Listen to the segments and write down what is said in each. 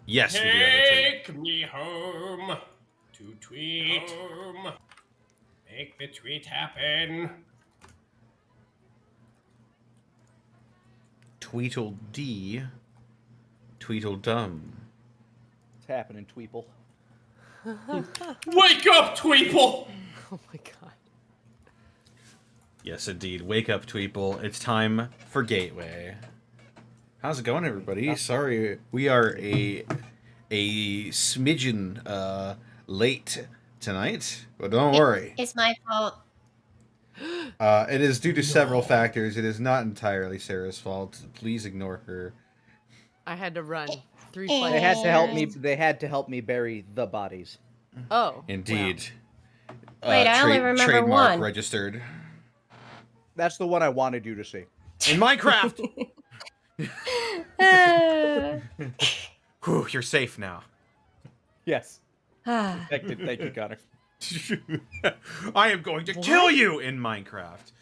Yes, we do have a tweet. Take me home to tweet. Home. Make the tweet happen. Tweedledee. Tweedledum. It's happening, Tweeple. Wake up, Tweeple! Oh my god. Yes, indeed. Wake up, Tweeple. It's time for Gateway. How's it going, everybody? Sorry, we are a smidgen late tonight, but don't worry. It's my fault. It is due to several factors. It is not entirely Sarah's fault. Please ignore her. I had to run 3 flights. They had to help me. They had to help me bury the bodies. Oh. Indeed. Wow. Wait, I only remember trademark one. Registered. That's the one I wanted you to see. In Minecraft! Whew, you're safe now. Yes. Protected. Thank you, Connor. I am going to kill you in Minecraft.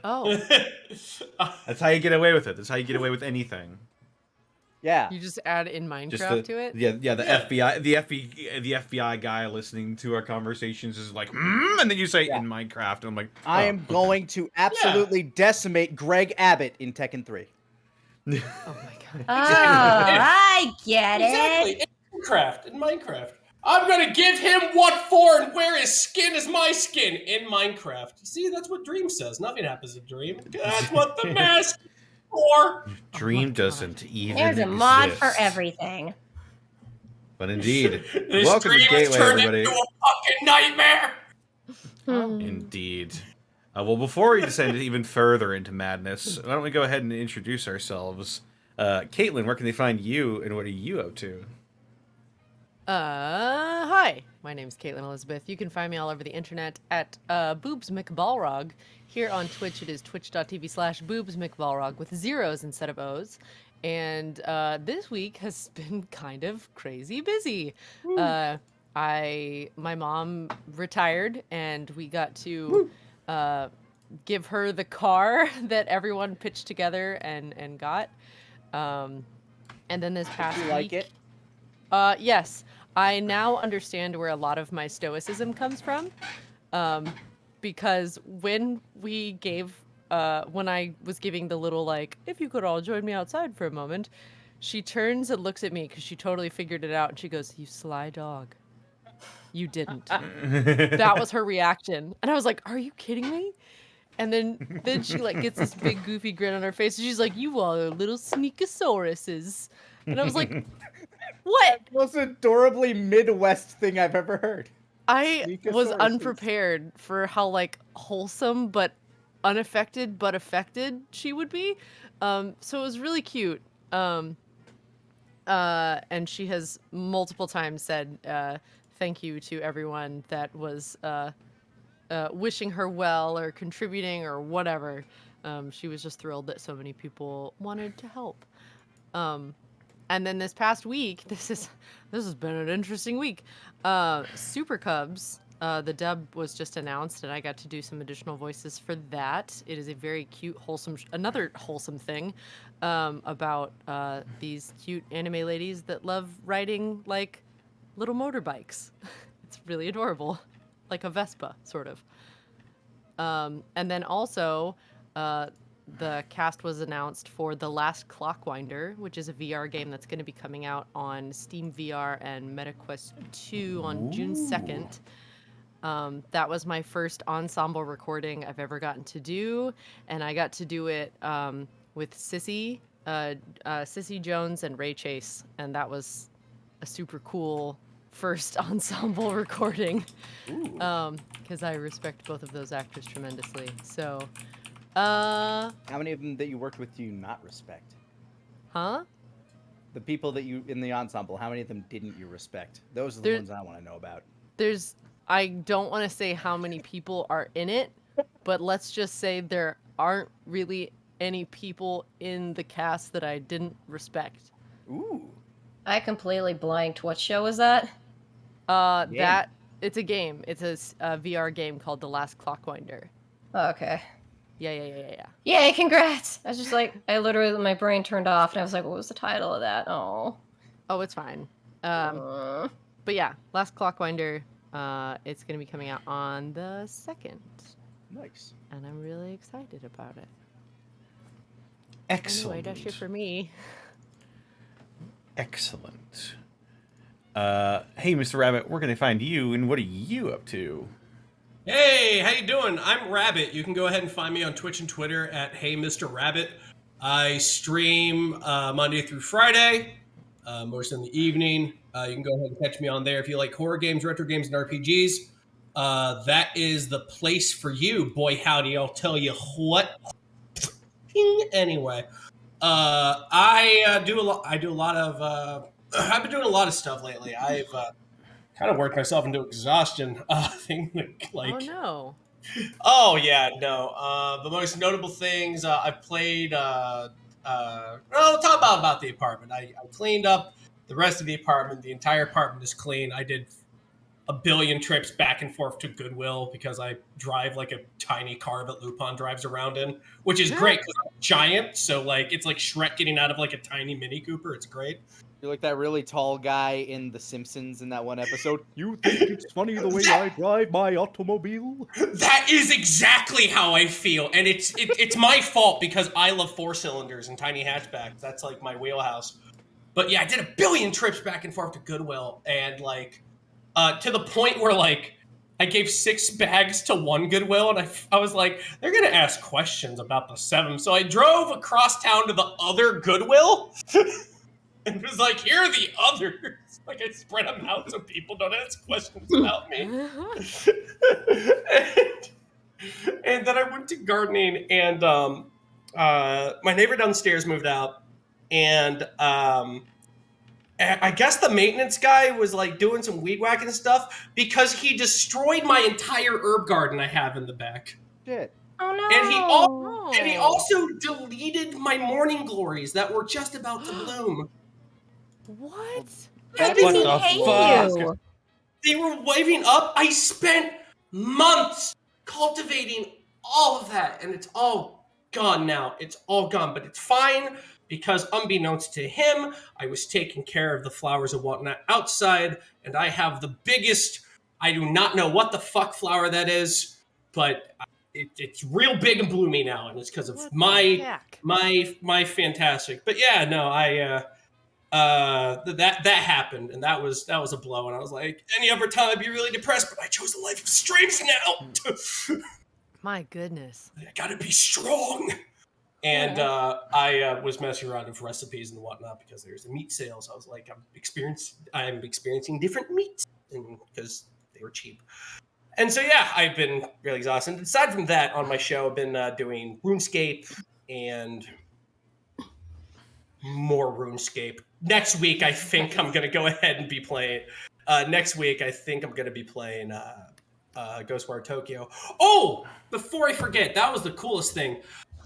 Oh. That's how you get away with it. That's how you get away with anything. Yeah. You just add in Minecraft to it? Yeah, the FBI, the FBI guy listening to our conversations is like, and then you say in Minecraft, and I'm like, oh. I am going to absolutely decimate Greg Abbott in Tekken 3. Oh my god. Oh, I get it. Exactly. In Minecraft. I'm gonna give him what for and wear his skin as my skin in Minecraft. You see, that's what Dream says. Nothing happens in Dream. That's what the mask is for. Dream doesn't even There's a mod for everything. But indeed, This welcome to dream has Gateway, turned everybody. into a fucking nightmare. Indeed. Well, before we descend even further into madness, why don't we go ahead and introduce ourselves? Caitlin, where can they find you, and what are you up to? Hi. My name's Caitlin Elizabeth. You can find me all over the internet at Boobs McBalrog. Here on Twitch, it is twitch.tv/Boobs McBalrog with zeros instead of O's. And this week has been kind of crazy busy. My mom retired, and we got to give her the car that everyone pitched together and got. And then this past week, like it? Yes. I now understand where a lot of my stoicism comes from. Because when we gave, when I was giving the little, like, if you could all join me outside for a moment, she turns and looks at me because she totally figured it out. And she goes, "You sly dog. You didn't." That was her reaction. And I was like, are you kidding me? And then she, like, gets this big goofy grin on her face. And she's like, "You all are little sneakosauruses." And I was like, what? Most adorably Midwest thing I've ever heard. I was unprepared for how, like, wholesome but unaffected but affected she would be. So it was really cute. And she has multiple times said thank you to everyone that was wishing her well or contributing or whatever. She was just thrilled that so many people wanted to help. And then this past week, this has been an interesting week. Super Cubs, the dub was just announced, and I got to do some additional voices for that. It is a very cute, another wholesome thing about these cute anime ladies that love riding like little motorbikes. It's really adorable, like a Vespa, sort of. And then also, the cast was announced for The Last Clockwinder, which is a VR game that's going to be coming out on Steam VR and MetaQuest 2 on June 2nd. That was my first ensemble recording I've ever gotten to do, and I got to do it with Sissy Jones and Ray Chase, and that was a super cool first ensemble recording, because I respect both of those actors tremendously. So... how many of them that you worked with do you not respect? Huh? The people that you in the ensemble, how many of them didn't you respect? Those are the ones I want to know about. I don't want to say how many people are in it, but let's just say there aren't really any people in the cast that I didn't respect. Ooh. I completely blanked. What show was that? It's a game. It's a VR game called The Last Clockwinder. Oh, okay. Yeah. Yay, congrats! I was just like, my brain turned off, and I was like, what was the title of that? Oh. Oh, it's fine. Uh, But yeah, Last Clockwinder. It's gonna be coming out on the 2nd, Nice. and I'm really excited about it. Excellent. Anyway, that's it for me. Excellent. Hey, Mr. Rabbit, where can I find you, and what are you up to? Hey, how you doing? I'm Rabbit. You can go ahead and find me on Twitch and Twitter at Hey Mr. Rabbit. I stream Monday through Friday, most in the evening. You can go ahead and catch me on there if you like horror games, retro games, and RPGs. That is the place for you, boy howdy. I'll tell you what. Anyway, I do a lot. I do a lot of. I've been doing a lot of stuff lately. I've kind of worked myself into exhaustion. Thing like. Oh no. Oh yeah, no. The most notable things I've played. Well, we'll talk about the apartment. I cleaned up the rest of the apartment. The entire apartment is clean. I did a billion trips back and forth to Goodwill because I drive like a tiny car that Lupin drives around in, which is great because I'm giant. So like it's like Shrek getting out of like a tiny Mini Cooper. It's great. You're like that really tall guy in The Simpsons in that one episode. You think it's funny the way I drive my automobile? That is exactly how I feel, and it's my fault because I love 4-cylinders and tiny hatchbacks. That's like my wheelhouse. But yeah, I did a billion trips back and forth to Goodwill, and like to the point where like I gave 6 bags to one Goodwill, and I was like, they're gonna ask questions about the 7, so I drove across town to the other Goodwill. And was like, here are the others. Like, I spread them out so people don't ask questions about me. and then I went to gardening, and my neighbor downstairs moved out. And I guess the maintenance guy was, like, doing some weed whacking and stuff because he destroyed my entire herb garden I have in the back. Shit. oh no. And he also deleted my morning glories that were just about to bloom. What? How What does he the hate fuck? you? They were waving up. I spent months cultivating all of that, and it's all gone now. It's all gone, but it's fine because unbeknownst to him, I was taking care of the flowers and whatnot outside, and I have the biggest, I do not know what the fuck flower that is, but it's real big and bloomy now, and it's because of What my the heck? my fantastic. But yeah, no, that happened, and that was a blow, and I was like, any other time I'd be really depressed, but I chose the life of streams now. My goodness. I gotta be strong. And I was messing around with recipes and whatnot because there's a meat sale, so I was like, I'm experiencing different meats because they were cheap. And so yeah, I've been really exhausted. Aside from that, on my show, I've been doing RuneScape and more RuneScape. Next week, I think I'm going to go ahead and be playing. Next week, I think I'm going to be playing Ghostwire Tokyo. Oh, before I forget, that was the coolest thing.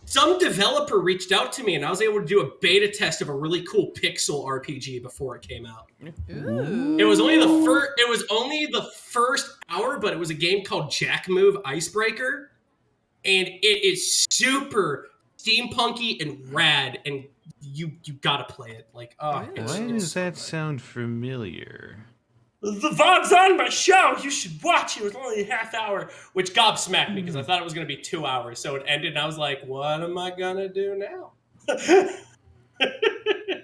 Some developer reached out to me, and I was able to do a beta test of a really cool pixel RPG before it came out. Ooh. It was only the first hour, but it was a game called Jack Move Icebreaker, and it is super steampunky and rad, and you gotta play it. Like, Why does that sound familiar? The VOD's on my show. You should watch it. It was only a half hour, which gobsmacked me because I thought it was going to be 2 hours. So it ended, and I was like, what am I going to do now?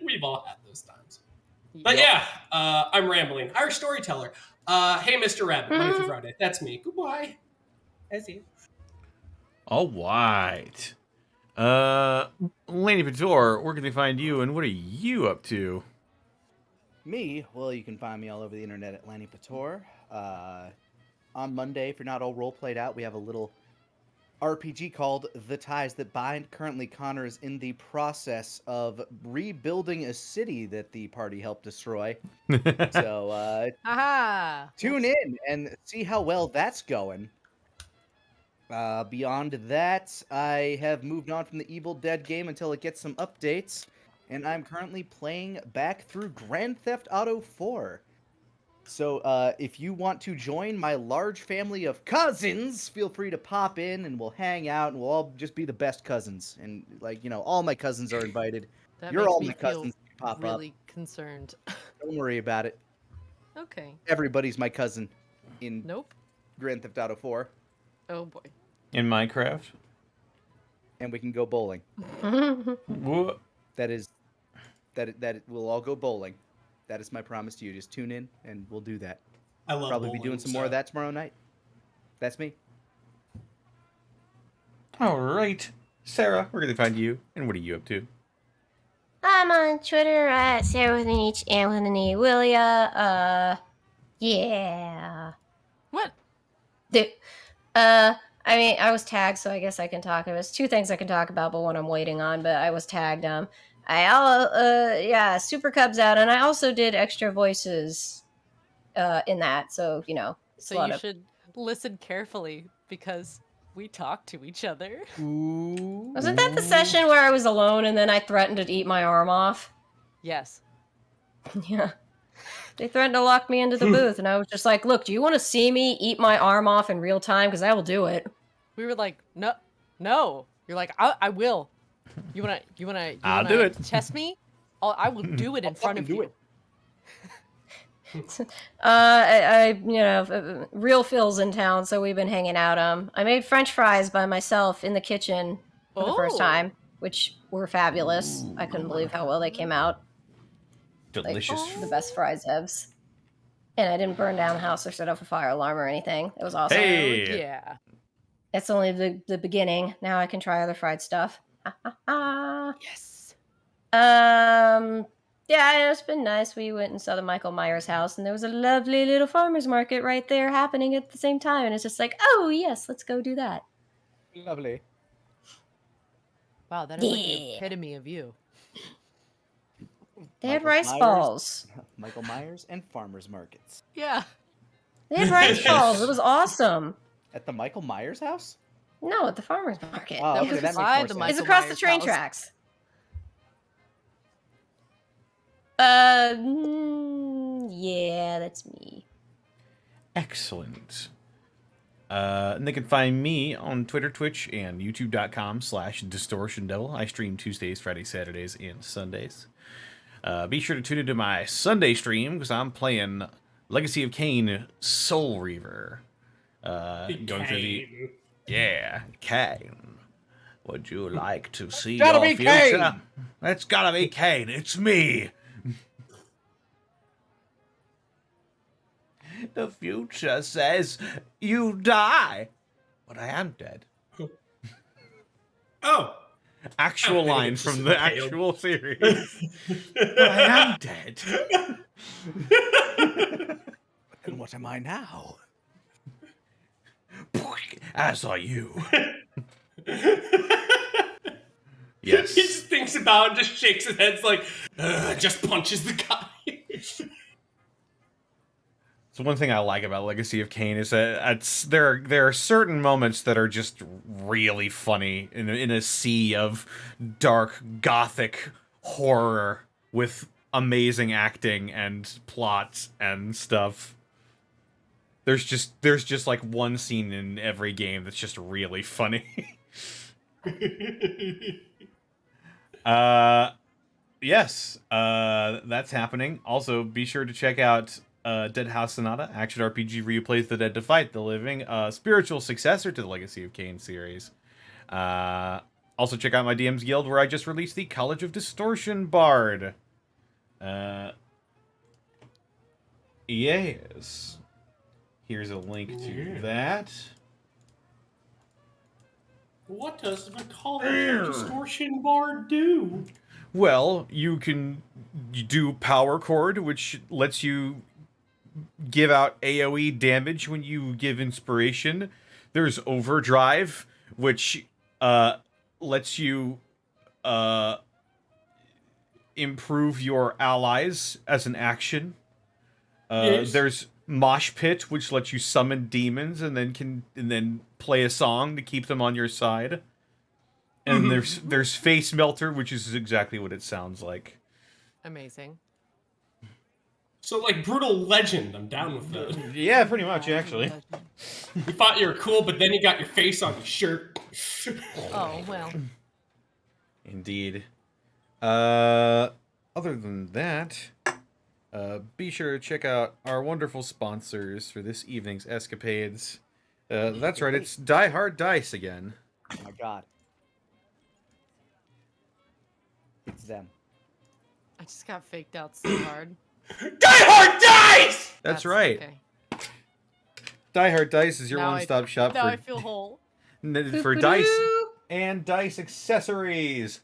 We've all had those times. But yeah, I'm rambling. Our storyteller. Hey, Mr. Rabbit, Monday through Friday. That's me. Goodbye. I see you. All right. Laney Pator, where can they find you, and what are you up to? Me? Well, you can find me all over the internet at Lanny Pator. On Monday, if you're not all role played out, we have a little RPG called The Ties That Bind. Currently, Connor is in the process of rebuilding a city that the party helped destroy. So, Aha! tune in and see how well that's going. Beyond that, I have moved on from the Evil Dead game until it gets some updates, and I'm currently playing back through Grand Theft Auto 4. So, if you want to join my large family of cousins, feel free to pop in and we'll hang out and we'll all just be the best cousins. And, like, you know, all my cousins are invited. That You're makes all me my feel cousins. pop really concerned. Don't worry about it. Okay. Everybody's my cousin in Nope. Grand Theft Auto 4, Oh boy. In Minecraft. and we can go bowling. What? That we'll all go bowling. That is my promise to you. Just tune in, and we'll do that. I love Probably bowling, be doing some more of that tomorrow night. That's me. All right, Sarah, where can they find you, and what are you up to? I'm on Twitter at Sarah with an H and with an E. Will ya? Yeah. What? Dude, I mean, I was tagged, so I guess I can talk. There's two things I can talk about, but one I'm waiting on. But I was tagged. Yeah, Super Cubs out, and I also did extra voices, in that. So it's a So lot you of. should listen carefully because we talk to each other. Ooh. Wasn't that the session where I was alone and then I threatened to eat my arm off? Yes. Yeah. They threatened to lock me into the booth, and I was just like, "Look, do you want to see me eat my arm off in real time? Because I will do it." We were like, no. You're like, I will. You I'll do it. Test me? I will do it in front of do you. it. Real Phil's in town, so we've been hanging out. I made French fries by myself in the kitchen for the first Oh. time, which were fabulous. I couldn't believe how well they came out. Delicious. The best fries evs. And I didn't burn down the house or set off a fire alarm or anything. It was awesome. Hey. Yeah. It's only the beginning. Now I can try other fried stuff. Yes. Yeah, it's been nice. We went and saw the Michael Myers house, and there was a lovely little farmer's market right there happening at the same time. And it's just like, oh, yes, let's go do that. Lovely. Wow, that is like the Yeah. epitome of you. They had Michael rice Myers. balls. Michael Myers and farmers markets. Yeah. They had rice balls. It was awesome. At the Michael Myers house? No, at the farmer's market. Oh, That okay, was that makes beside more the sense. Michael It's across Myers the train house. tracks. Yeah, that's me. Excellent. And they can find me on Twitter, Twitch, and youtube.com/distortiondevil. I stream Tuesdays, Fridays, Saturdays, and Sundays. Be sure to tune into my Sunday stream because I'm playing Legacy of Kain Soul Reaver. Going through the... Yeah, Kain. Would you like to see Gotta your be future? Kain! It's gotta be Kain. It's me. The future says you die, but I am dead. Oh. Actual Okay, line it's from just the failed. actual series. But I am dead. And what am I now? As are you. He Yes. just thinks about it, just shakes his head, it's like, just punches the guy. So one thing I like about Legacy of Kain is that there are certain moments that are just really funny in a sea of dark gothic horror with amazing acting and plots and stuff. There's just like one scene in every game that's just really funny. Yes, that's happening. Also, be sure to check out Dead House Sonata, action RPG where you play the dead to fight the living, spiritual successor to the Legacy of Kain series. Also, check out my DM's Guild where I just released the College of Distortion Bard. Yes. Here's a link to that. What does the College of Distortion Bard do? Well, you can do Power Chord, which lets you give out AoE damage when you give inspiration. There's Overdrive, which lets you improve your allies as an action. Yes. There's Mosh Pit, which lets you summon demons and then play a song to keep them on your side. And there's Face Melter, which is exactly what it sounds like. Amazing. So, like, Brutal Legend, I'm down with that. Yeah, pretty much, actually. You thought you were cool, but then you got your face on your shirt. Oh, well. Indeed. other than that, be sure to check out our wonderful sponsors for this evening's escapades. That's right, it's Die Hard Dice again. Oh my god. It's them. I just got faked out so hard. Die Hard Dice! That's right. Okay. Die Hard Dice is your Now one-stop shop Now I for, feel whole. for dice and dice accessories.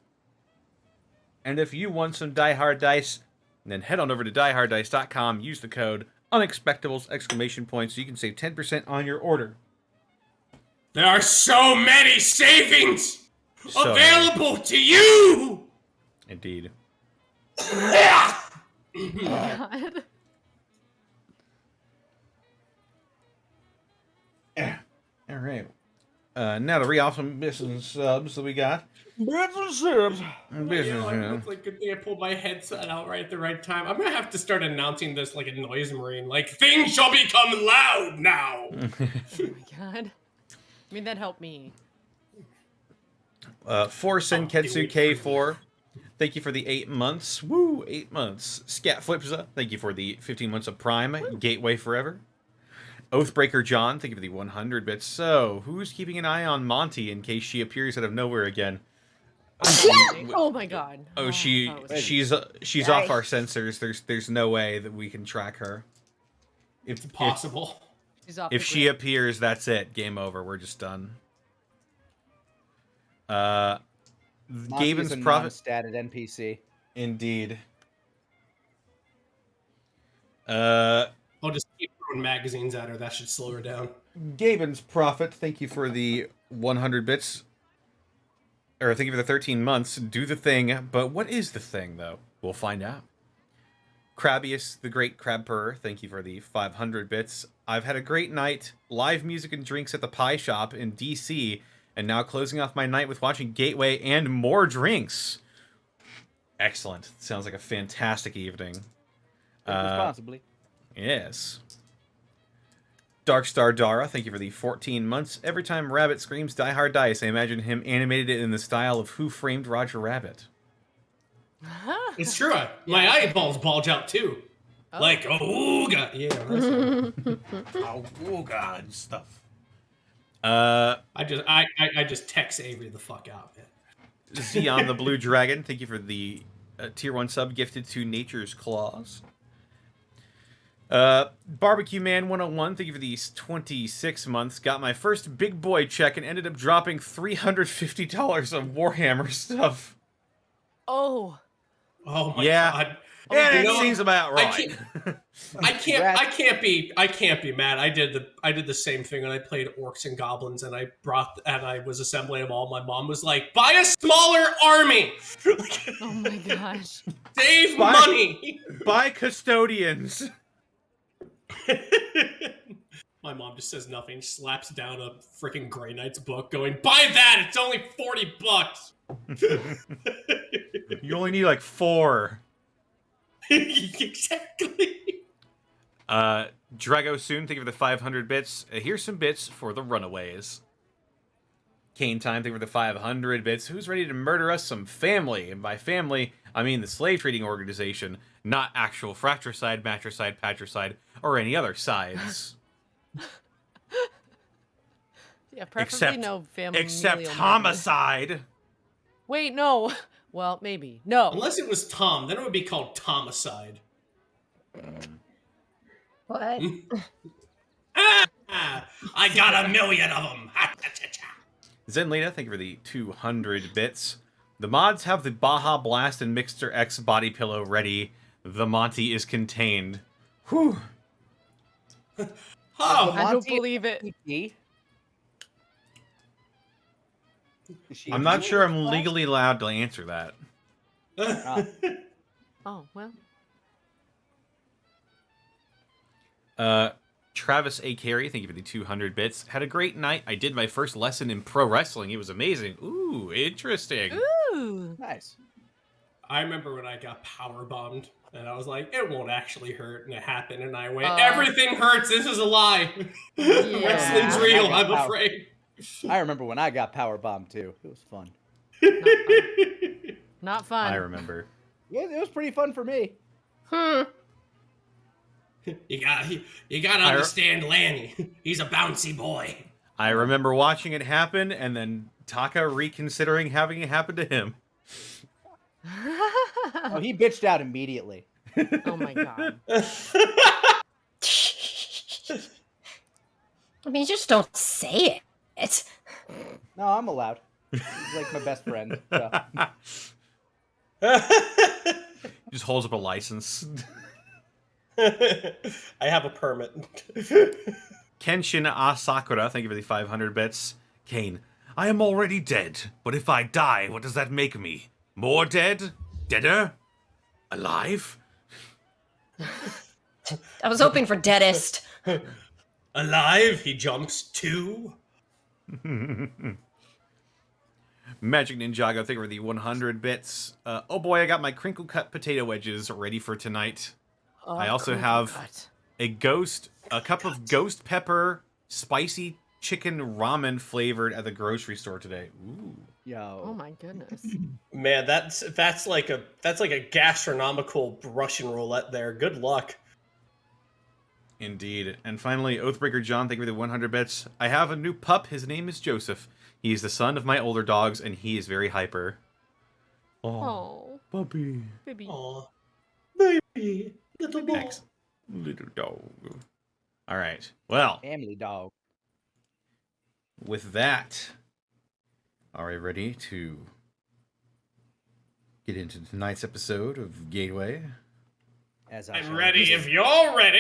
And if you want some Die Hard Dice, then head on over to dieharddice.com, use the code Unexpectables so you can save 10% on your order. There are so many savings So available to you! Indeed. God. All right. Now to read off some business subs that we got. Business subs. Business I subs. look like good thing I pulled my headset out right at the right time. I'm gonna have to start announcing this like a noise marine. Like, things shall become loud now! Oh my god. I mean, that helped me. For Senketsu K4, thank you for the 8 months. Woo, 8 months. Scat Flipza, thank you for the 15 months of Prime. Gateway Forever. Oathbreaker John, thank you for the 100 bits. So, who's keeping an eye on Monty in case she appears out of nowhere again? Oh my god. Oh, she's off our sensors. There's no way that we can track her. It's possible. She's off If the she grid. appears, that's it. Game over. We're just done. Gaben's a Prophet. non-statted NPC. Indeed. I'll just keep throwing magazines at her. That should slow her down. Gaben's Prophet, thank you for the 100 bits. Or thank you for the 13 months. Do the thing. But what is the thing, though? We'll find out. Crabbius, the Great Crab Purr, thank you for the 500 bits. I've had a great night. Live music and drinks at the Pie Shop in DC. And now closing off my night with watching Gateway and more drinks. Excellent. Sounds like a fantastic evening. Responsibly. Yes. Darkstar Dara, thank you for the 14 months. Every time Rabbit screams Die Hard Dice, I imagine him animated it in the style of Who Framed Roger Rabbit. It's true. My eyeballs bulge out too. Oh. Like, ooga. Yeah, that's Ooga and stuff. I just text Avery the fuck out, man. Zeon the Blue Dragon, thank you for the tier 1 sub gifted to Nature's Claws. Barbecue Man 101, thank you for these 26 months. Got my first big boy check and ended up dropping $350 of Warhammer stuff. Oh. Oh my Yeah. god. Yeah, You it know, seems about right. I can't be mad. I did the same thing when I played Orcs and Goblins and I was assembling them all. My mom was like, buy a smaller army. Oh my gosh. Save Buy- money. By custodians. My mom just says nothing, slaps down a freaking Grey Knight's book, going, buy that! It's only $40. You only need like 4. Exactly. Drago Soon, thank you for the 500 bits. Here's some bits for the Runaways. Kane Time, thank you for the 500 bits. Who's ready to murder us some family? And by family, I mean the slave trading organization, not actual fratricide, matricide, patricide, or any other sides. Yeah, preferably no family. Except homicide. Wait, no. Well, maybe. No. Unless it was Tom, then it would be called Tomicide. What? I got 1 million of them. Zenlita, thank you for the 200 bits. The mods have the Baja Blast and Mixer X body pillow ready. The Monty is contained. Whew. Oh, I don't believe it. I'm not sure I'm legally allowed to answer that. Oh, well. Travis A. Carey, thank you for the 200 bits. Had a great night. I did my first lesson in pro wrestling. It was amazing. Ooh, interesting. Ooh. Nice. I remember when I got power bombed, and I was like, it won't actually hurt, and it happened, and I went, everything hurts, this is a lie. Yeah. Wrestling's real, I'm afraid. I remember when I got power bombed too. It was fun. Not fun. I remember. It was pretty fun for me. You gotta understand Lanny. He's a bouncy boy. I remember watching it happen and then Taka reconsidering having it happen to him. Oh, he bitched out immediately. Oh my god. I mean, you just don't say it. No, I'm allowed. He's like my best friend. So. Just holds up a license. I have a permit. Kenshin Asakura, thank you for the 500 bits. Kane, I am already dead, but if I die, what does that make me? More dead? Deader? Alive? I was hoping for deadest. Alive, he jumps 2. Magic Ninjago, thank you for the 100 bits. Oh boy, I got my crinkle cut potato wedges ready for tonight. Oh, I also crinkle have cut. a cup of ghost pepper spicy chicken ramen flavored at the grocery store today. Ooh. Yo. Oh my goodness. Man, that's like a gastronomical Russian roulette there. Good luck. Indeed. And finally, Oathbreaker John, thank you for the 100 bits. I have a new pup. His name is Joseph. He is the son of my older dogs, and he is very hyper. Oh, puppy. baby. Aw, baby, little boy. Thanks. Little dog. All right. Well, Family dog. with that, are we ready to get into tonight's episode of Gateway? As I I'm shall ready repeat. if you're ready.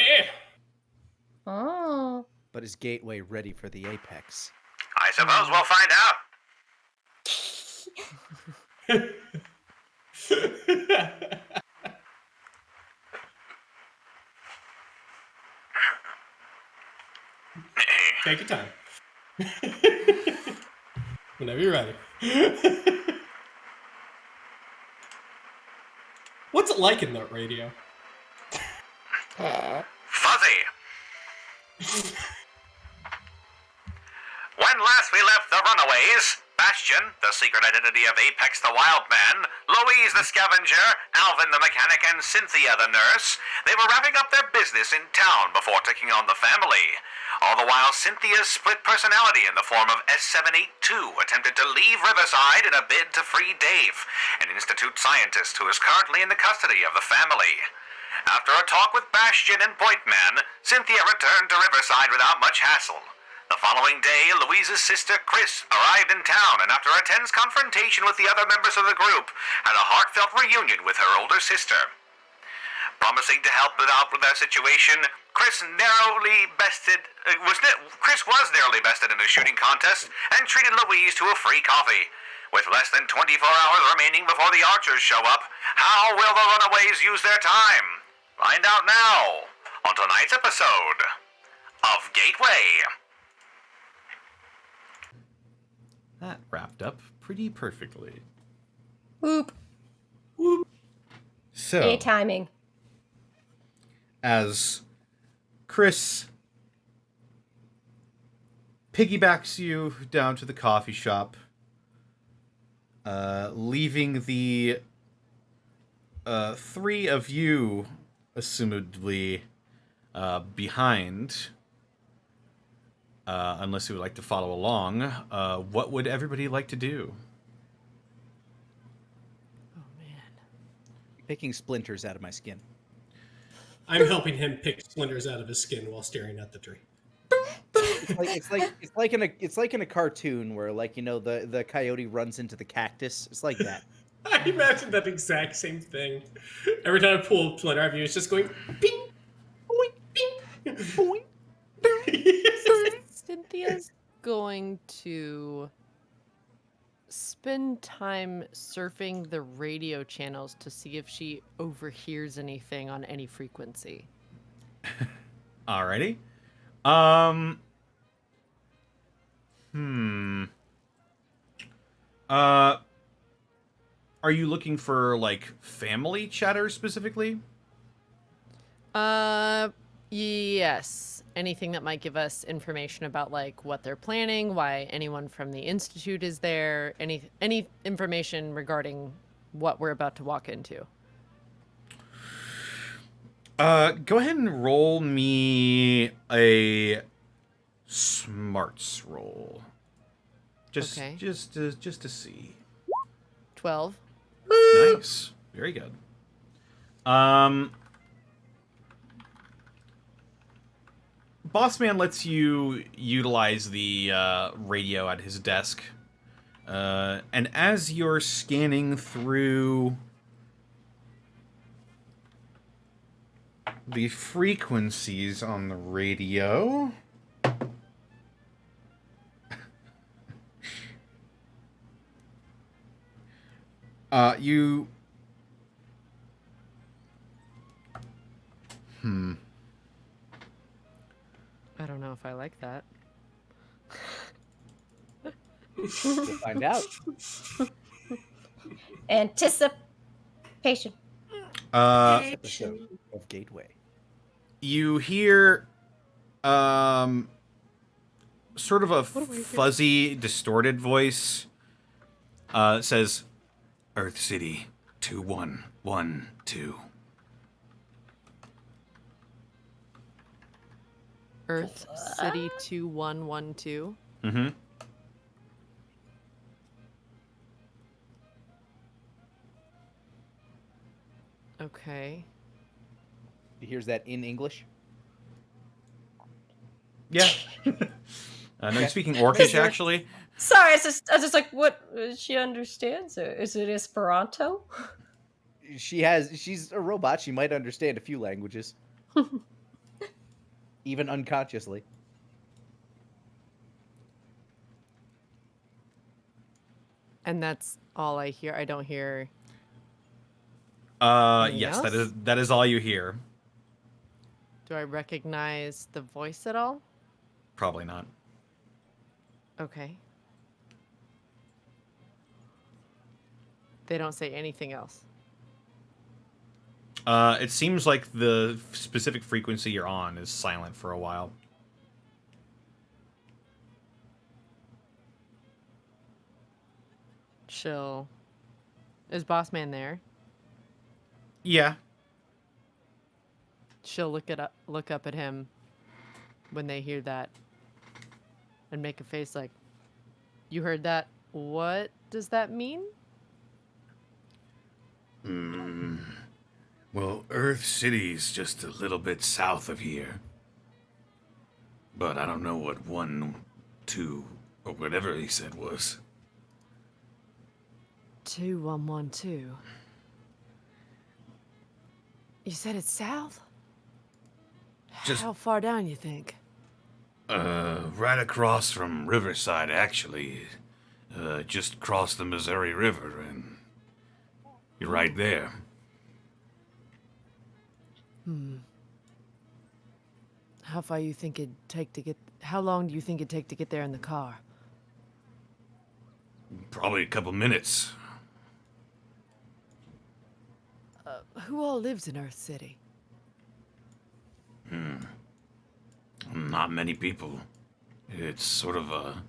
Oh. But is Gateway ready for the apex? I suppose we'll find out. Take your time. Whenever you're ready. What's it like in that radio? Fuzzy. When last we left the Runaways, Bastion, the secret identity of Apex the Wildman, Louise the Scavenger, Alvin the Mechanic, and Cynthia the Nurse, they were wrapping up their business in town before taking on the family. All the while, Cynthia's split personality in the form of S782 attempted to leave Riverside in a bid to free Dave, an institute scientist who is currently in the custody of the family. After a talk with Bastion and Pointman, Cynthia returned to Riverside without much hassle. The following day, Louise's sister, Chris, arrived in town and after a tense confrontation with the other members of the group, had a heartfelt reunion with her older sister. Promising to help out with their situation, Chris was narrowly bested in a shooting contest and treated Louise to a free coffee. With less than 24 hours remaining before the archers show up, how will the Runaways use their time? Find out now on tonight's episode of Gateway. That wrapped up pretty perfectly. Whoop. So, Great timing. as Chris piggybacks you down to the coffee shop, leaving the three of you, assumedly, behind, unless you would like to follow along, what would everybody like to do? Oh man. Picking splinters out of my skin. I'm helping him pick splinters out of his skin while staring at the tree. It's like in a cartoon where, like, you know, the coyote runs into the cactus. It's like that. I imagine that exact same thing. Every time I pull a splinter out of you, it's just going ping, boing, ping, boing. Cynthia's going to spend time surfing the radio channels to see if she overhears anything on any frequency. Alrighty. Are you looking for, like, family chatter specifically? Yes. Anything that might give us information about, like, what they're planning, why anyone from the Institute is there, any information regarding what we're about to walk into. Go ahead and roll me a smarts roll. Just Okay. just to see. 12. Nice. Very good. Bossman lets you utilize the radio at his desk. And as you're scanning through the frequencies on the radio, you... I don't know if I like that. We'll find out. Anticipation. Episode of Gateway. You hear sort of a fuzzy, distorted voice. It says, Earth City 2112. Earth City 2112. Mm-hmm. Okay. He hears that in English. Yeah. No, he's speaking Orcish, actually. Sorry, I was just like, what? She understands it. Is it Esperanto? She's a robot. She might understand a few languages. Even unconsciously. And that's all I hear. I don't hear. Yes, else? that is all you hear. Do I recognize the voice at all? Probably not. Okay. They don't say anything else. It seems like the specific frequency you're on is silent for a while. Chill. Is Bossman there? Yeah. She'll look up at him when they hear that and make a face like, you heard that? What does that mean? Well, Earth City's just a little bit south of here. But I don't know what 1, 2, or whatever he said was. 2112. You said it's south? Just- How far down you think? Right across from Riverside, actually. Just cross the Missouri River, and you're right there. How far you think it'd take to get? How long do you think it'd take to get there in the car? Probably a couple minutes. Who all lives in Earth City? Not many people. It's sort of a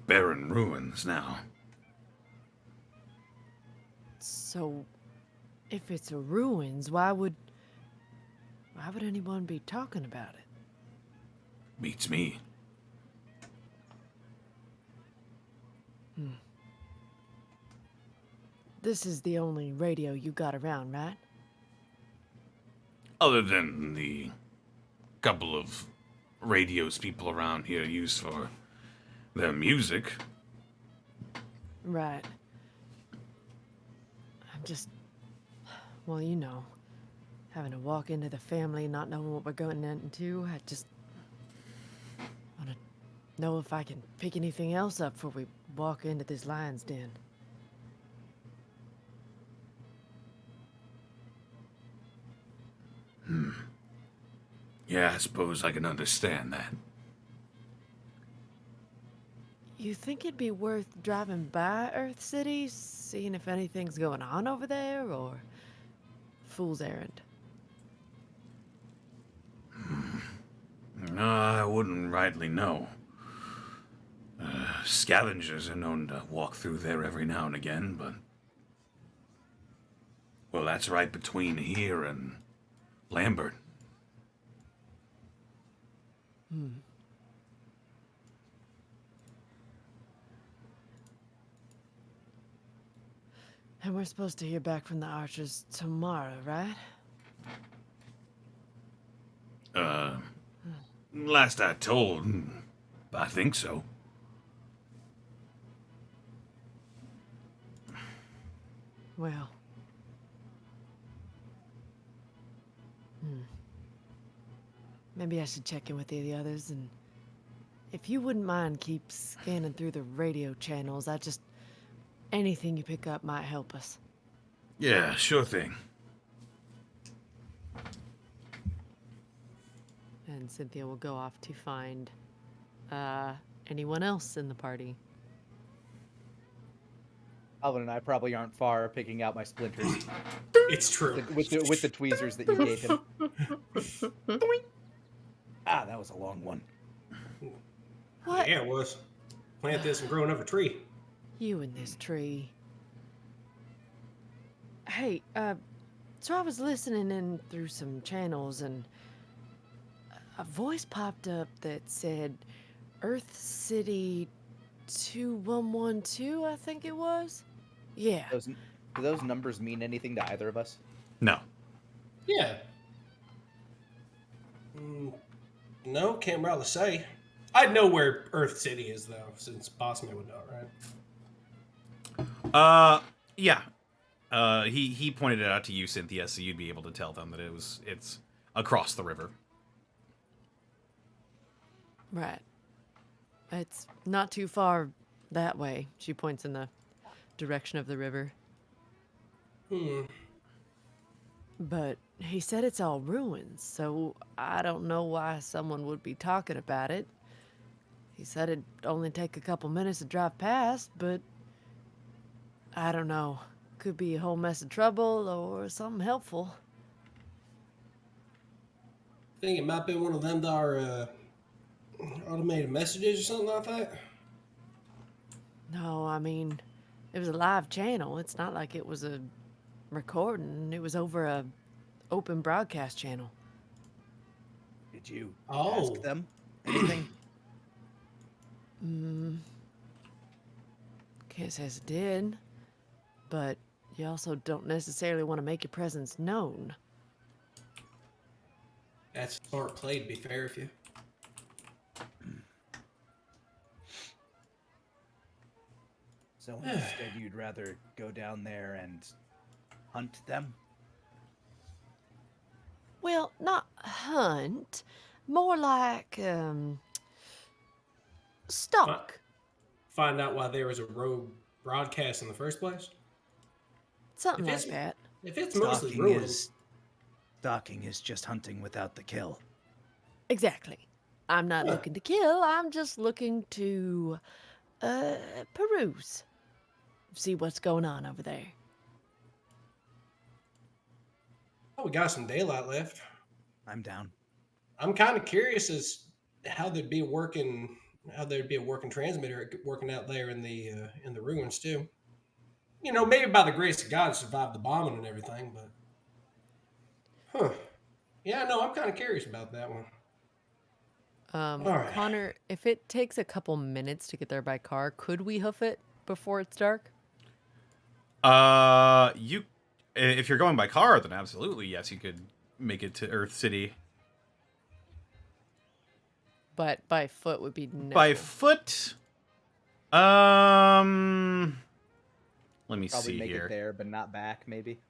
barren ruins now. So, if it's a ruins, why would anyone be talking about it? Beats me. This is the only radio you got around, right? Other than the couple of radios people around here use for their music. Right. I'm just, well, you know, having to walk into the family, not knowing what we're going into. I just want to know if I can pick anything else up before we walk into this lion's den. Yeah, I suppose I can understand that. You think it'd be worth driving by Earth City, seeing if anything's going on over there, or fool's errand? I wouldn't rightly know. Scavengers are known to walk through there every now and again, but... Well, that's right between here and Lambert. And we're supposed to hear back from the archers tomorrow, right? Last I told, I think so. Well. Maybe I should check in with the others, and if you wouldn't mind keep scanning through the radio channels, anything you pick up might help us. Yeah, sure thing. And Cynthia will go off to find anyone else in the party. Alvin and I probably aren't far picking out my splinters It's true. with the tweezers that you gave him. Ah, that was a long one. What? Yeah, it was. Plant this and grow another tree. You and this tree. Hey, so I was listening in through some channels, and a voice popped up that said Earth City 2112, I think it was. Yeah. Do those numbers mean anything to either of us? No. Yeah. No, can't really say. I'd know where Earth City is, though, since Bossman would know, right? Yeah. He pointed it out to you, Cynthia, so you'd be able to tell them that it's across the river. Right. It's not too far that way. She points in the direction of the river. But he said it's all ruins, so I don't know why someone would be talking about it. He said it'd only take a couple minutes to drive past, but I don't know. Could be a whole mess of trouble or something helpful. I think it might be one of them that are automated messages or something like that. No, I mean, it was a live channel. It's not like it was a recording. It was over a open broadcast channel. Did you Oh. ask them anything? Can't say it did, but you also don't necessarily want to make your presence known. That's smart play, to be fair with you. So instead, you'd rather go down there and hunt them? Well, not hunt, more like stalk. Find out why there was a rogue broadcast in the first place. Something If like it's- that. If it's mostly ruins, Stalking is just hunting without the kill. Exactly. I'm not Huh. looking to kill, I'm just looking to peruse. See what's going on over there. oh, we got some daylight left. I'm down. I'm kind of curious as how there'd be a working transmitter working out there in the ruins too. You know, maybe by the grace of God, survived the bombing and everything, but yeah, no, I'm kind of curious about that one. All right. Connor, if it takes a couple minutes to get there by car, could we hoof it before it's dark? If you're going by car, then absolutely, yes, you could make it to Earth City. But by foot would be no. By foot, let me Probably see make here. it there, but not back, maybe.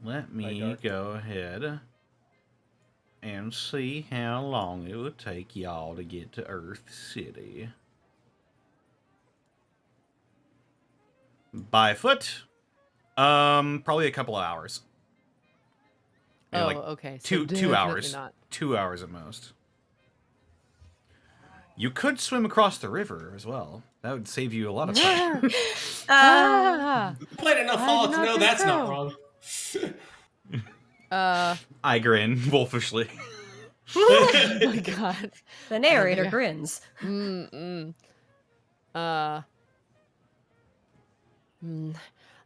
Let By me dark. go ahead and see how long it would take y'all to get to Earth City. By foot, probably a couple of hours. Maybe Oh, like okay. So two definitely hours. not. 2 hours at most. You could swim across the river as well. That would save you a lot of time. Ah! Played enough I Fallout did to not know think that's not so. wrong. I grin wolfishly. Oh my god. The narrator Yeah. grins.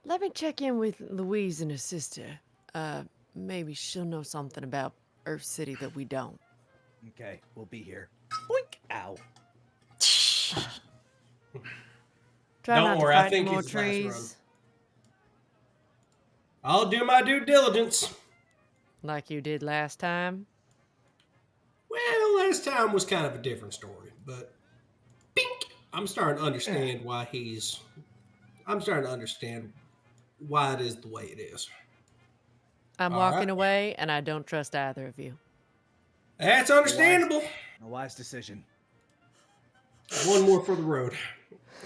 Let me check in with Louise and her sister. maybe she'll know something about Earth City that we don't. Okay, we'll be here. Boink! Ow. Try Don't not worry, to I fight think any more he's last run. trees. I'll do my due diligence. Like you did last time. Well, last time was kind of a different story, but bink! I'm starting to understand why I'm starting to understand why it is the way it is. I'm All walking right. away, and I don't trust either of you. That's understandable. A wise decision. One more for the road.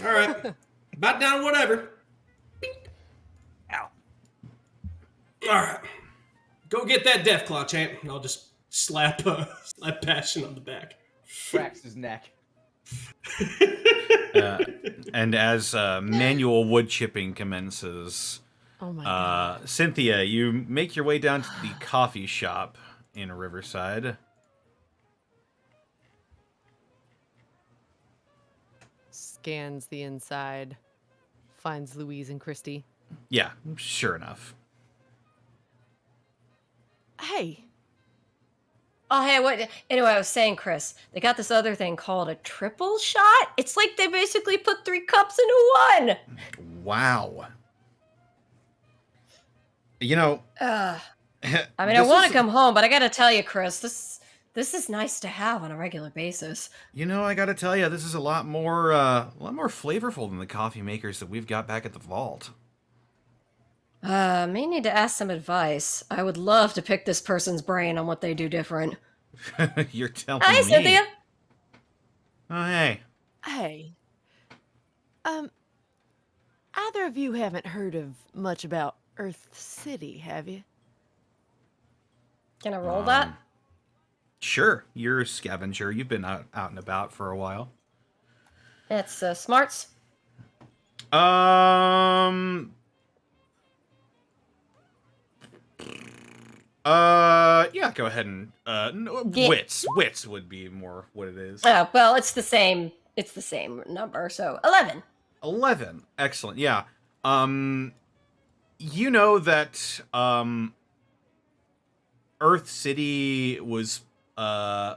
All right. About down, whatever. Bink. Ow. All right. Go get that Deathclaw, champ. And I'll just slap Passion on the back. Cracks his neck. And as manual wood chipping commences, Oh my god. Cynthia, you make your way down to the coffee shop in Riverside. Scans the inside. Finds Louise and Christy. Yeah, sure enough. Hey, Oh, hey, what? Anyway, I was saying, Chris, they got this other thing called a triple shot. It's like they basically put 3 cups into one. Wow. You know, I mean, I want to come home, but I gotta tell you, Chris, this is nice to have on a regular basis. You know, I gotta tell you, this is a lot more flavorful than the coffee makers that we've got back at the vault. May need to ask some advice. I would love to pick this person's brain on what they do different. You're telling Hi, me. Cynthia. Oh, hey. hey. Either of you haven't heard of much about Earth City, have you? Can I roll that? Sure, you're a scavenger. You've been out and about for a while. It's smarts. Yeah, go ahead and Yeah. Wits would be more what it is. Oh, well, it's the same. It's the same number. So 11. 11. Excellent. Yeah. You know that Earth City was a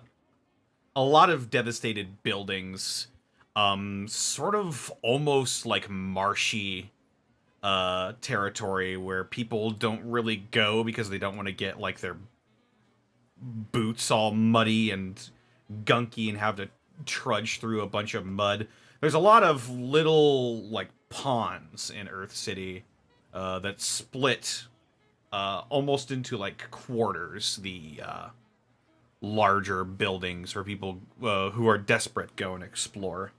lot of devastated buildings, sort of almost like marshy territory where people don't really go because they don't want to get like their boots all muddy and gunky and have to trudge through a bunch of mud. There's a lot of little like ponds in Earth City that split almost into like quarters, the larger buildings where people who are desperate go and explore.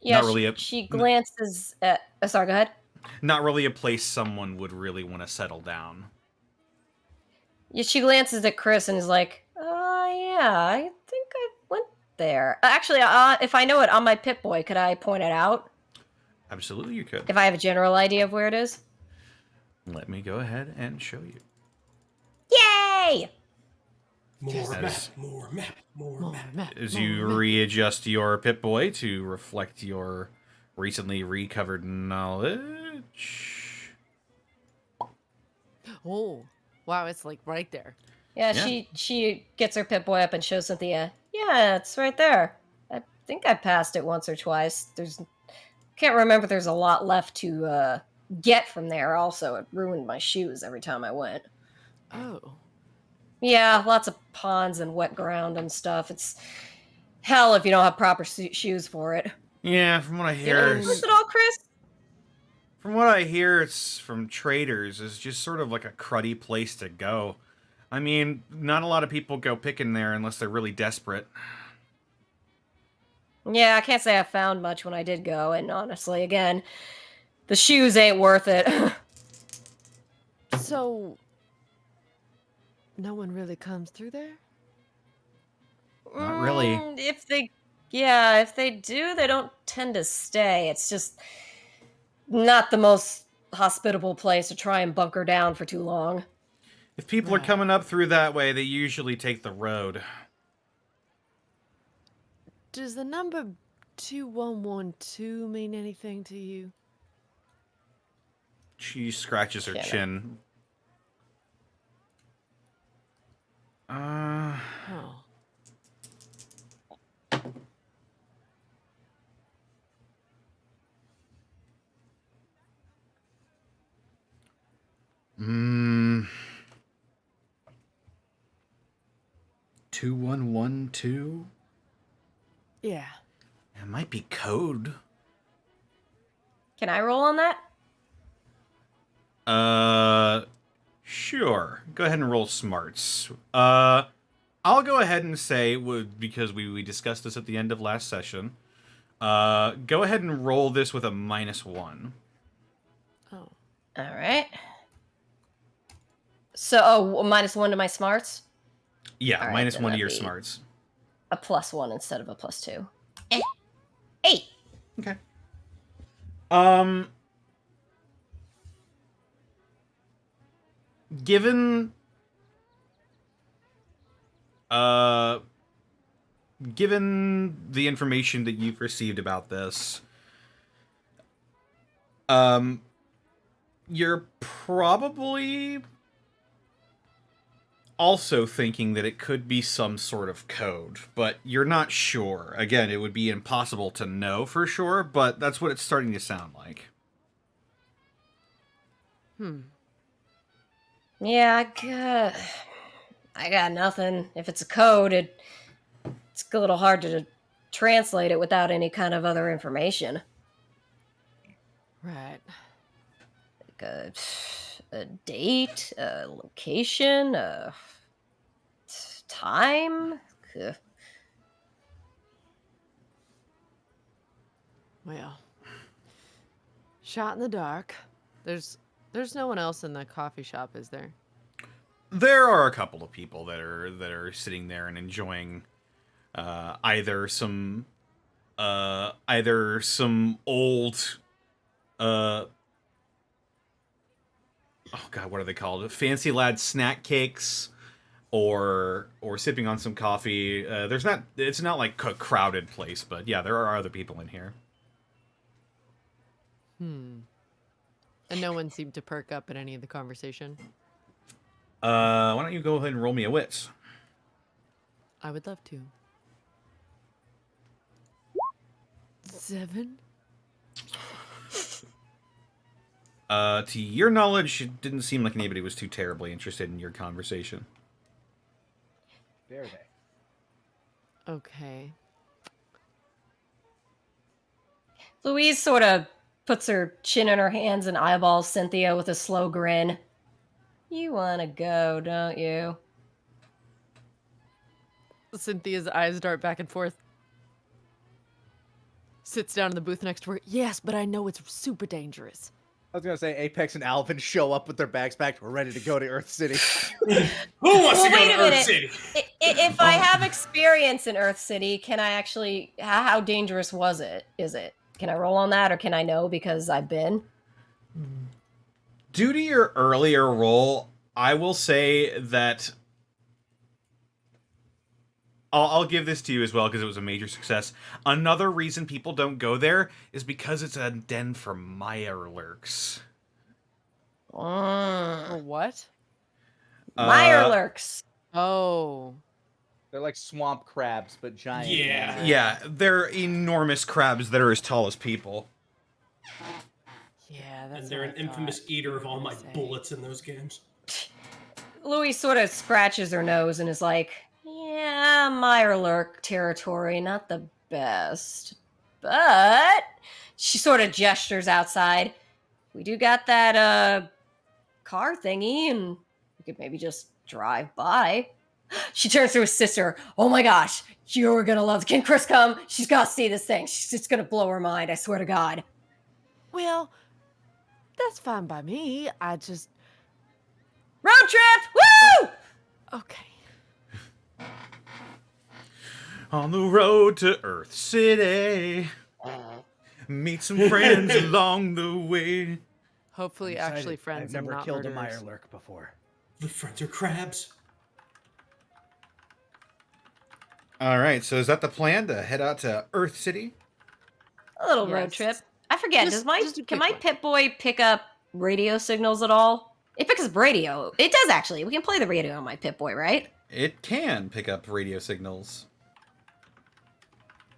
Yeah, Not really she glances at. Sorry, go ahead. Not really a place someone would really want to settle down. Yeah, she glances at Chris and is like, yeah, I think I went there. Actually, if I know it on my Pip-Boy, could I point it out? Absolutely, you could. If I have a general idea of where it is? Let me go ahead and show you. Yay! More map. As you readjust your Pip-Boy to reflect your recently recovered knowledge. Oh, wow, it's like right there. Yeah, she gets her Pip-Boy up and shows Cynthia. Yeah, it's right there. I think I passed it once or twice. Can't remember if there's a lot left to get from there. Also, it ruined my shoes every time I went. Oh. Yeah, lots of ponds and wet ground and stuff. It's hell if you don't have proper shoes for it. Yeah, from what I hear, Is it all, Chris? from what I hear, it's from traders. It's just sort of like a cruddy place to go. I mean, not a lot of people go picking there unless they're really desperate. Yeah, I can't say I found much when I did go, and honestly, again, the shoes ain't worth it. So, no one really comes through there? Not really. If they do, they don't tend to stay. It's just not the most hospitable place to try and bunker down for too long. If people are coming up through that way, they usually take the road. Does the number 2112 mean anything to you? She scratches her chin. Oh. Hmm. 2112? Yeah. It might be code. Can I roll on that? Sure. Go ahead and roll smarts. I'll go ahead and say, because we discussed this at the end of last session, go ahead and roll this with a -1. Oh. All right. So, -1 to my smarts? Yeah, All right, minus then 1 to that'd your be smarts. a +1 instead of a +2. 8. Okay. Given given the information that you've received about this, you're probably also thinking that it could be some sort of code, but you're not sure. Again, it would be impossible to know for sure, but that's what it's starting to sound like. Yeah, I got nothing. If it's a code, it's a little hard to translate it without any kind of other information. Right. Like a date, a location, a time. Well, shot in the dark. There's no one else in the coffee shop, is there? There are a couple of people that are sitting there and enjoying either some old oh god, what are they called? Fancy lad snack cakes, or sipping on some coffee. It's not like a crowded place, but yeah, there are other people in here. And no one seemed to perk up at any of the conversation. Why don't you go ahead and roll me a wits? I would love to. 7? To your knowledge, it didn't seem like anybody was too terribly interested in your conversation. Dare they? Okay. Louise sort of puts her chin in her hands and eyeballs Cynthia with a slow grin. You want to go, don't you? Cynthia's eyes dart back and forth. Sits down in the booth next to her. Yes, but I know it's super dangerous. I was gonna say Apex and Alvin show up with their bags packed. We're ready to go to Earth City. Who wants to go wait to a Earth minute. City? If I have experience in Earth City, can I actually? How dangerous was it? Is it? Can I roll on that, or can I know because I've been? Due to your earlier roll, I will say that I'll give this to you as well because it was a major success. Another reason people don't go there is because it's a den for Mirelurks. Or what? Mirelurks. Oh. They're like swamp crabs, but giant. Yeah. Yeah, they're enormous crabs that are as tall as people. Yeah, that's And they're what an I infamous thought. eater of all my Say. bullets in those games. Louis sort of scratches her nose and is like, "Yeah, Mirelurk territory, not the best, but." She sort of gestures outside. We do got that car thingy, and we could maybe just drive by. She turns to her sister. Oh my gosh, you're gonna love. Can Chris come? She's gotta see this thing. She's just gonna blow her mind. I swear to God. Well, that's fine by me. I just... Road trip! Woo! Okay. On the road to Earth City, meet some friends along the way. Hopefully, I'm actually, excited. friends I've never and not killed murderers. a Mirelurk before. The friends are crabs. All right, so is that the plan to head out to Earth City? A little road Yes. trip. I forget. Just a Can quick my one. Pip Boy pick up radio signals at all? It picks up radio. It does, actually. We can play the radio on my Pip-Boy, right? It can pick up radio signals.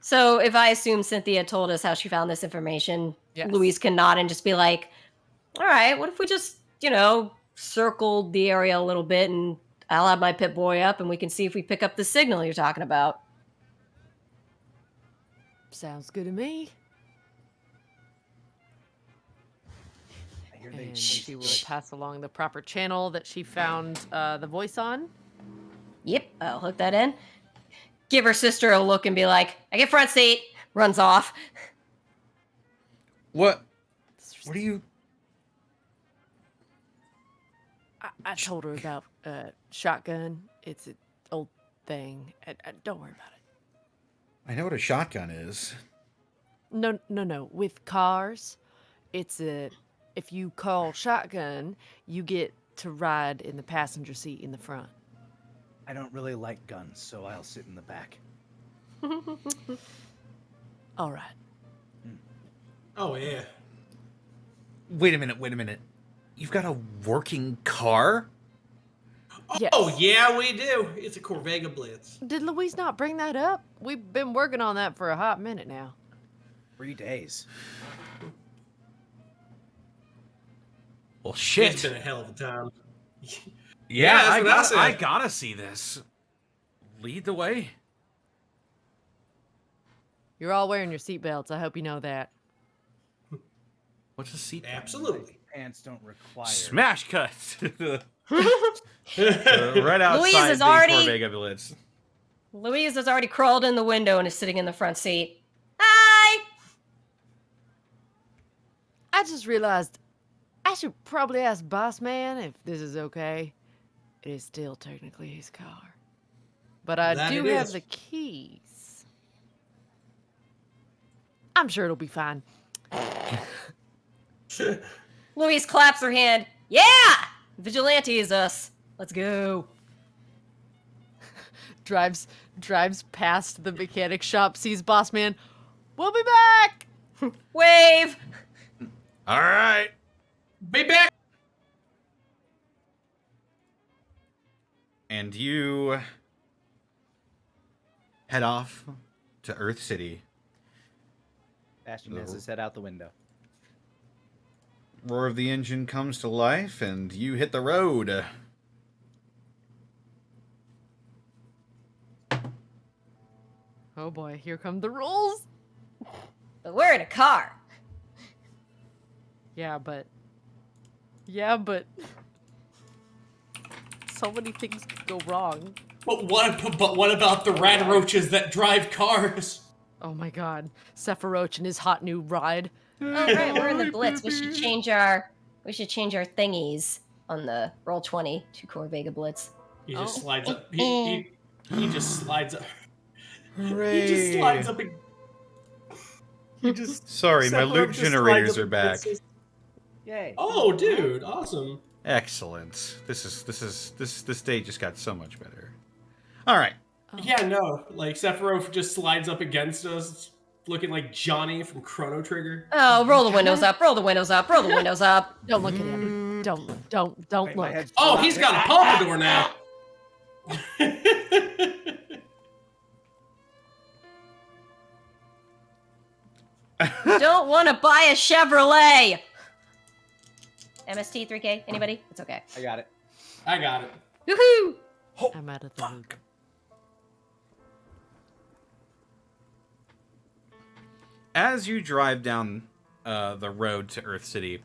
So if I assume Cynthia told us how she found this information, Yes. Louise can nod and just be like, all right, what if we just, circled the area a little bit and I'll have my Pip-Boy up and we can see if we pick up the signal you're talking about. Sounds good to me. I hear they And she will pass along the proper channel that she found the voice on. Yep, I'll hook that in. Give her sister a look and be like, I get front seat. Runs off. What are you... I told her about shotgun. It's an old thing. Don't worry about it. I know what a shotgun is. No. With cars, it's if you call shotgun, you get to ride in the passenger seat in the front. I don't really like guns, so I'll sit in the back. All right. Oh, yeah. Wait a minute. You've got a working car? Yes. Oh, yeah, we do. It's a Corvega Blitz. Did Louise not bring that up? We've been working on that for a hot minute now. 3 days. Well, It's shit. been a hell of a time. Yeah, that's what I said. I gotta see this. Lead the way. You're all wearing your seatbelts. I hope you know that. What's a seat? Absolutely. Pants don't require. Smash cut. Right outside Louise is the already- Corvega Blitz. Louise has already crawled in the window and is sitting in the front seat. Hi! I just realized I should probably ask Boss Man if this is okay. It is still technically his car. But I That do it have is. the keys. I'm sure it'll be fine. Louise claps her hand. Yeah! Vigilante is us. Let's go. Drives past the mechanic shop, sees Boss Man. We'll be back! Wave! All right. Be back. And you head off to Earth City. Bastion has his head out the window. Roar of the engine comes to life, and you hit the road. Oh boy, here come the rules. But we're in a car. Yeah, but so many things could go wrong. But what about the rat roaches that drive cars? Oh my god. Sephiroth and his hot new ride. Oh right, we're in the Blitz. We should change our thingies on the Roll20 to Corvega Blitz. He just Oh. slides up. He just slides up. Hooray. He just slides up. He just. Sorry, my Sephiroth loot just slides generators up are and back. says, Yay. Oh, dude, awesome. Excellent. This day just got so much better. All right. Yeah, no, like Sephiroth just slides up against us, looking like Johnny from Chrono Trigger. Oh, roll the windows up, roll the windows up, roll the windows up. Don't look at him. Don't Wait, my look. head's Oh, still he's out got a pompadour now. Don't want to buy a Chevrolet. MST 3K, anybody? It's okay. I got it. I got it. Woohoo! I'm out of the loop. As you drive down the road to Earth City,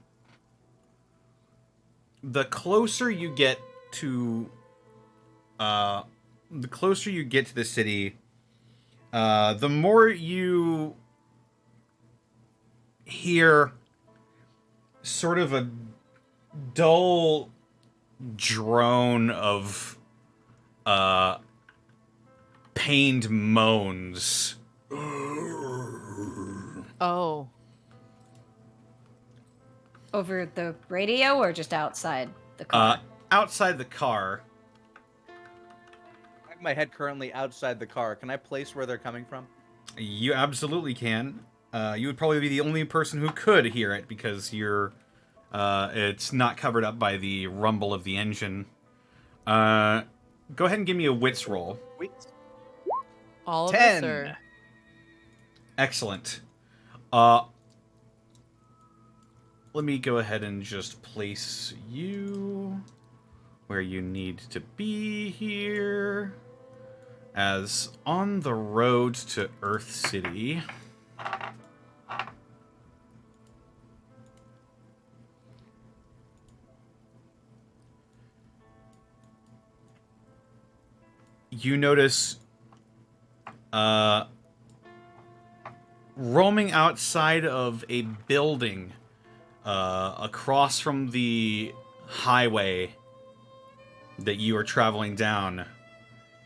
the closer you get to the city, the more you hear sort of a dull drone of pained moans. Oh. Over the radio or just outside the car? Outside the car. I have my head currently outside the car. Can I place where they're coming from? You absolutely can. You would probably be the only person who could hear it because you're It's not covered up by the rumble of the engine. Go ahead and give me a wits roll. Wait. All of 10. us are. Excellent. Let me go ahead and just place you where you need to be here. As on the road to Earth City, you notice roaming outside of a building across from the highway that you are traveling down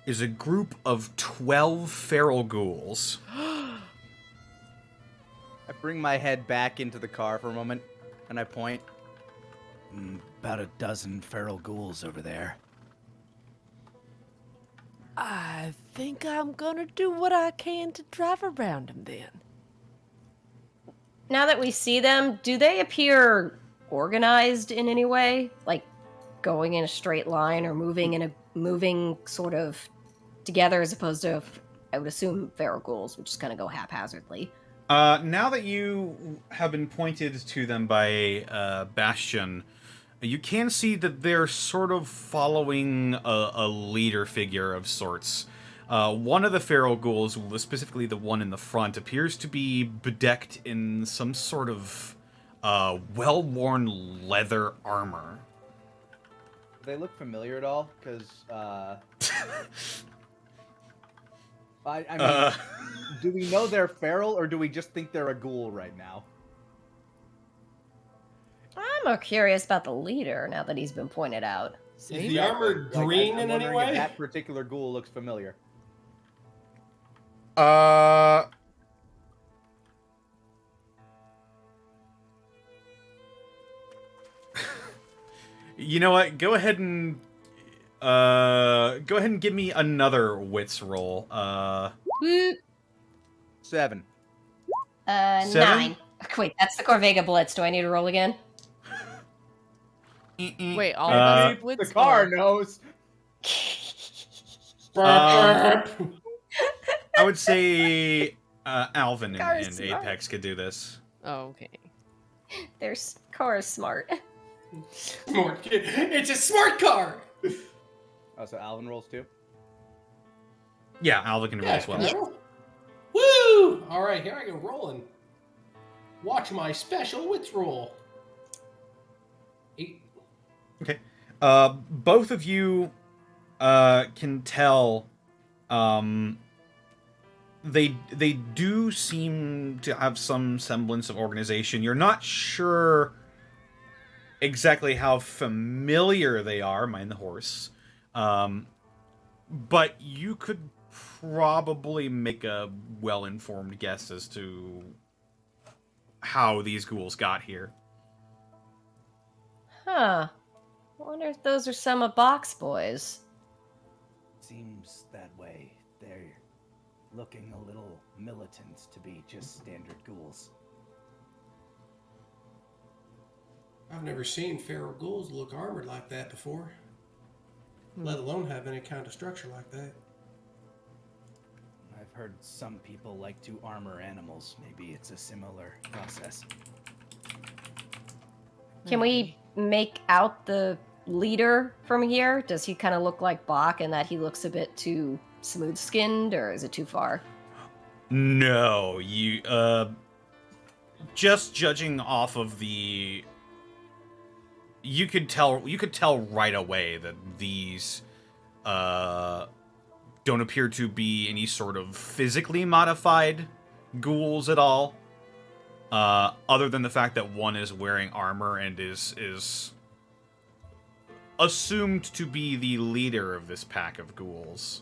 is a group of 12 feral ghouls. I bring my head back into the car for a moment, and I point. About a dozen feral ghouls over there. I think I'm gonna do what I can to drive around them then. Now that we see them, do they appear organized in any way? Like going in a straight line or moving sort of together as opposed to, I would assume, feral ghouls, which just kind of go haphazardly. Now that you have been pointed to them by Bastion, you can see that they're sort of following a leader figure of sorts. One of the feral ghouls, specifically the one in the front, appears to be bedecked in some sort of well-worn leather armor. Do they look familiar at all? Because, I mean, do we know they're feral, or do we just think they're a ghoul right now? I'm more curious about the leader now that he's been pointed out. Is the armor green I'm in any wondering way? if that particular ghoul looks familiar. You know what? Go ahead and give me another wits roll. 7. 7? 9. Wait, that's the Corvega Blitz. Do I need to roll again? Wait, all of us The with car knows. I would say Alvin Car's and smart. Apex could do this. Oh, okay. Their car is smart. Smart kid. It's a smart car. Oh, so Alvin rolls too? Yeah, Alvin can roll as well. can I roll? Woo! All right, here I go rolling. Watch my special wits roll. 8. Okay. Both of you can tell they do seem to have some semblance of organization. You're not sure exactly how familiar they are, mind the horse. But you could probably make a well-informed guess as to how these ghouls got here. Huh. I wonder if those are some of Box Boys. Seems that way. They're looking a little militant to be just standard ghouls. I've never seen feral ghouls look armored like that before. Let alone have any kind of structure like that. I've heard some people like to armor animals. Maybe it's a similar process. Can we make out the leader from here? Does he kind of look like Bach in that he looks a bit too smooth-skinned, or is it too far? No, you just judging off of the you could tell right away that these don't appear to be any sort of physically modified ghouls at all. Other than the fact that one is wearing armor and is assumed to be the leader of this pack of ghouls.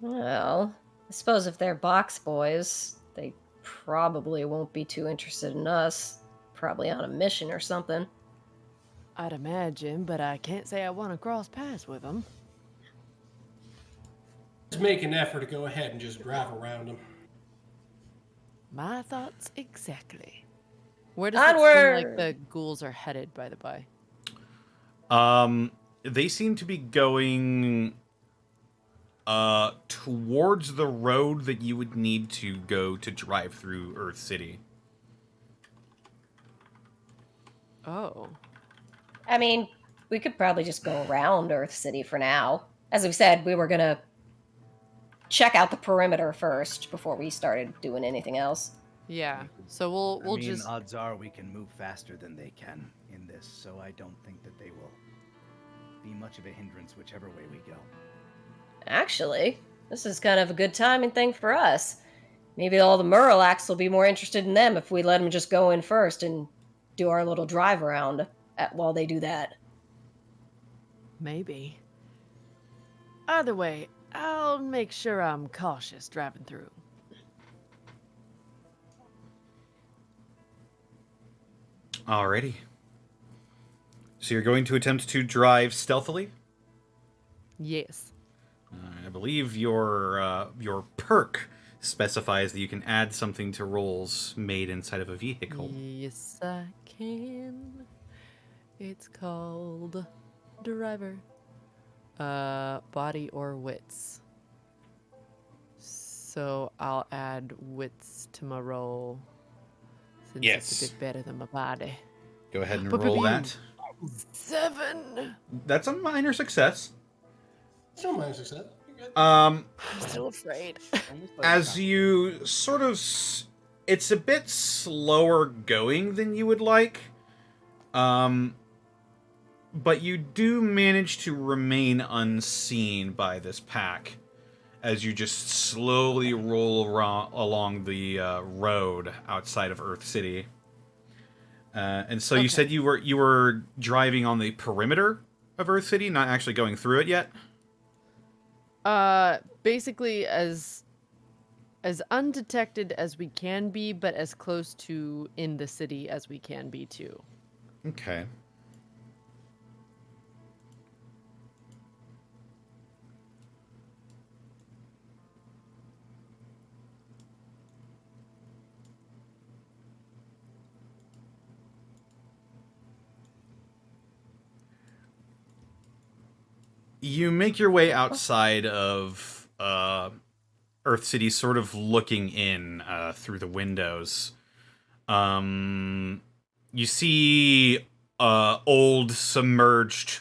Well, I suppose if they're Box Boys, they probably won't be too interested in us. Probably on a mission or something. I'd imagine, but I can't say I want to cross paths with them. Just make an effort to go ahead and just drive around them. My thoughts exactly. Where does it seem like the ghouls are headed, by the by? They seem to be going towards the road that you would need to go to drive through Earth City. Oh. I mean, we could probably just go around Earth City for now. As we said, we were gonna check out the perimeter first before we started doing anything else. Yeah. So we'll I mean, just odds are we can move faster than they can in this, so I don't think that they will be much of a hindrance whichever way we go. Actually, this is kind of a good timing thing for us. Maybe all the Muralacs will be more interested in them if we let them just go in first and do our little drive around while they do that. maybe. Either way, I'll make sure I'm cautious driving through. Alrighty. So you're going to attempt to drive stealthily? Yes. I believe your perk specifies that you can add something to rolls made inside of a vehicle. Yes, I can. It's called driver. Body or wits. So I'll add wits to my roll. Since it's a bit better than my body. Go ahead and roll that. 7. That's a minor success. Still minor success. You're good. I'm still afraid. As you sort of, it's a bit slower going than you would like. But you do manage to remain unseen by this pack as you just slowly roll along the road outside of Earth City. And so you said you were driving on the perimeter of Earth City, not actually going through it yet? Basically as undetected as we can be, but as close to in the city as we can be too. Okay. You make your way outside of Earth City, sort of looking in through the windows. You see an old submerged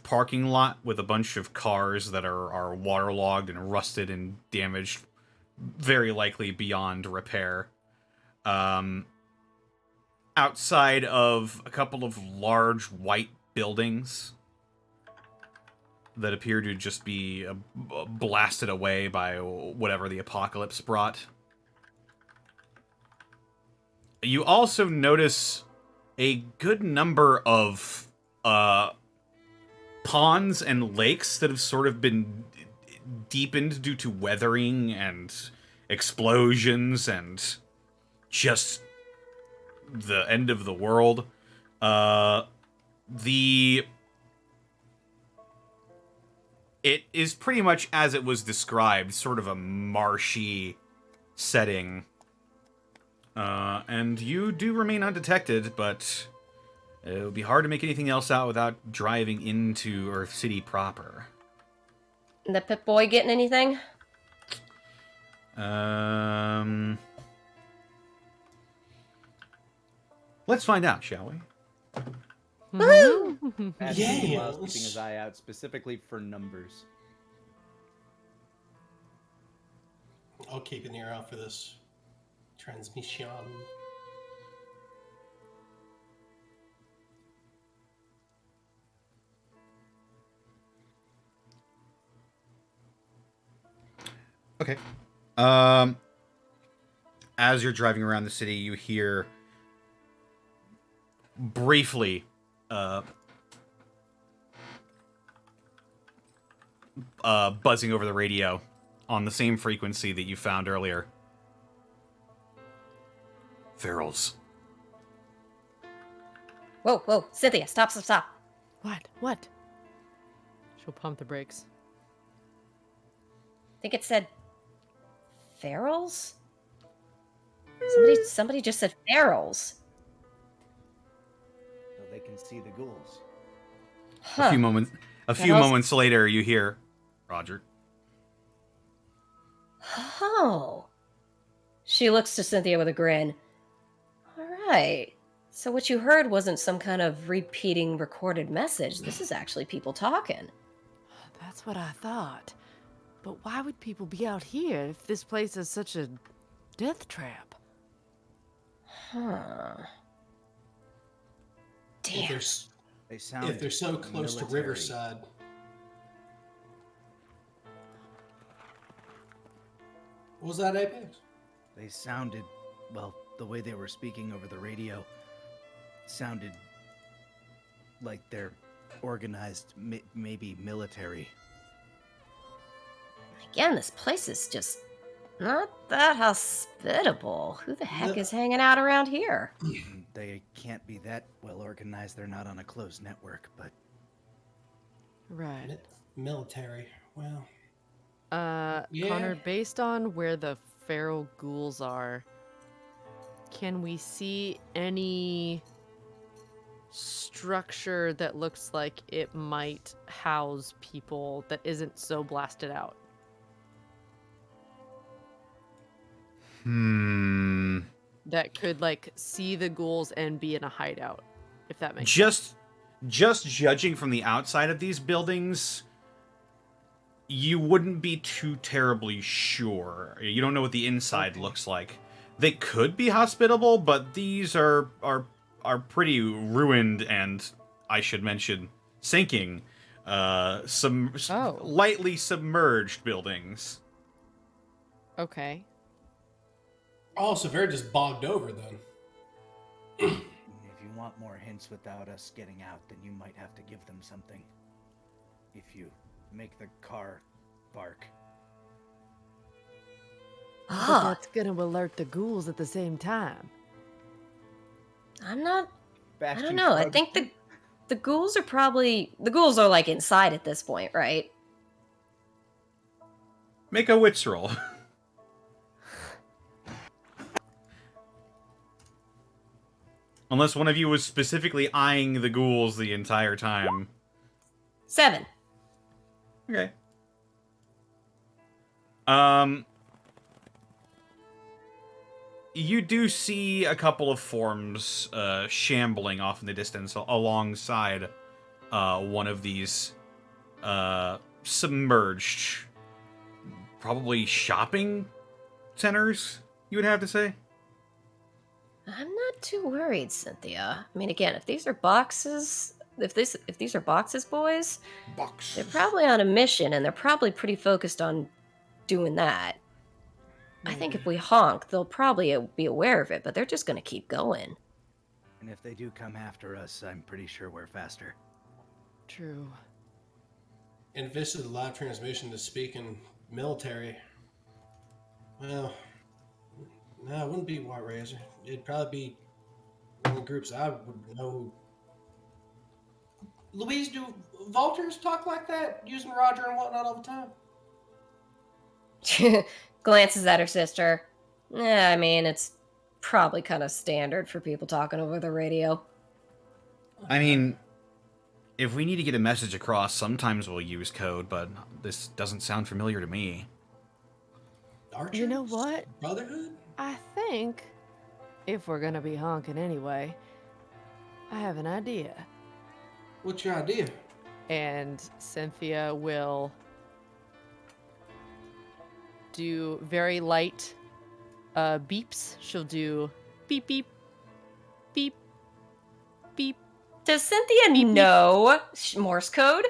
parking lot with a bunch of cars that are waterlogged and rusted and damaged, very likely beyond repair. Outside of a couple of large white buildings that appear to just be blasted away by whatever the apocalypse brought. You also notice a good number of ponds and lakes that have sort of been deepened due to weathering and explosions and just the end of the world. It is pretty much as it was described, sort of a marshy setting. And you do remain undetected, but it would be hard to make anything else out without driving into Earth City proper. The Pip-Boy getting anything? Let's find out, shall we? Woohoo! Keeping his eye out specifically for numbers. I'll keep an ear out for this transmission. Okay. As you're driving around the city, you hear briefly buzzing over the radio on the same frequency that you found earlier. Ferals. Whoa, Cynthia, stop. What? She'll pump the brakes. I think it said ferals? Somebody just said ferals. So they can see the ghouls. Huh. A few else? moments later, you hear Roger. Oh. She looks to Cynthia with a grin. All right. So what you heard wasn't some kind of repeating recorded message. This is actually people talking. That's what I thought. But why would people be out here if this place is such a death trap? Huh. If Damn. they're so close to military. Riverside. What was that, Apex? They sounded, well, the way they were speaking over the radio sounded like they're organized, maybe military. Again, this place is just not that hospitable. Who the heck No. is hanging out around here? They can't be that well organized. They're not on a closed network, but Right. Military. Well, Yeah. Connor, based on where the feral ghouls are, can we see any structure that looks like it might house people that isn't so blasted out? That could, like, see the ghouls and be in a hideout, if that makes sense. Just judging from the outside of these buildings, you wouldn't be too terribly sure. You don't know what the inside looks like. They could be hospitable, but these are pretty ruined and, I should mention, sinking. Lightly submerged buildings. Okay. oh, so they're just bogged over then. if you want more hints without us getting out, then you might have to give them something. If you make the car bark. But Ah, that's gonna alert the ghouls at the same time. I don't Bastion know. I shrugs. think the ghouls are like inside at this point, right? Make a wits roll. Unless one of you was specifically eyeing the ghouls the entire time. 7. Okay. You do see a couple of forms shambling off in the distance alongside one of these submerged, probably shopping centers, you would have to say. I'm not too worried, Cynthia. I mean, again, if these are boxes, if these are boxes, boys, Box. they're probably on a mission and they're probably pretty focused on doing that. I think if we honk, they'll probably be aware of it, but they're just going to keep going. And if they do come after us, I'm pretty sure we're faster. True. And if this is a live transmission to speak in military, well, no, it wouldn't be White Razor. It'd probably be one of the groups I would know. Louise, do Vultures talk like that, using Roger and whatnot all the time? Glances at her sister. I mean, it's probably kind of standard for people talking over the radio. I mean, if we need to get a message across, sometimes we'll use code, but this doesn't sound familiar to me. Archers? You know what? Brotherhood? I think, if we're gonna be honking anyway, I have an idea. What's your idea? And Cynthia will do very light beeps. She'll do beep, beep, beep, beep. Does Cynthia know Morse code?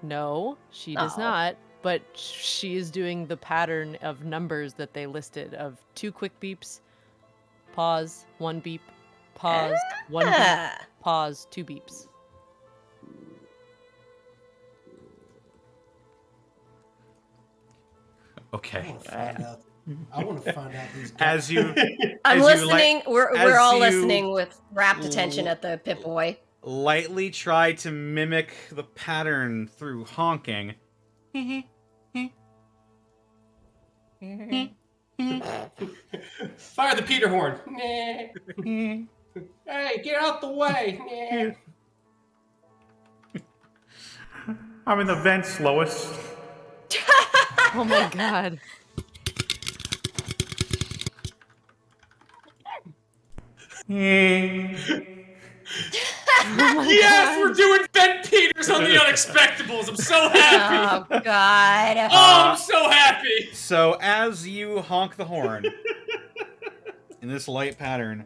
No, she does Oh. not. But she is doing the pattern of numbers that they listed of 2 quick beeps, pause, 1 beep, pause, 1 beep, Ah. pause, 2 beeps. Okay. I want to find out these guys. As you I'm as you listening. We're as all you listening with rapt attention at the Pip Boy. lightly try to mimic the pattern through honking, Fire the Peter horn. Nah. Hey, get out the way. Nah. I'm in the vents, Lois. Oh my god. Oh my Yes, God. we're doing Ben Peters on the Unexpectables. I'm so happy. Oh God. I'm so happy. So as you honk the horn in this light pattern,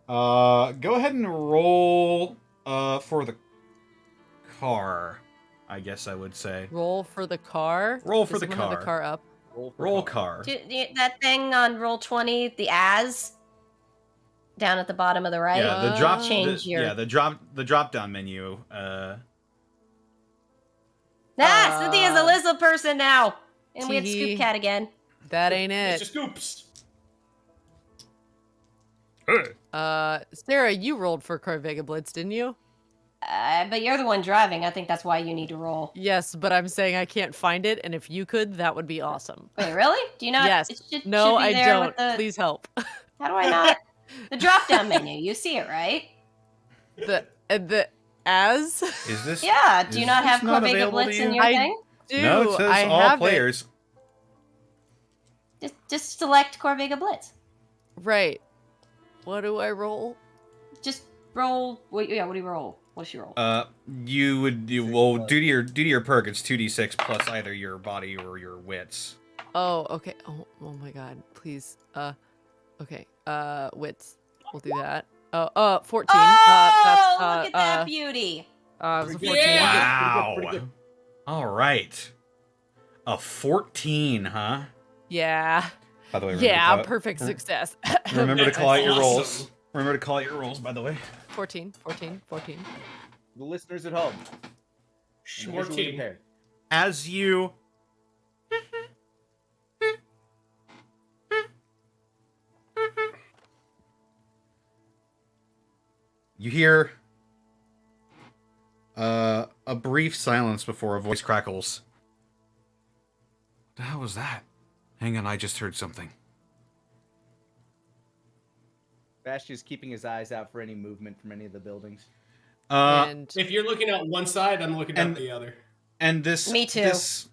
go ahead and roll for the car. I guess I would say Roll for the car. Roll for Does the someone have car. the car up. roll car. That thing on roll 20, the as down at the bottom of the right. Yeah, the drop. Change your. Yeah, the drop down menu. Cynthia's a lizard person now, and we have Tee-hee. Scoop Cat again. That ain't Mr. it. Scoops. Sarah, you rolled for Corvega Blitz, didn't you? But you're the one driving. I think that's why you need to roll. Yes, but I'm saying I can't find it, and if you could, that would be awesome. Wait, really? Do you not? Yes. It should No, be I there don't. with the- Please help. How do I not? The drop-down menu. You see it, right? The as Is this? Yeah. Do you is not this have not Corvega available to Blitz you? in your I thing? do. No, it says I all have players. Just select Corvega Blitz. It. Right. What do I roll? Just roll. What do you roll? What's your roll? You will due to your perk, it's 2d6 plus either your body or your wits. Oh, okay. Oh my god. Please. Okay. Wits. We'll do that. 14. Oh, look at that beauty! It was a 14. Yeah. Wow. All right. A 14, huh? Yeah. By the way, Yeah, perfect success. Remember to call out your Awesome. rolls. Remember to call out your rolls, by the way. 14. The listeners at home. Short visually team. impaired. As you hear a brief silence before a voice crackles. What the hell was that? Hang on, I just heard something. Bastian's keeping his eyes out for any movement from any of the buildings. And If you're looking out one side, I'm looking out And- the other. And this Me too. This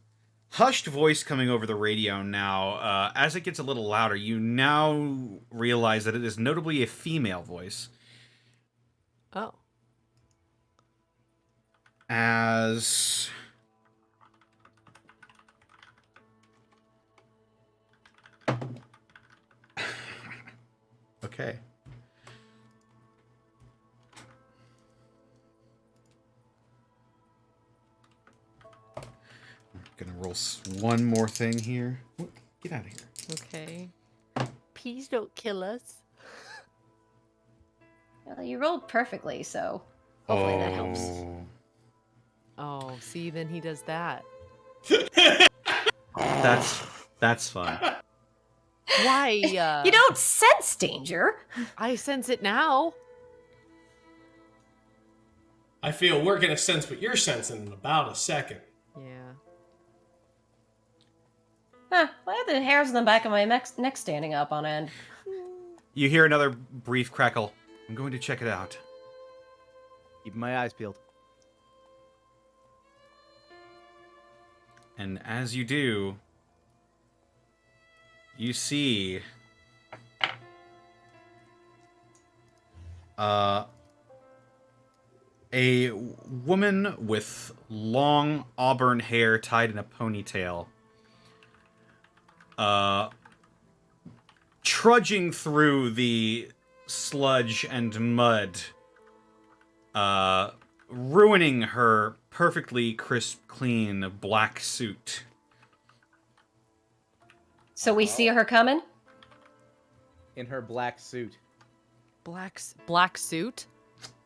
hushed voice coming over the radio now, as it gets a little louder, you now realize that it is notably a female voice. oh. As okay. I'm gonna roll one more thing here. Get out of here. Okay. Please don't kill us. Well, you rolled perfectly, so hopefully that helps. Oh, see, then he does that. That's fun. Why? You don't sense danger. I sense it now. I feel we're gonna sense what you're sensing in about a second. Yeah. Huh, why are the hairs on the back of my neck standing up on end? You hear another brief crackle. I'm going to check it out. Keeping my eyes peeled. And as you do, you see a woman with long auburn hair tied in a ponytail, trudging through the sludge and mud, ruining her perfectly crisp, clean black suit. So we see her coming? In her black suit. Black suit?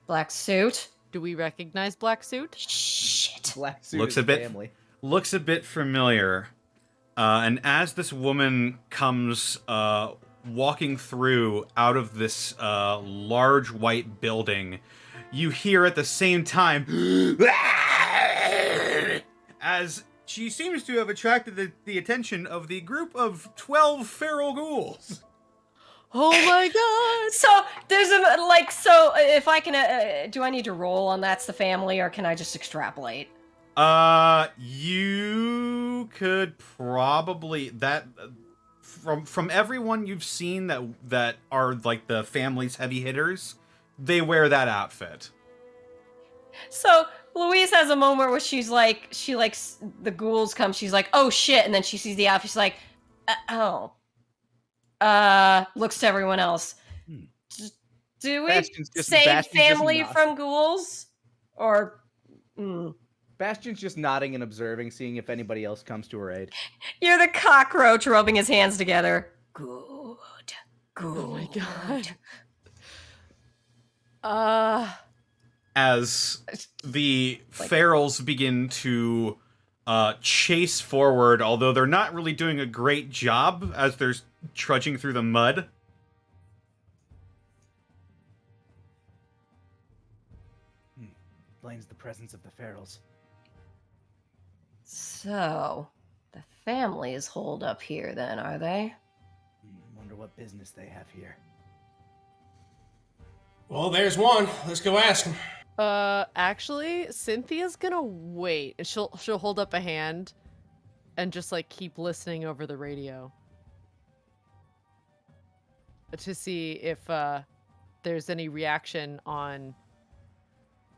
Black suit? Do we recognize black suit? Shit. Black suit Looks is a bit- family. Looks a bit familiar. And as this woman comes walking through out of this large white building, you hear at the same time as She seems to have attracted the attention of the group of 12 feral ghouls. Oh my god! So there's so if I can, do I need to roll on that's the family, or can I just extrapolate? You could probably from everyone you've seen that are like the family's heavy hitters, they wear that outfit. So Louise has a moment where she likes the ghouls come. She's like, oh shit, and then she sees the outfit. She's like, oh. Looks to everyone else. Do we Bastion's save just family nodding. from ghouls? Or Bastion's just nodding and observing, seeing if anybody else comes to her aid. you're the cockroach rubbing his hands together. Good. Oh my god. As the ferals begin to chase forward, although they're not really doing a great job as they're trudging through the mud. Blames the presence of the ferals. So, the family is holed up here then, are they? Wonder what business they have here. Well, there's one. Let's go ask him. Actually, Cynthia's gonna wait. She'll hold up a hand and just like keep listening over the radio to see if there's any reaction on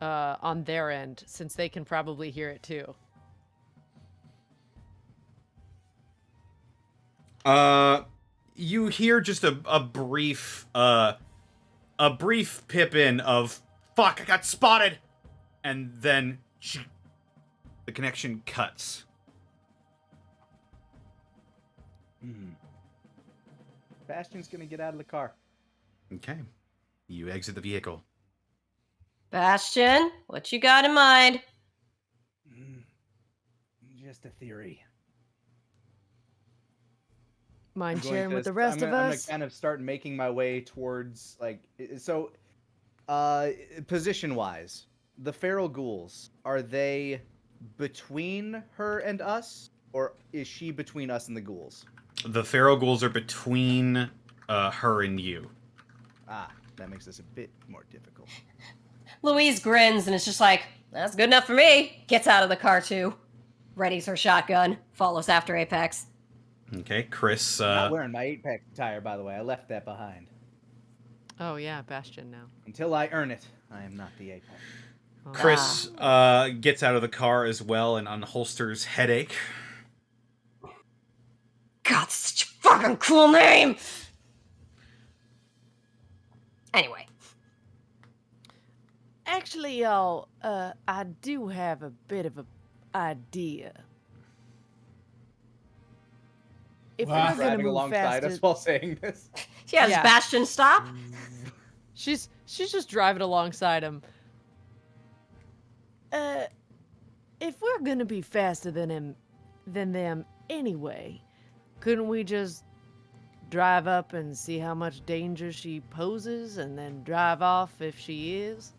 their end, since they can probably hear it too. You hear just a brief pip in of "fuck, I got spotted," and then the connection cuts. Bastion's gonna get out of the car. Okay, you exit the vehicle. Bastion, what you got in mind? Just a theory. Mind I'm sharing going with to- the rest I'm of gonna us? kind of start making my way towards position-wise, the feral ghouls, are they between her and us, or is she between us and the ghouls? The feral ghouls are between her and you. Ah, that makes this a bit more difficult. Louise grins and is just like, that's good enough for me. Gets out of the car too. Readies her shotgun. Follows after Apex. Okay, Chris. I'm not wearing my 8-pack attire, by the way. I left that behind. Oh yeah, Bastion now. Until I earn it, I am not the 8-pack. Oh. Chris gets out of the car as well and unholsters Headache. God, such a fucking cool name! Anyway. Actually, y'all, I do have a bit of an idea. If Well, we're gonna Driving move alongside us faster, while saying this. Yeah, Yeah. does Bastion stop? she's just driving alongside him. If we're gonna be faster than them anyway, couldn't we just drive up and see how much danger she poses, and then drive off if she is?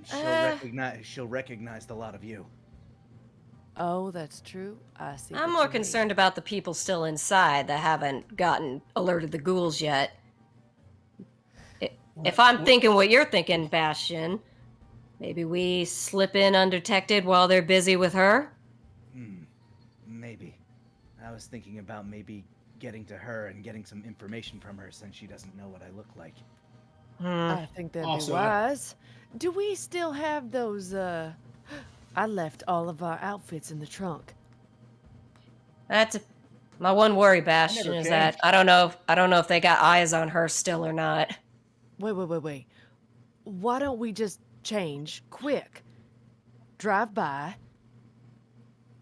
She'll recognize the lot of you. Oh, that's true. I see. I'm what more you mean. concerned about the people still inside that haven't gotten alerted the ghouls yet. If I'm thinking what you're thinking, Bastion, maybe we slip in undetected while they're busy with her? Maybe. I was thinking about maybe getting to her and getting some information from her since she doesn't know what I look like. I think that'd Also, be wise. Do we still have those, I left all of our outfits in the trunk. That's my one worry, Bastion, never is that changed. I don't know if they got eyes on her still or not. Wait. Why don't we just change quick? Drive by.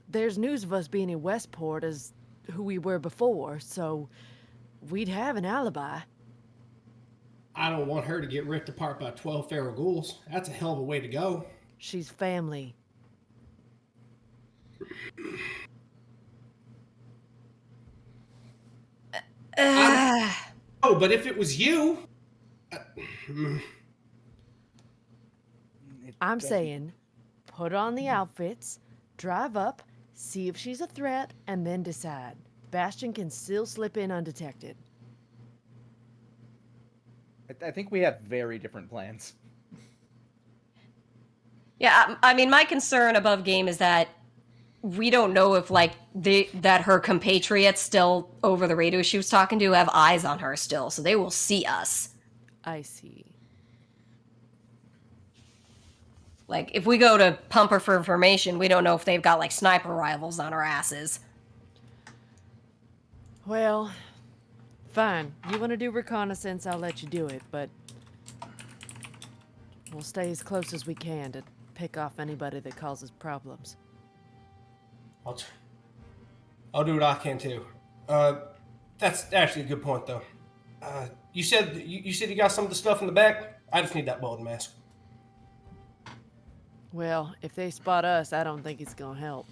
There's news of us being in Westport as who we were before, so we'd have an alibi. I don't want her to get ripped apart by 12 feral ghouls. That's a hell of a way to go. She's family. Oh, but if it was you... I'm saying, put on the outfits, drive up, See if she's a threat, and then decide. Bastion can still slip in undetected. I think we have very different plans. Yeah, I mean, my concern above game is that we don't know if, like, that her compatriots still over the radio she was talking to have eyes on her still, so they will see us. I see. Like, if we go to pump her for information, we don't know if they've got, like, sniper rifles on our asses. Well, fine. You want to do reconnaissance, I'll let you do it, but we'll stay as close as we can to pick off anybody that causes problems. I'll do what I can too. That's actually a good point though. You said you got some of the stuff in the back. I just need that welding mask. Well, if they spot us, I don't think it's gonna help.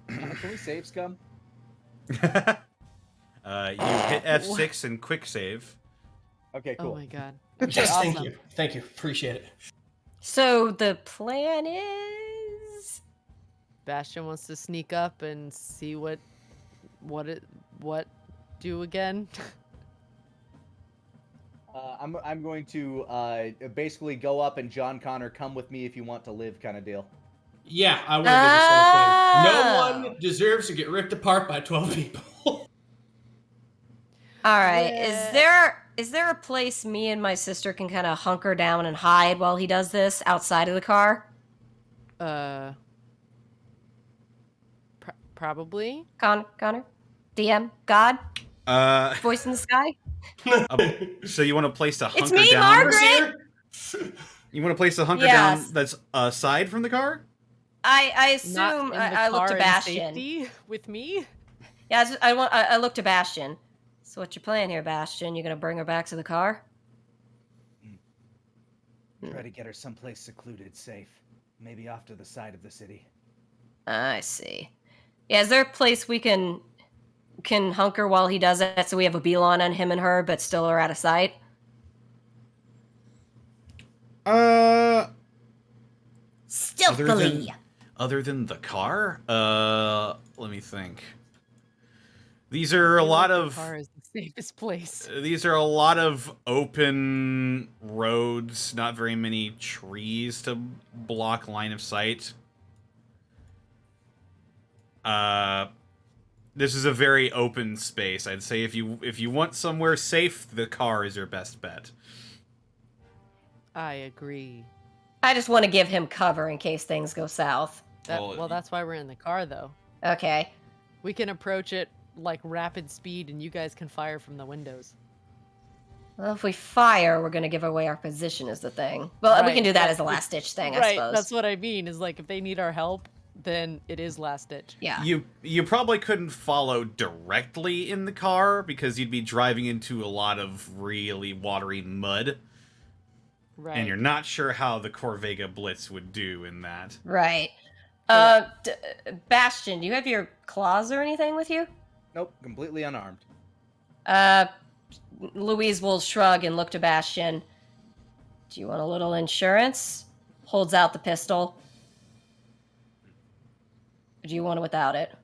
Can we save, Scum? You hit F6 and quick save. Okay, cool. Oh my god. Yes, Awesome. thank you, appreciate it. So the plan is... Bastion wants to sneak up and see what do again. I'm going to basically go up and John Connor, come with me if you want to live kind of deal. Yeah, I want to do the same thing. No one deserves to get ripped apart by 12 people. All right, Yeah. is there a place me and my sister can kind of hunker down and hide while he does this outside of the car? Probably. Connor? DM? God? Voice in the sky? So you want a place to hunker It's me, down? Margaret! You want a place to hunker Yes. down that's aside from the car? I Not assume in the I look car to in Bastion. safety with me. Yeah, I look to Bastion. So what's your plan here, Bastion? You gonna bring her back to the car? Try to get her someplace secluded, safe. Maybe off to the side of the city. I see. Yeah, is there a place we can hunker while he does it, so we have a beeline on him and her, but still are out of sight? Stealthily. Other than the car? Let me think. These are a lot The of car is the safest place. these are a lot of open roads, not very many trees to block line of sight. This is a very open space. I'd say if you want somewhere safe, the car is your best bet. I agree. I just want to give him cover in case things go south. Well, That's why we're in the car, though. Okay. We can approach it like rapid speed, and you guys can fire from the windows. Well, if we fire, we're going to give away our position is the thing. Well, we Right, can do that but as a last-ditch thing, I Right, suppose. that's what I mean. Is like if they need our help, then it is last ditch. Yeah. You probably couldn't follow directly in the car because you'd be driving into a lot of really watery mud. Right. And you're not sure how the Corvega Blitz would do in that. Right. Bastion, do you have your claws or anything with you? Nope, completely unarmed. Louise will shrug and look to Bastion. Do you want a little insurance? Holds out the pistol. Or do you want it without it?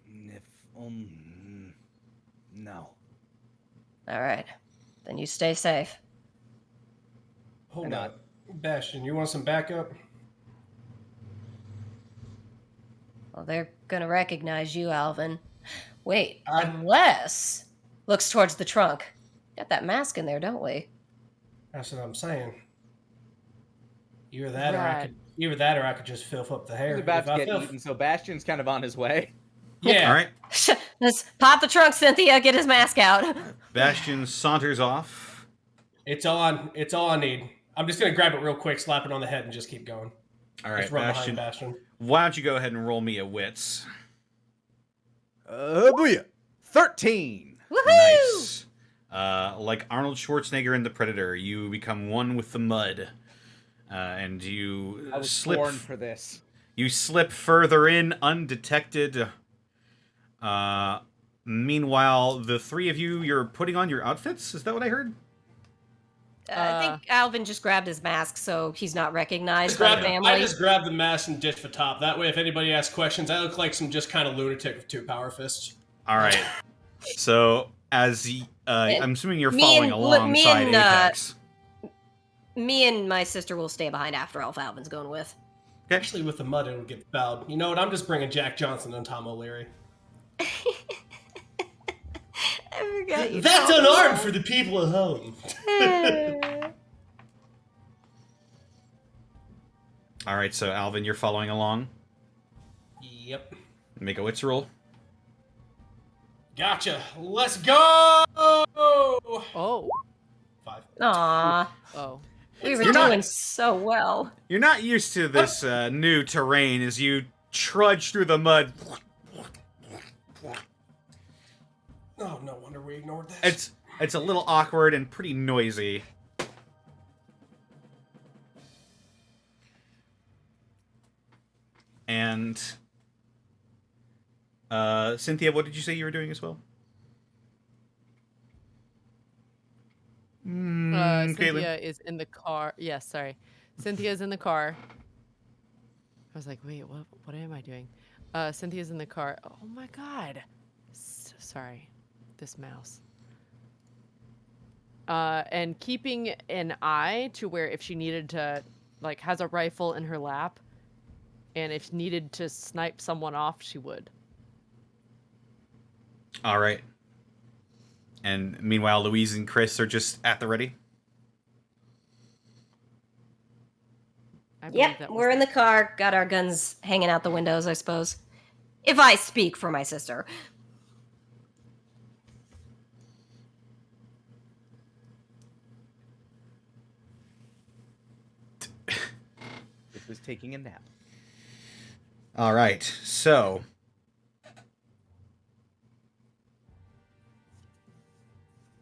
If no. All right. Then you stay safe. Hold on. Bastion, you want some backup? Well, they're gonna recognize you, Alvin. Wait, I- unless... Looks towards the trunk. Got that mask in there, don't we? That's what I'm saying. Either that Right. or I could just filth up the hair. He's about If to I get filth- eaten, so Bastion's kind of on his way. Yeah. All right. Let's pop the trunk, Cynthia. Get his mask out. Bastion saunters off. It's all I need. I'm just gonna grab it real quick, slap it on the head, and just keep going. All right, Just run Bastion. behind Bastion. Why don't you go ahead and roll me a wits? Booyah! 13! Woohoo! Nice. Like Arnold Schwarzenegger in The Predator, you become one with the mud, and you I was slip. born for this. You slip further in undetected. Meanwhile, the three of you, you're putting on your outfits. Is that what I heard? I think Alvin just grabbed his mask, so he's not recognized by Grab the the- family. I just grabbed the mask and ditched the top. That way, if anybody asks questions, I look like some just kind of lunatic with 2 power fists. All right. So as I'm assuming you're me following and- alongside me and, Apex. Me and my sister will stay behind after Alpha Alvin's going with. Actually, with the mud, it'll get fouled. You know what? I'm just bringing Jack Johnson and Tom O'Leary. I forgot you. That's unarmed for the people at home. All right, so Alvin, you're following along. Yep. Make a wits roll. Gotcha. Let's go! Oh. 5. Aww. Oh. We were You're not- doing so well. You're not used to this new terrain as you trudge through the mud. Oh, no wonder we ignored that. It's a little awkward and pretty noisy. And Cynthia, what did you say you were doing as well? Caitlin. Cynthia is in the car. Yes, sorry. Cynthia's in the car. I was like, wait, what am I doing? Cynthia's in the car. Oh my god. Sorry. This mouse. And keeping an eye to where if she needed to, like, has a rifle in her lap, and if needed to snipe someone off, she would. All right. And meanwhile, Louise and Chris are just at the ready. I believe Yep, that was we're in the car, got our guns hanging out the windows, I suppose. If I speak for my sister. It was taking a nap. All right, so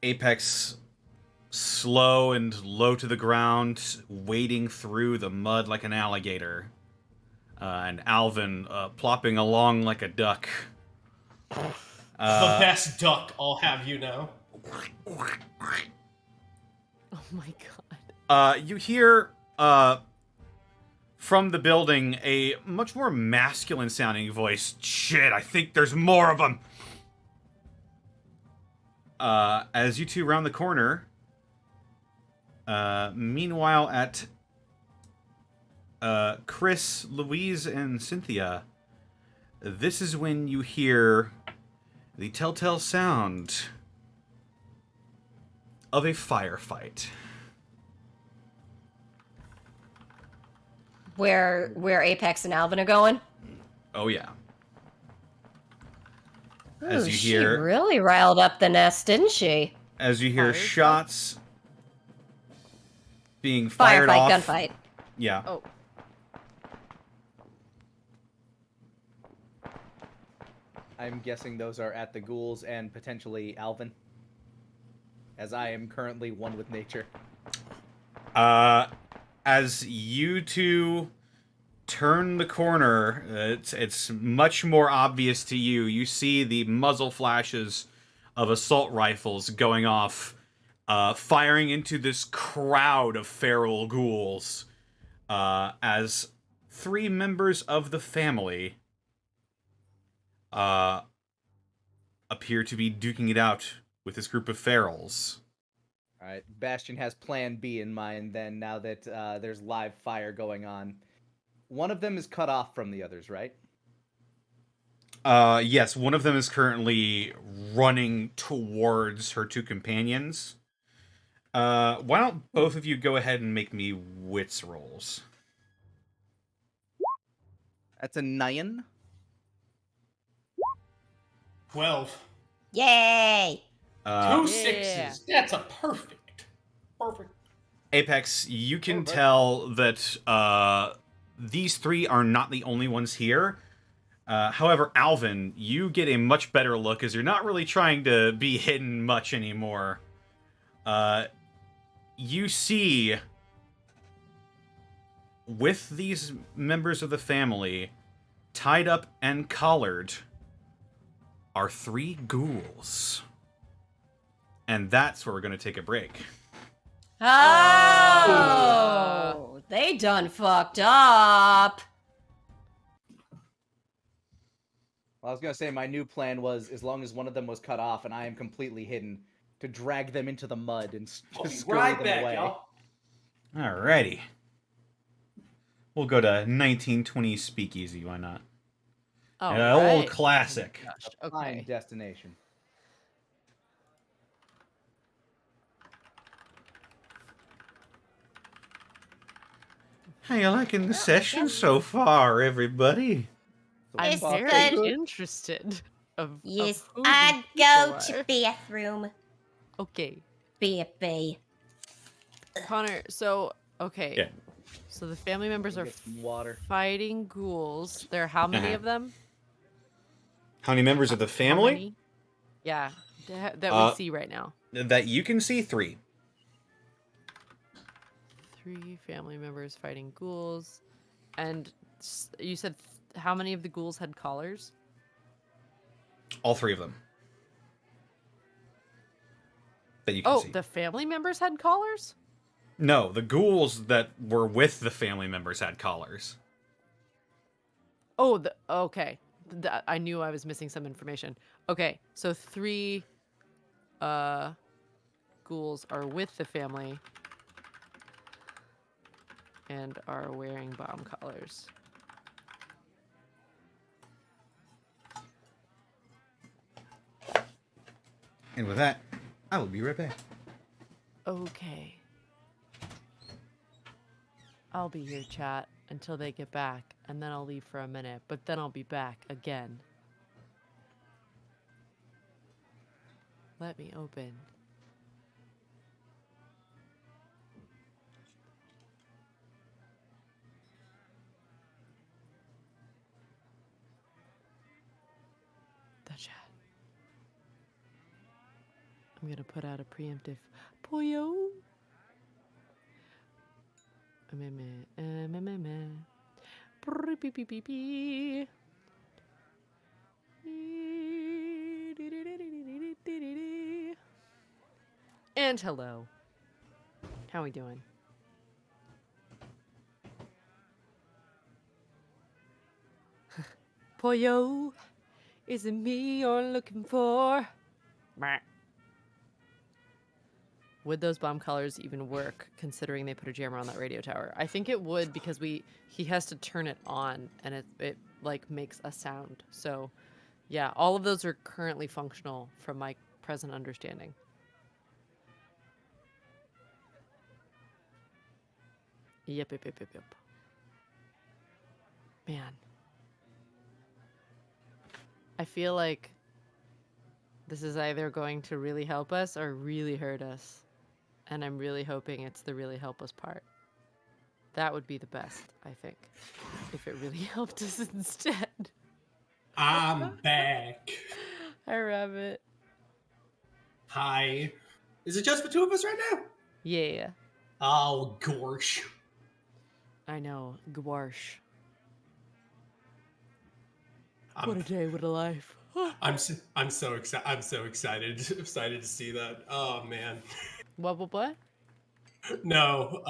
Apex, slow and low to the ground, wading through the mud like an alligator, and Alvin plopping along like a duck. The best duck, I'll have you know. Oh my god. You hear from the building a much more masculine sounding voice. Shit, I think there's more of them. As you two round the corner, meanwhile at Chris, Louise, and Cynthia, this is when you hear the telltale sound of a firefight. Where Apex and Alvin are going. Oh yeah. Ooh, As you she hear, really riled up the nest, didn't she? as you hear Firefight? shots being fired Firefight, off. gunfight. Yeah. Oh. I'm guessing those are at the ghouls and potentially Alvin, as I am currently one with nature. As you two turn the corner, it's much more obvious to you. You see the muzzle flashes of assault rifles going off, firing into this crowd of feral ghouls, as 3 members of the family appear to be duking it out with this group of ferals. All right, Bastion has Plan B in mind. Then, now that there's live fire going on, one of them is cut off from the others, right? Yes, one of them is currently running towards her 2 companions. Why don't both of you go ahead and make me wits rolls? That's a 9. 12. Yay! 2 Uh, 6s. That's a perfect. Apex, you can tell that these 3 are not the only ones here. However, Alvin, you get a much better look as you're not really trying to be hidden much anymore. You see, with these members of the family tied up and collared, are 3 ghouls. And that's where we're going to take a break. Oh, they done fucked up. Well, I was gonna say my new plan was, as long as one of them was cut off and I am completely hidden, to drag them into the mud and I'll be just scurry right them back, away. y'all. Alrighty. We'll go to 1920 Speakeasy. Why not? Oh, An old classic. A fine Okay. destination. How you liking the session so far, everybody? So I'm It's far, so very good. interested. Of Yes, who I these go people to are. bathroom. Okay, Baby. Connor. So okay. Yeah. So the family members Go are get some water. fighting ghouls. There are how many Uh-huh. of them? How many members of the How family? many? Yeah, that Uh, we see right now. That you can see 3. 3 family members fighting ghouls, and you said how many of the ghouls had collars? All 3 of them. That you can Oh, see. the family members had collars? No, the ghouls that were with the family members had collars. Oh, okay. I knew I was missing some information. Okay, so 3 ghouls are with the family and are wearing bomb collars. And with that, I will be right back. Okay. I'll be here, chat, until they get back, and then I'll leave for a minute, but then I'll be back again. Let me open. The chat. I'm gonna put out a preemptive Poyo. And hello. How we doing? Poyo, is it me you're looking for? Meh. Would those bomb collars even work, considering they put a jammer on that radio tower? I think it would, because he has to turn it on, and it like makes a sound. So, yeah, all of those are currently functional from my present understanding. Yep. Man. I feel like this is either going to really help us or really hurt us. And I'm really hoping it's the really help us part. That would be the best, I think, if it really helped us instead. I'm back. Hi, Rabbit. Hi. Is it just the 2 of us right now? Yeah, Oh, gorsh. I know. Gwarsh. I'm, What a day, what a life. I'm so excited. I'm so excited to see that. Oh man. What? No,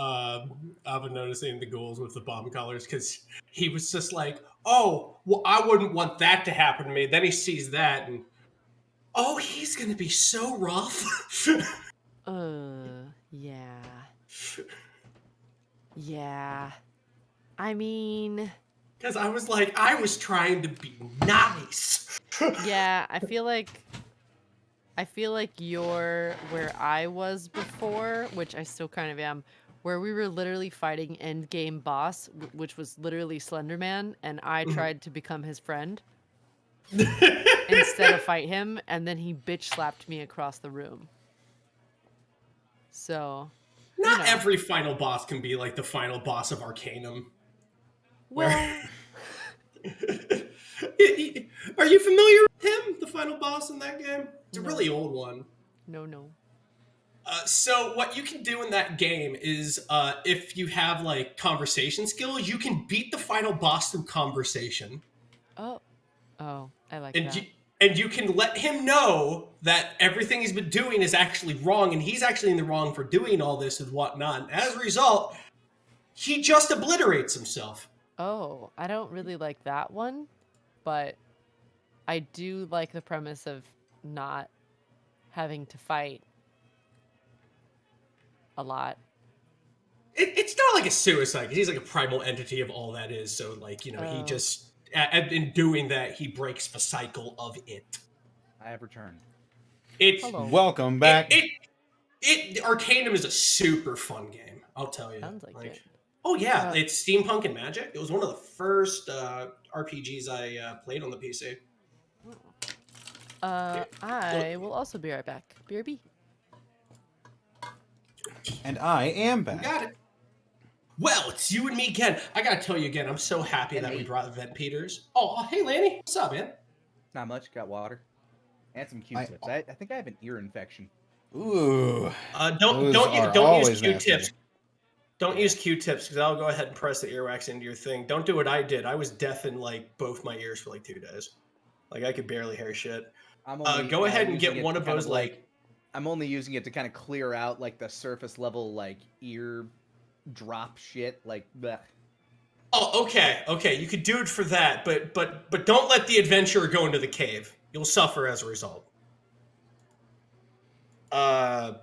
I've been noticing the ghouls with the bomb collars because he was just like, oh, well, I wouldn't want that to happen to me. Then he sees that and, oh, he's gonna be so rough. Yeah. Yeah. I mean, Because I was like, I was trying to be nice. yeah, I feel like you're where I was before, which I still kind of am, where we were literally fighting end game boss, which was literally Slenderman, and I tried to become his friend instead of fight him, and then he bitch slapped me across the room. So, Not every final boss can be like the final boss of Arcanum. well, Are you familiar with him, the final boss in that game? It's a really old one. no. So what you can do in that game is, if you have like conversation skills, you can beat the final boss through conversation. Oh, I like And that. and you can let him know that everything he's been doing is actually wrong, and he's actually in the wrong for doing all this and whatnot. And as a result, he just obliterates himself. Oh, I don't really like that one, but I do like the premise of not having to fight a lot. It's not like a suicide, because he's like a primal entity of all that is. So, like, you know, he just, in doing that, he breaks the cycle of it. I have returned. It's Hello. Welcome back. Arcanum is a super fun game. I'll tell you. Sounds like it. Oh yeah, it's steampunk and magic. It was one of the first RPGs I played on the PC. I will also be right back. BRB. And I am You back. got it. Well, it's you and me again. I gotta tell you again, I'm so happy that we brought Vent Peters. Oh, hey Lanny, what's up, man? Not much. Got water. And some Q-tips. I think I have an ear infection. Ooh. Don't Those are use always Q-tips. nasty. Don't use Q-tips, because I'll go ahead and press the earwax into your thing. Don't do what I did. I was deaf in like both my ears for like 2 days. Like I could barely hear shit. Go ahead and get one of those like. I'm only using it to kind of clear out like the surface level like ear drop shit. Like, bleh. Oh, okay. You could do it for that, but don't let the adventurer go into the cave. You'll suffer as a result. No.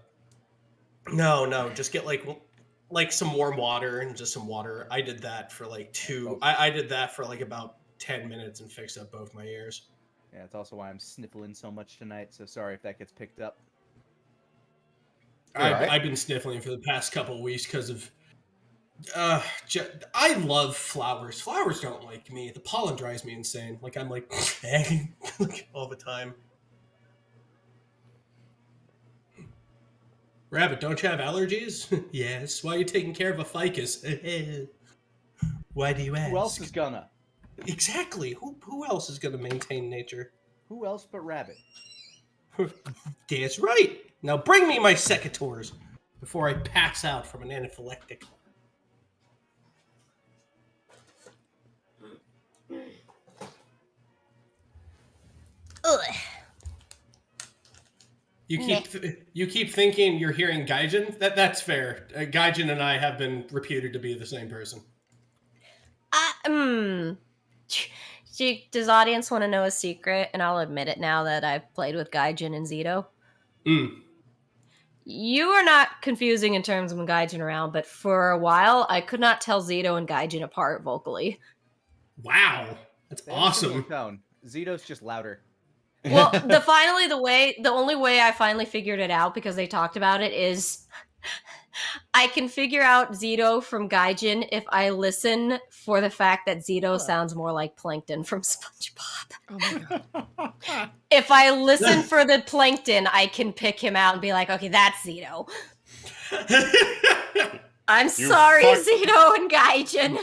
Just get like some warm water and just some water. I did that for like I did that for like about 10 minutes and fixed up both my ears. Yeah, it's also why I'm sniffling so much tonight. So sorry if that gets picked up. I've been sniffling for the past couple of weeks because of. I love flowers. Flowers don't like me. The pollen drives me insane. Like I'm like all the time. Rabbit, don't you have allergies? Yes. Why are you taking care of a ficus? Why do you ask? Who else is gonna? Exactly. Who else is gonna maintain nature? Who else but Rabbit? That's right. Now bring me my secateurs before I pass out from an anaphylactic. Ugh. You keep thinking you're hearing Gaijin? That's fair. Gaijin and I have been reputed to be the same person. Does audience want to know a secret? And I'll admit it now that I've played with Gaijin and Zito. You are not confusing in terms of when Gaijin around, but for a while I could not tell Zito and Gaijin apart vocally. Wow, that's awesome. Tone. Zito's just louder. Well, the only way I finally figured it out, because they talked about it, is I can figure out Zito from Gaijin if I listen for the fact that Zito sounds more like Plankton from SpongeBob. Oh my god. If I listen for the Plankton, I can pick him out and be like, okay, that's Zito. I'm sorry, Zito and Gaijin.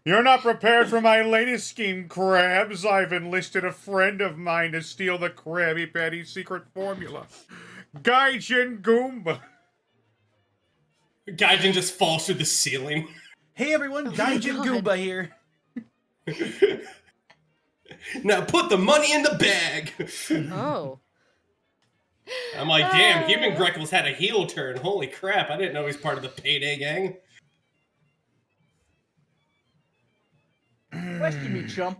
You're not prepared for my latest scheme, Krabs. I've enlisted a friend of mine to steal the Krabby Patty secret formula. Gaijin Goomba. Gaijin just falls through the ceiling. Hey everyone, Gaijin Goomba here. Now put the money in the bag. Oh. I'm like, damn, Human Greckles had a heel turn. Holy crap, I didn't know he's part of the Payday Gang. Question me, chump.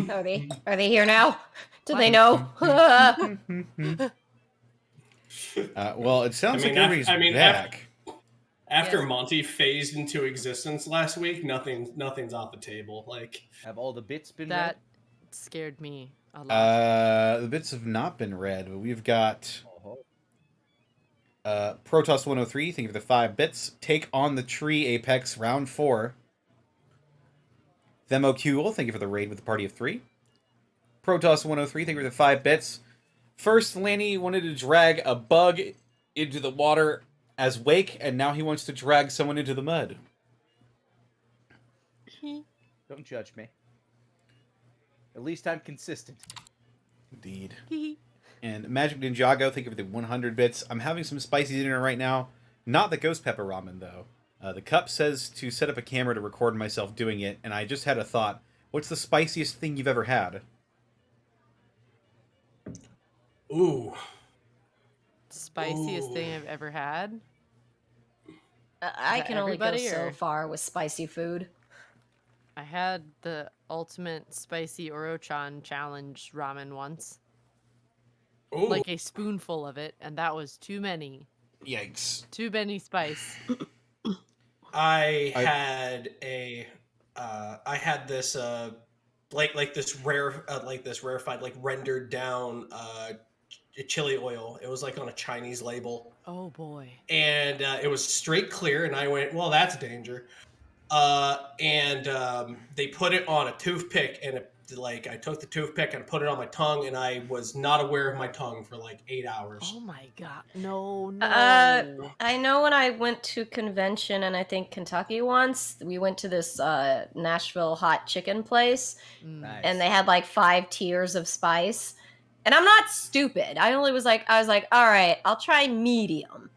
Are they here now? Do they know? Well, it sounds like everybody's back. After Monty phased into existence last week, nothing's off the table. Like, Have all the bits been That scared me a lot. The bits have not been read, but we've got Protoss 103, thank you for the 5 bits. Take on the Tree Apex, round 4. Themocule, thank you for the raid with the party of 3. Protoss 103, thank you for the 5 bits. First, Lanny wanted to drag a bug into the water as wake, and now he wants to drag someone into the mud. Don't judge me. At least I'm consistent. Indeed. And Magic Ninjago, thank you for the 100 bits. I'm having some spicy dinner right now. Not the ghost pepper ramen, though. The cup says to set up a camera to record myself doing it, and I just had a thought. What's the spiciest thing you've ever had? Ooh. Spiciest Ooh. thing I've ever had. I that can only go everybody, so or- far with spicy food. I had the ultimate spicy Orochan challenge ramen once. Ooh. Like a spoonful of it, and that was too many. Yikes. Too many spice. I had this like this rarefied like rendered down chili oil. It was like on a Chinese label, Oh boy. and it was straight clear. And I went, well, that's danger. They put it on a toothpick, and I took the toothpick and put it on my tongue, and I was not aware of my tongue for like 8 hours. Oh my god. No, no. I know when I went to convention and I think Kentucky once, we went to this Nashville hot chicken place, Nice. and they had like 5 tiers of spice. And I'm not stupid. I was like, all right, I'll try medium.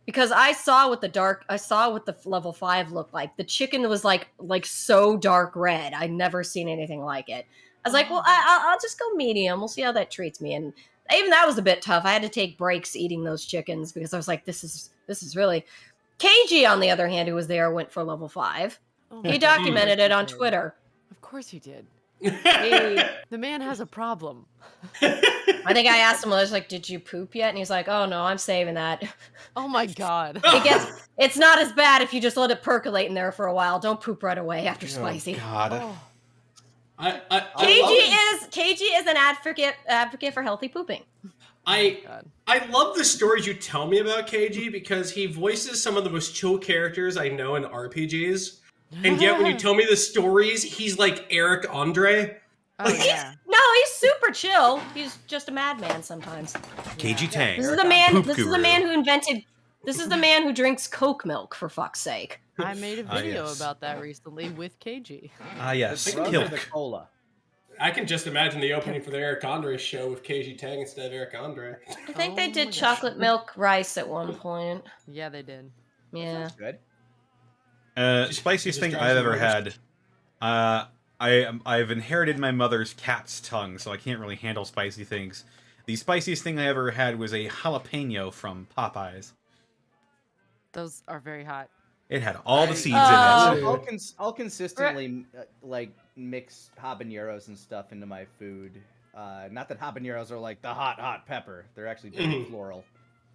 Because I saw what the level 5 looked like. The chicken was like so dark red. I'd never seen anything like it. I was like, well, I'll just go medium. We'll see how that treats me. And even that was a bit tough. I had to take breaks eating those chickens because I was like, this is really. KG, on the other hand, who was there, went for level 5. Oh He my documented God. it on Twitter. Of course he did. He, The man has a problem. I think I asked him, I was like, did you poop yet? And he's like, oh no, I'm saving that. Oh my god. It's not as bad if you just let it percolate in there for a while. Don't poop right away after spicy. God. Oh. KG is an advocate for healthy pooping. God. I love the stories you tell me about KG because he voices some of the most chill characters I know in RPGs. And yet when you tell me the stories, he's like Eric Andre. Oh yeah. No, he's super chill. He's just a madman sometimes. KG Tang. This is the man. Poop This is the guru. man who invented. This is the man who drinks Coke milk, for fuck's sake. I made a video yes. about that recently with KG. Ah, yes. The rum or the Kilk. cola? I can just imagine the opening for the Eric Andre show with KG Tang instead of Eric Andre. I think they Oh my did gosh. chocolate milk rice at one point. Yeah, they did. Yeah. Good. Spiciest just thing drives I've me ever crazy. had. I've inherited my mother's cat's tongue, so I can't really handle spicy things. The spiciest thing I ever had was a jalapeno from Popeyes. Those are very hot. It had all the seeds Oh. in it. I'll consistently like mix habaneros and stuff into my food. Not that habaneros are like the hot pepper. They're actually very floral.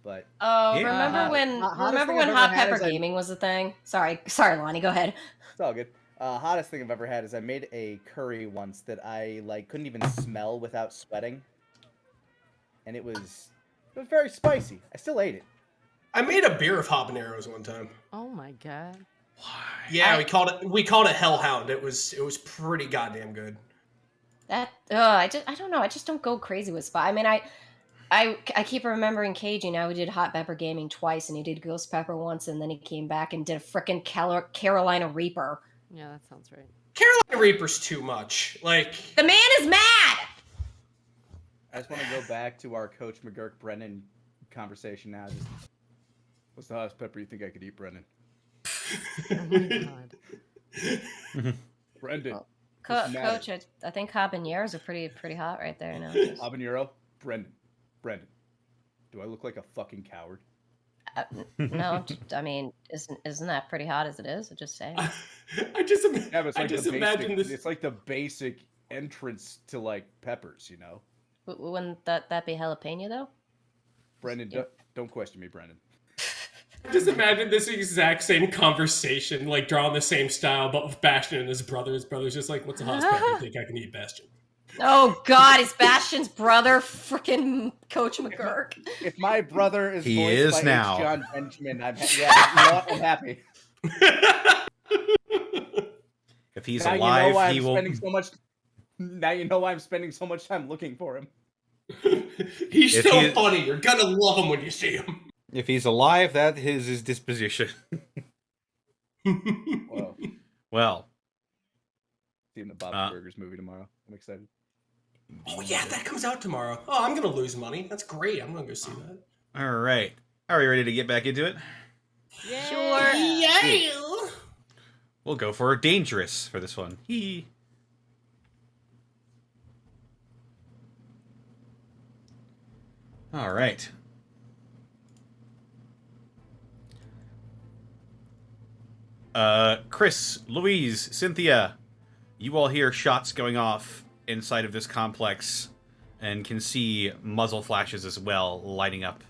But Oh, Yeah. remember when hottest thing I've ever hot had pepper is I- gaming was a thing? Sorry, Lonnie, go ahead. it's all good. Hottest thing I've ever had is I made a curry once that I like couldn't even smell without sweating, and it was very spicy. I still ate it. I made a beer of habaneros one time. Oh my god. Yeah, we called it Hellhound. It was pretty goddamn good. That I don't know. I just don't go crazy with spice. I mean, I keep remembering KG now. He did hot pepper gaming twice, and he did ghost pepper once, and then he came back and did a frickin' Carolina Reaper. Yeah, that sounds right. Carolina Reaper's too much. Like, The man is mad. I just want to go back to our Coach McGurk Brennan conversation now. Just, what's the hottest pepper you think I could eat, Brennan? Oh my god. Brendan. Well, What's the matter? Coach, I think habaneros are pretty hot right there now. Habanero? Brendan. Do I look like a fucking coward? No, I mean, isn't that pretty hot as it is? I'm just saying. I just Yeah, but it's I like just the imagine basic, this. It's like the basic entrance to like peppers, you know. Wouldn't that be jalapeno though? Brendan, Yeah. don't question me, Brendan. Just imagine this exact same conversation, like drawn the same style, but with Bastion and his brother. His brother's just like, "What's the hottest pepper you think I can eat, Bastion?" Oh God, is Bastion's brother frickin' Coach McGurk? If my brother is He voiced is by H. now. John Benjamin, yeah, you know what? I'm happy. If he's Now alive, you know why he I'm will. spending so much. Now you know why I'm spending so much time looking for him. He's If so he- funny. You're gonna love him when you see him. If he's alive, that is his disposition. Well, Well, seeing the Bob's Burgers movie tomorrow. I'm excited. Oh yeah, that comes out tomorrow. Oh, I'm gonna lose money. That's great. I'm gonna go see that. all right. Are we ready to get back into it? Sure. Yeah. We'll go for dangerous for this one. All right. Chris, Louise, Cynthia, you all hear shots going off inside of this complex and can see muzzle flashes as well lighting up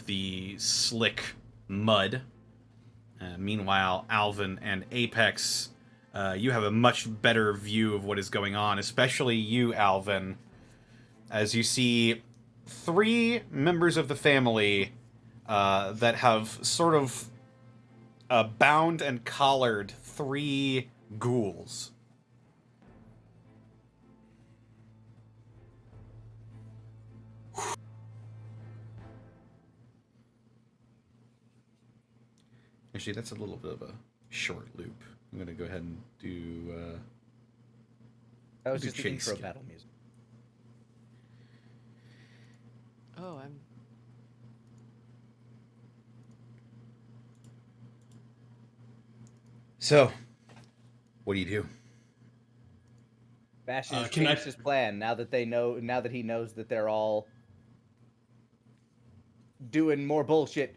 the slick mud. Meanwhile, Alvin and Apex, you have a much better view of what is going on, especially you, Alvin, as you see 3 members of the family that have sort of bound and collared 3 ghouls. Actually, that's a little bit of a short loop. I'm going to go ahead and do... That was do just the chase. intro battle music. Oh, I'm. So, what do you do? Bastion has can I- changed his plan now that he knows that they're all doing more bullshit.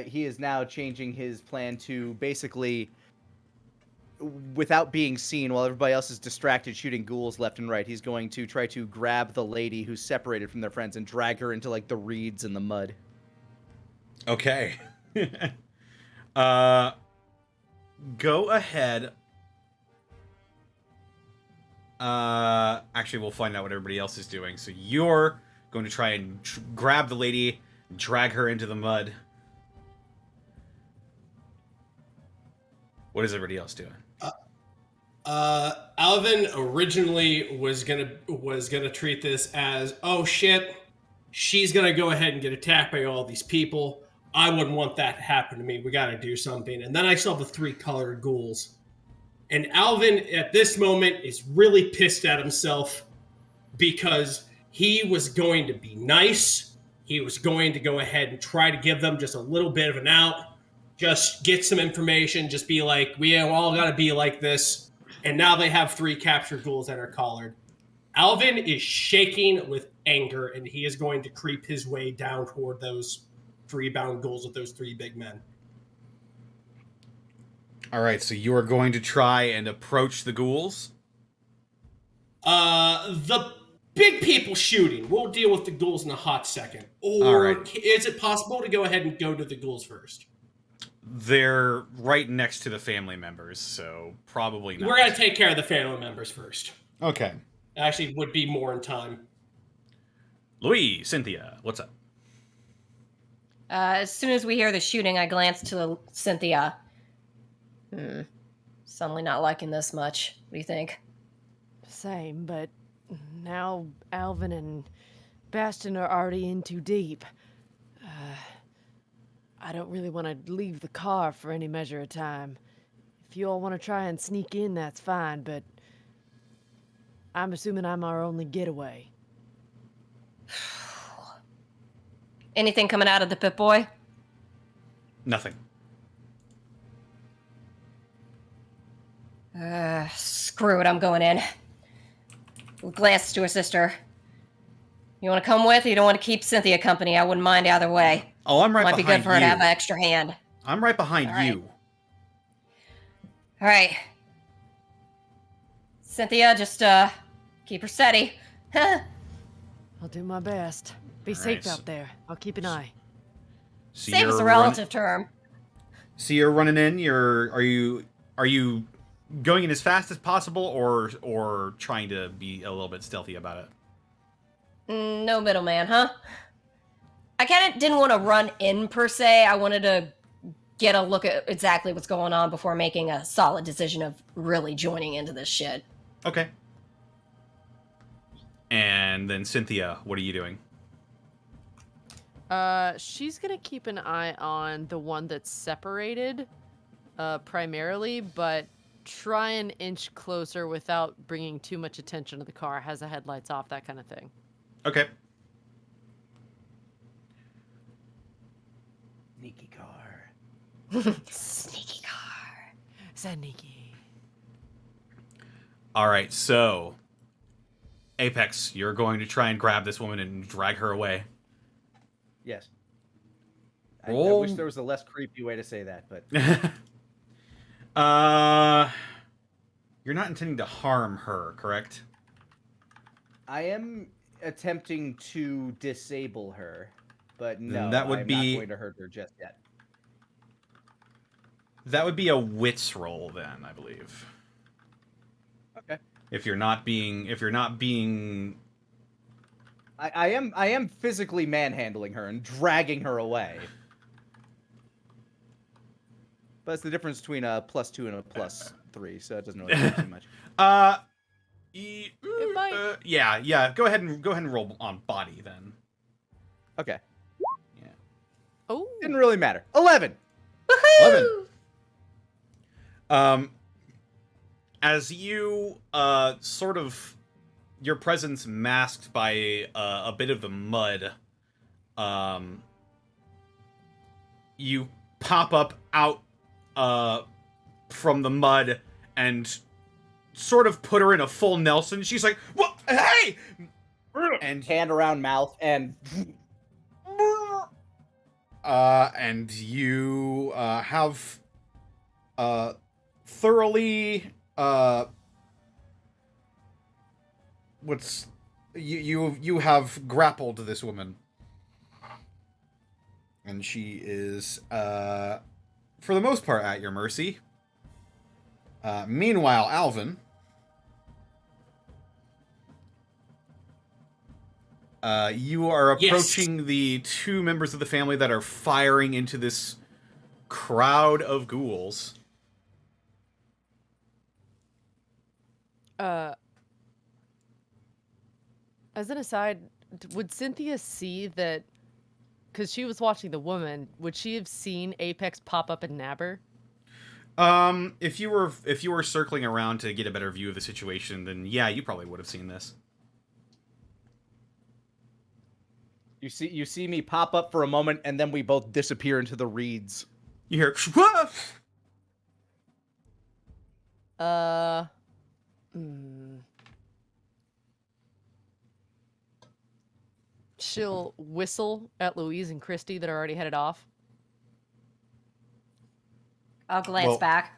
He is now changing his plan to basically, without being seen, while everybody else is distracted shooting ghouls left and right, he's going to try to grab the lady who's separated from their friends and drag her into like the reeds and the mud. Okay. Go ahead. Actually, we'll find out what everybody else is doing. So you're going to try and grab the lady, drag her into the mud. What is everybody else doing? Alvin originally was gonna treat this as, oh shit, she's gonna go ahead and get attacked by all these people. I wouldn't want that to happen to me. We gotta do something. And then I saw the 3 colored ghouls. And Alvin at this moment is really pissed at himself because he was going to be nice. He was going to go ahead and try to give them just a little bit of an out. Just get some information. Just be like, we all got to be like this. And now they have 3 captured ghouls that are collared. Alvin is shaking with anger, and he is going to creep his way down toward those 3 bound ghouls with those 3 big men. All right, so you are going to try and approach the ghouls? The big people shooting. We'll deal with the ghouls in a hot second. Or All right. is it possible to go ahead and go to the ghouls first? They're right next to the family members, so probably not. We're going to take care of the family members first. Okay. Actually, would be more in time. Louis, Cynthia, what's up? As soon as we hear the shooting, I glance to Cynthia. Suddenly not liking this much. What do you think? Same, but now Alvin and Bastion are already in too deep. I don't really want to leave the car for any measure of time. If you all want to try and sneak in, that's fine, but I'm assuming I'm our only getaway. Anything coming out of the Pip-Boy? Nothing. Screw it, I'm going in. Glance to her sister. You want to come with, or you don't want to keep Cynthia company? I wouldn't mind either way. Oh, I'm right Might be behind good for her you. to have an extra hand. I'm right behind All right. you. All right. Cynthia, just keep her steady. I'll do my best. Be All safe right. out there. I'll keep an eye. So Safe is you're a relative term. So you're running in. Are you going in as fast as possible, or trying to be a little bit stealthy about it? No middleman, huh? I kind of didn't want to run in per se. I wanted to get a look at exactly what's going on before making a solid decision of really joining into this shit. Okay. And then Cynthia, what are you doing? She's gonna keep an eye on the one that's separated, primarily, but try and inch closer without bringing too much attention to the car. Has the headlights off, that kind of thing. Okay. Sneaky car. Sneaky car. Sneaky. All right. So Apex, you're going to try and grab this woman and drag her away. Yes. I Roll. wish there was a less creepy way to say that, but You're not intending to harm her, correct? I am attempting to disable her, but Then no, that would I'm be- not going to hurt her just yet. That would be a wits roll then, I believe. Okay. If you're not being I am physically manhandling her and dragging her away. But it's the difference between a +2 and a +3, so it doesn't really matter too much. It might. Yeah. Go ahead and roll on body then. Okay. Yeah. Oh. Didn't really matter. 11. 11. As you sort of your presence masked by a bit of the mud, you pop up out from the mud and sort of put her in a full Nelson. She's like, "What? Hey!" And Hand around mouth and you have thoroughly you have grappled this woman, and she is for the most part at your mercy. Meanwhile, Alvin, you are approaching the two members of the family that are firing into this crowd of ghouls. As an aside, would Cynthia see that? Because she was watching the woman, would she have seen Apex pop up and nab her? If you were circling around to get a better view of the situation, then yeah, you probably would have seen this. you see me pop up for a moment, and then we both disappear into the reeds. You hear, "Whoa!" She'll whistle at Louise and Christy that are already headed off. I'll glance Well- back.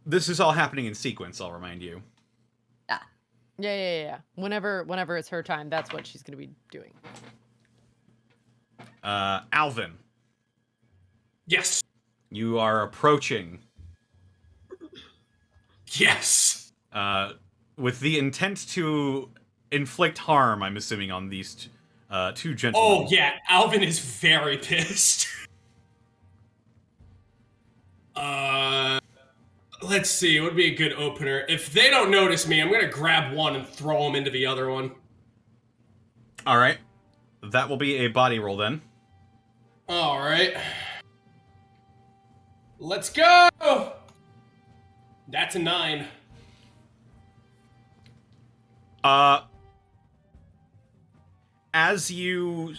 This is all happening in sequence, I'll remind you. Yeah. Whenever it's her time, that's what she's gonna be doing. Alvin, Yes. you are approaching Yes. with the intent to inflict harm, I'm assuming, on these two gentlemen. Oh, yeah. Alvin is very pissed. Let's see. It would be a good opener. If they don't notice me, I'm going to grab one and throw him into the other one. All right. That will be a body roll then. All right. Let's go. That's a 9. As you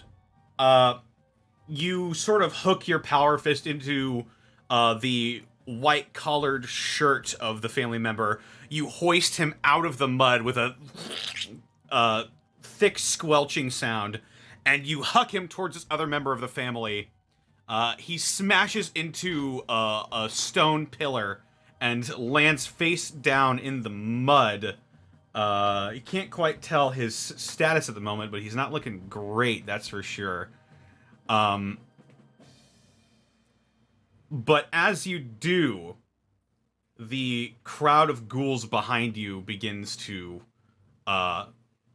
sort of hook your power fist into the white collared shirt of the family member, you hoist him out of the mud with a thick squelching sound, and you huck him towards this other member of the family. He smashes into a stone pillar and lands face down in the mud. You can't quite tell his status at the moment, but he's not looking great, that's for sure. But as you do, the crowd of ghouls behind you begins to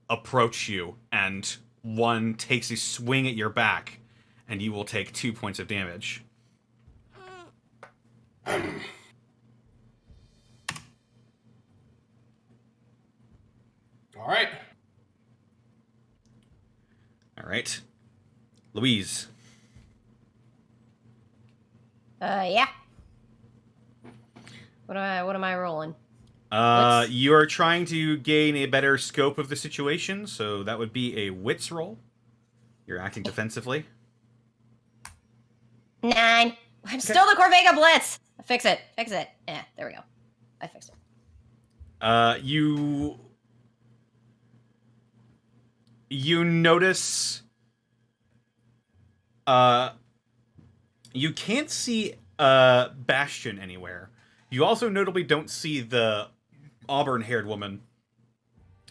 approach you, and one takes a swing at your back, and you will take 2 points of damage. All right. All right. Louise. Yeah. What am I rolling? You are trying to gain a better scope of the situation, so that would be a wits roll. You're acting defensively. 9. I'm still the Corvega Blitz. Fix it. Yeah, there we go. I fixed it. You notice you can't see Bastion anywhere. You also notably don't see the auburn-haired woman.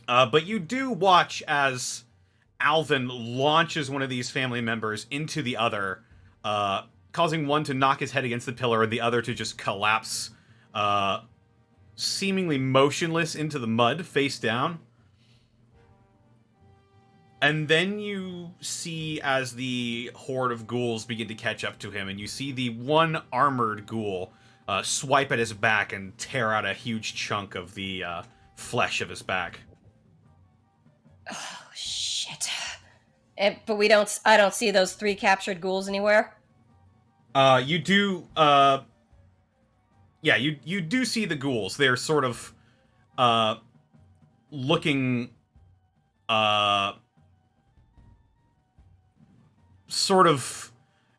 But you do watch as Alvin launches one of these family members into the other, causing one to knock his head against the pillar and the other to just collapse, seemingly motionless into the mud, face down. And then you see as the horde of ghouls begin to catch up to him, and you see the one armored ghoul swipe at his back and tear out a huge chunk of the flesh of his back. Oh, shit. But I don't see those 3 captured ghouls anywhere? You do, yeah, you do see the ghouls. They're sort of, looking, sort of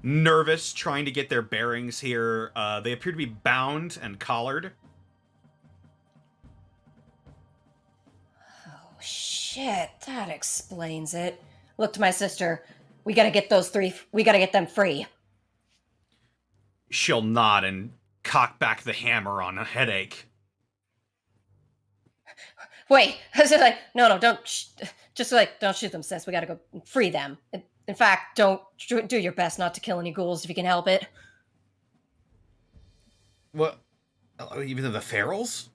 nervous, trying to get their bearings here. They appear to be bound and collared. Oh, shit. That explains it. Look to my sister. We gotta get those 3... We gotta get them free. She'll nod and cock back the hammer on a headache. Wait. I was like, no, don't... Just like, don't shoot them, sis. We gotta go free them. In fact, don't do your best not to kill any ghouls if you can help it. What? Even the ferals?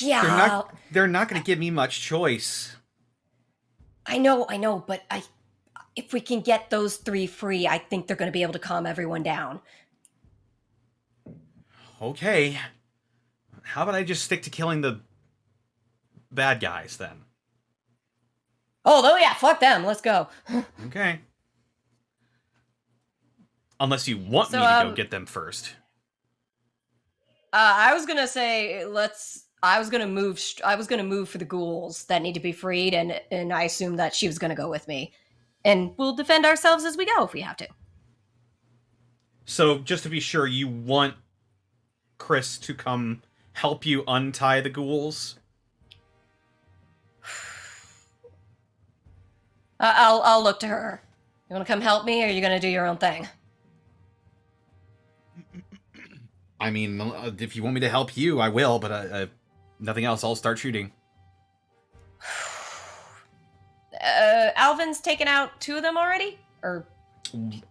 Yeah. They're not going to give me much choice. I know, but if we can get those 3 free, I think they're going to be able to calm everyone down. Okay. How about I just stick to killing the bad guys, then? Oh, yeah, fuck them. Let's go. Okay. Unless you want me to go get them first. I was gonna say I was gonna move for the ghouls that need to be freed, and I assumed that she was gonna go with me, and we'll defend ourselves as we go if we have to. So, just to be sure, you want Chris to come help you untie the ghouls? I'll look to her. You want to come help me, or are you gonna do your own thing? I mean, if you want me to help you, I will, but nothing else, I'll start shooting. Alvin's taken out 2 of them already? Or...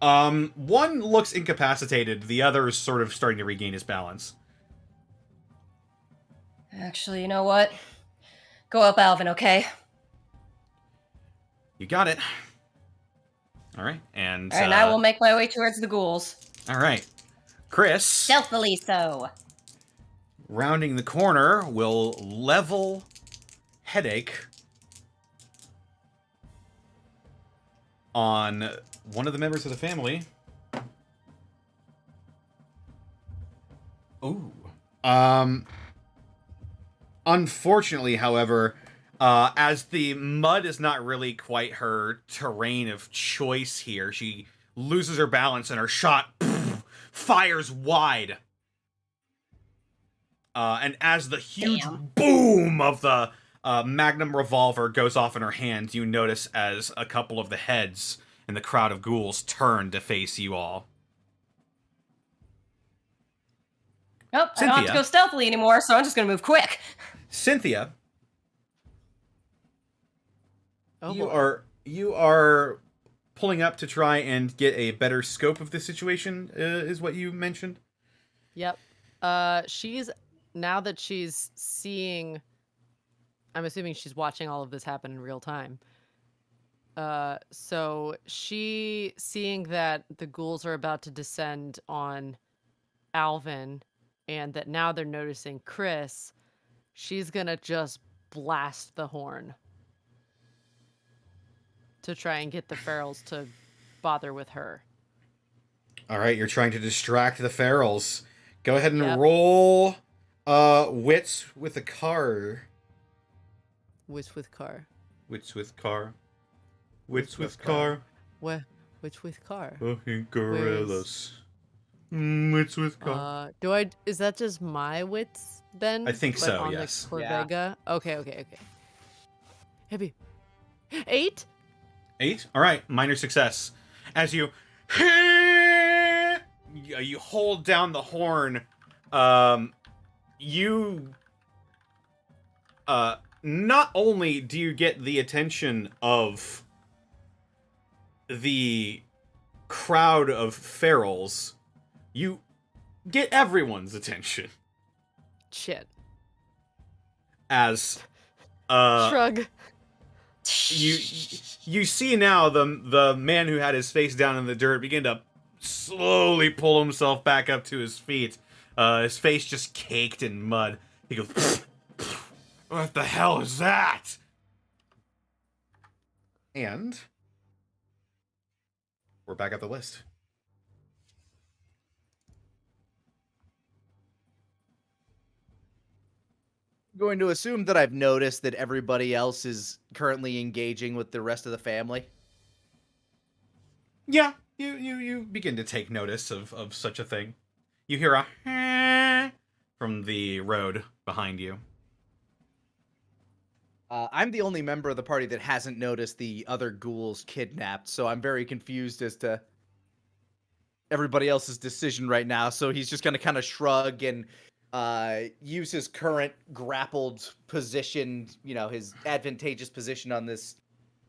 One looks incapacitated, the other is sort of starting to regain his balance. Actually, you know what? Go help Alvin, okay? You got it. Alright, and... Alright, I will make my way towards the ghouls. Alright. Chris... Stealthily so. Rounding the corner will level Headache on one of the members of the family. Ooh. Unfortunately, however, as the mud is not really quite her terrain of choice here, she loses her balance and her shot fires wide. And as the huge boom of the magnum revolver goes off in her hand, you notice as a couple of the heads in the crowd of ghouls turn to face you all. Nope, I don't have to go stealthily anymore, so I'm just gonna move quick. Cynthia, Oh, you are pulling up to try and get a better scope of the situation, is what you mentioned? Yep. Now that she's seeing, I'm assuming she's watching all of this happen in real time. So she, seeing that the ghouls are about to descend on Alvin, and that now they're noticing Chris, she's gonna just blast the horn to try and get the ferals to bother with her. Alright, you're trying to distract the ferals. Go ahead and roll wits with a car. Wits with car. Wits with car. Wits with car. What? Which with car? Fucking gorillas. Wits with car. Is that just my wits then? I think But so, on yes. the Corvega? Okay. Heavy. 8? 8? All right, minor success. As you you hold down the horn, you not only do you get the attention of the crowd of ferals, you get everyone's attention Shit. as Shrug. you see now the man who had his face down in the dirt begin to slowly pull himself back up to his feet. His face just caked in mud. He goes, "What the hell is that?" And we're back at the list. Going to assume that I've noticed that everybody else is currently engaging with the rest of the family. Yeah, you begin to take notice of such a thing. You hear a from the road behind you. I'm the only member of the party that hasn't noticed the other ghouls kidnapped, so I'm very confused as to everybody else's decision right now. So he's just going to kind of shrug and use his current grappled position, his advantageous position on this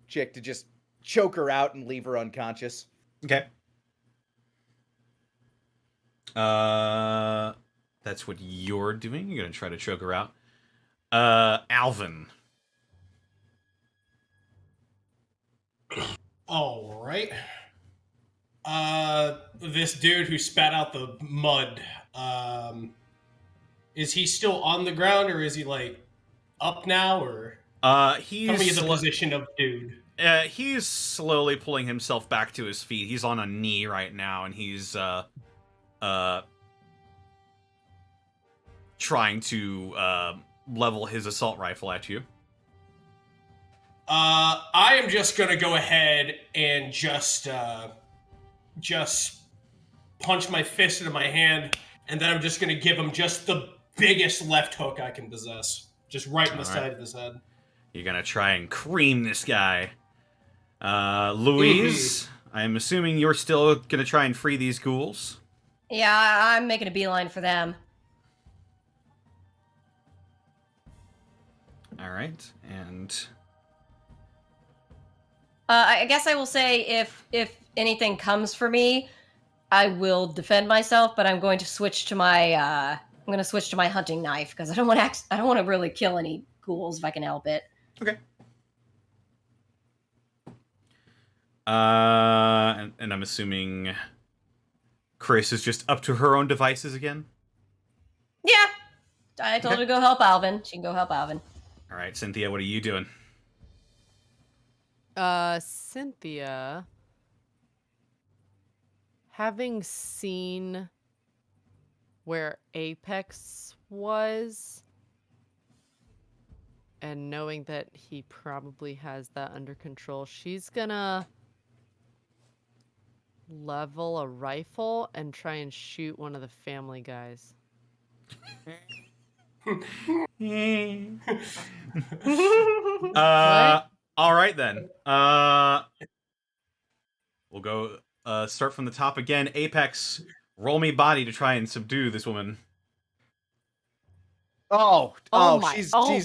chick to just choke her out and leave her unconscious. Okay. That's what you're doing. You're gonna try to choke her out. Alvin. All right. This dude who spat out the mud, is he still on the ground or is he like up now or? He's Tell me the position of dude. He's slowly pulling himself back to his feet. He's on a knee right now, and he's trying to level his assault rifle at you. I am just gonna go ahead and just punch my fist into my hand, and then I'm just gonna give him just the biggest left hook I can possess, just right in the side of his head. You're gonna try and cream this guy. Louise, I'm assuming you're still gonna try and free these ghouls? Yeah, I'm making a beeline for them. Alright, and... I guess I will say if anything comes for me, I will defend myself, but I'm going to switch to my hunting knife because I don't want to really kill any ghouls if I can help it. Okay. And I'm assuming Chris is just up to her own devices again? Yeah. I told her to go help Alvin. She can go help Alvin. Alright, Cynthia, what are you doing? Cynthia, having seen where Apex was and knowing that he probably has that under control, she's gonna level a rifle and try and shoot one of the family guys. All right then. We'll go start from the top again. Apex, roll me body to try and subdue this woman. She's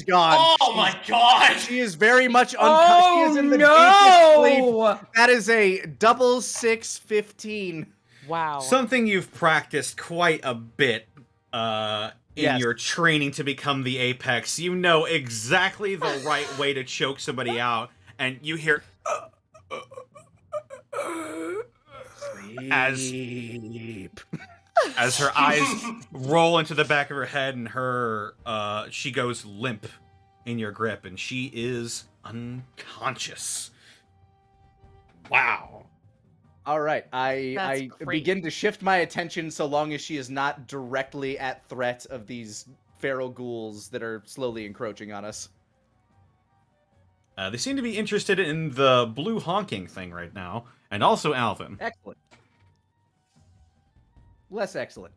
gone. Oh my god! She is very much unconscious. She is in the deepest sleep. That is a double 6-15. Wow. Something you've practiced quite a bit in your training to become the Apex. You know exactly the right way to choke somebody out, and you hear as her eyes roll into the back of her head, and she goes limp in your grip, and she is unconscious. Wow. All right, I great. begin to shift my attention so long as she is not directly at threat of these feral ghouls that are slowly encroaching on us. They seem to be interested in the blue honking thing right now, and also Alvin. Excellent. Less excellent.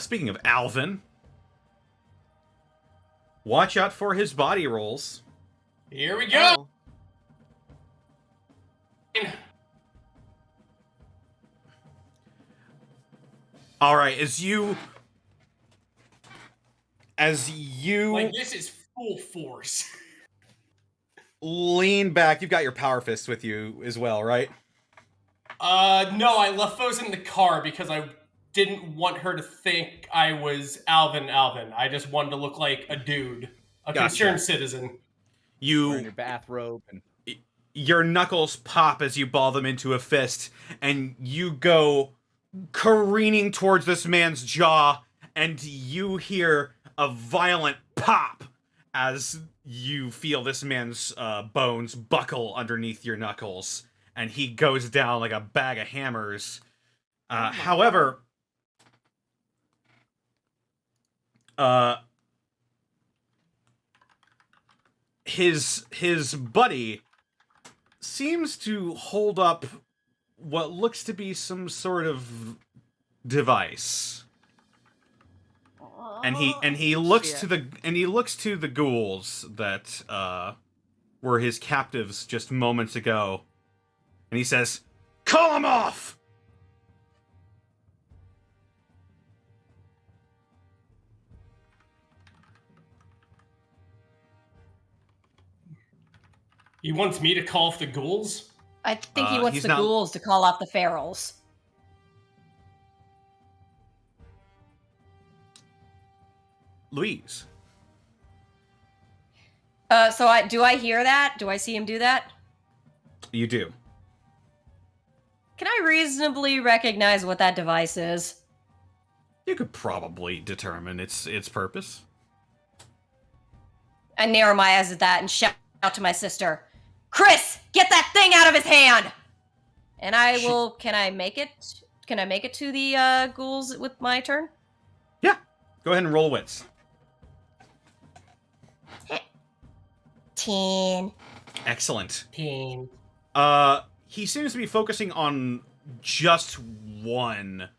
Speaking of Alvin, watch out for his body rolls. Here we go. All right, as you Like, this is full force. lean back, you've got your power fists with you as well, right? No, I left those in the car because I didn't want her to think I was Alvin. I just wanted to look like a dude, a Gotcha. concerned citizen. Wearing your bathrobe and Your knuckles pop as you ball them into a fist, and you go careening towards this man's jaw, and you hear a violent pop as you feel this man's bones buckle underneath your knuckles, and he goes down like a bag of hammers. However, his buddy seems to hold up what looks to be some sort of device. And he looks to the ghouls that were his captives just moments ago. And he says, "Call him off!" He wants me to call off the ghouls? I think he wants he's the not- ghouls to call off the ferals. Louise. Do I hear that? Do I see him do that? You do. Can I reasonably recognize what that device is? You could probably determine its purpose. I narrow my eyes at that and shout out to my sister, "Chris, get that thing out of his hand!" And I will. Can I make it? Can I make it to the ghouls with my turn? Yeah. Go ahead and roll wits. 10. Excellent. Pain. He seems to be focusing on just one,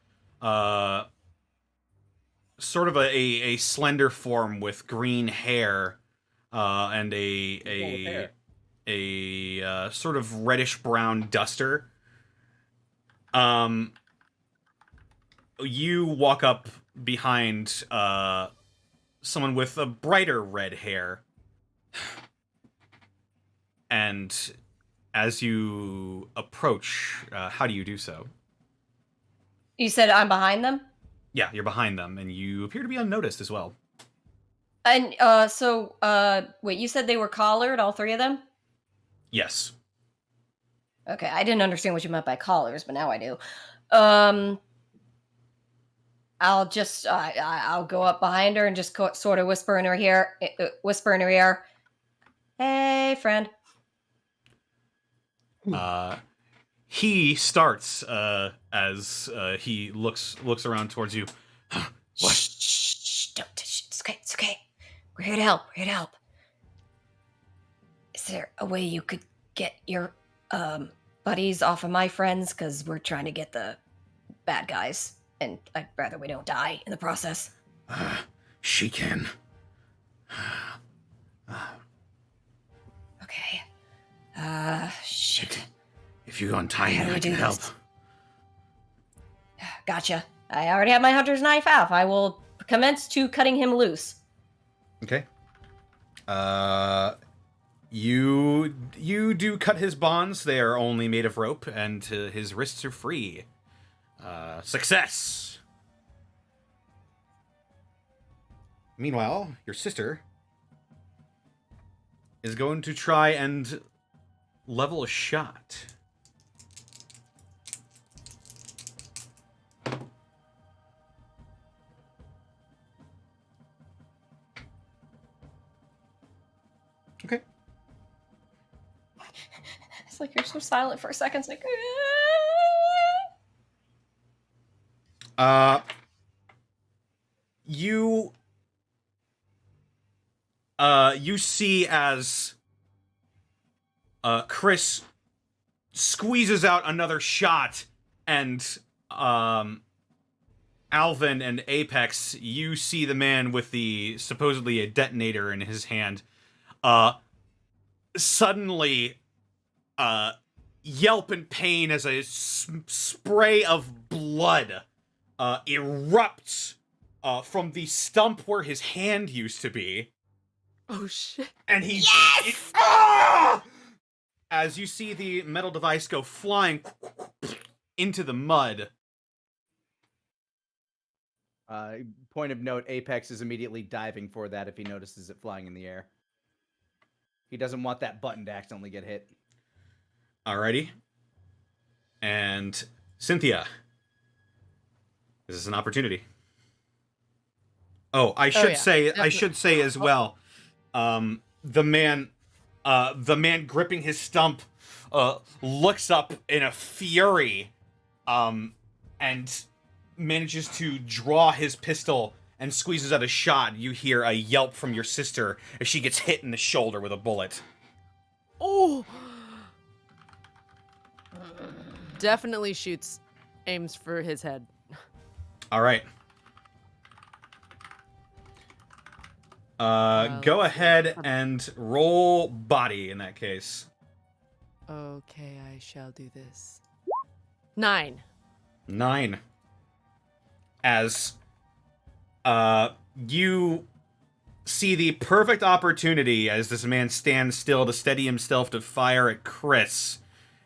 sort of a slender form with green hair, and a sort of reddish brown duster. You walk up behind someone with a brighter red hair, and as you approach, how do you do so? You said I'm behind them? Yeah, you're behind them, and you appear to be unnoticed as well. And wait, you said they were collared, all three of them? Yes. Okay, I didn't understand what you meant by collars, but now I do. I'll just I'll go up behind her and just sort of whisper in her ear, "Hey, friend." He starts as he looks around towards you. What? Shh, don't touch it. It's okay. We're here to help. Is there a way you could get your buddies off of my friends? Because we're trying to get the bad guys, and I'd rather we don't die in the process. She can. Okay. Shit. If you untie How me, do we I do can help. this? Gotcha. I already have my hunter's knife out. I will commence to cutting him loose. Okay. You do cut his bonds. They are only made of rope, and his wrists are free. Success. Meanwhile, your sister is going to try and level a shot. Okay. It's like you're so silent for a second. It's like, you see as Chris squeezes out another shot, and Alvin and Apex, you see the man with the supposedly a detonator in his hand suddenly yelp in pain as a spray of blood erupts from the stump where his hand used to be. Oh shit. And he... As you see the metal device go flying into the mud. Point of note, Apex is immediately diving for that if he notices it flying in the air. He doesn't want that button to accidentally get hit. Alrighty. And Cynthia. This is an opportunity. Oh, I should say as well. The man gripping his stump looks up in a fury and manages to draw his pistol and squeezes out a shot. You hear a yelp from your sister as she gets hit in the shoulder with a bullet. Oh! Definitely aims for his head. All right. Go ahead and roll body in that case. Okay, I shall do this. 9. 9. As you see the perfect opportunity as this man stands still to steady himself to fire at Chris.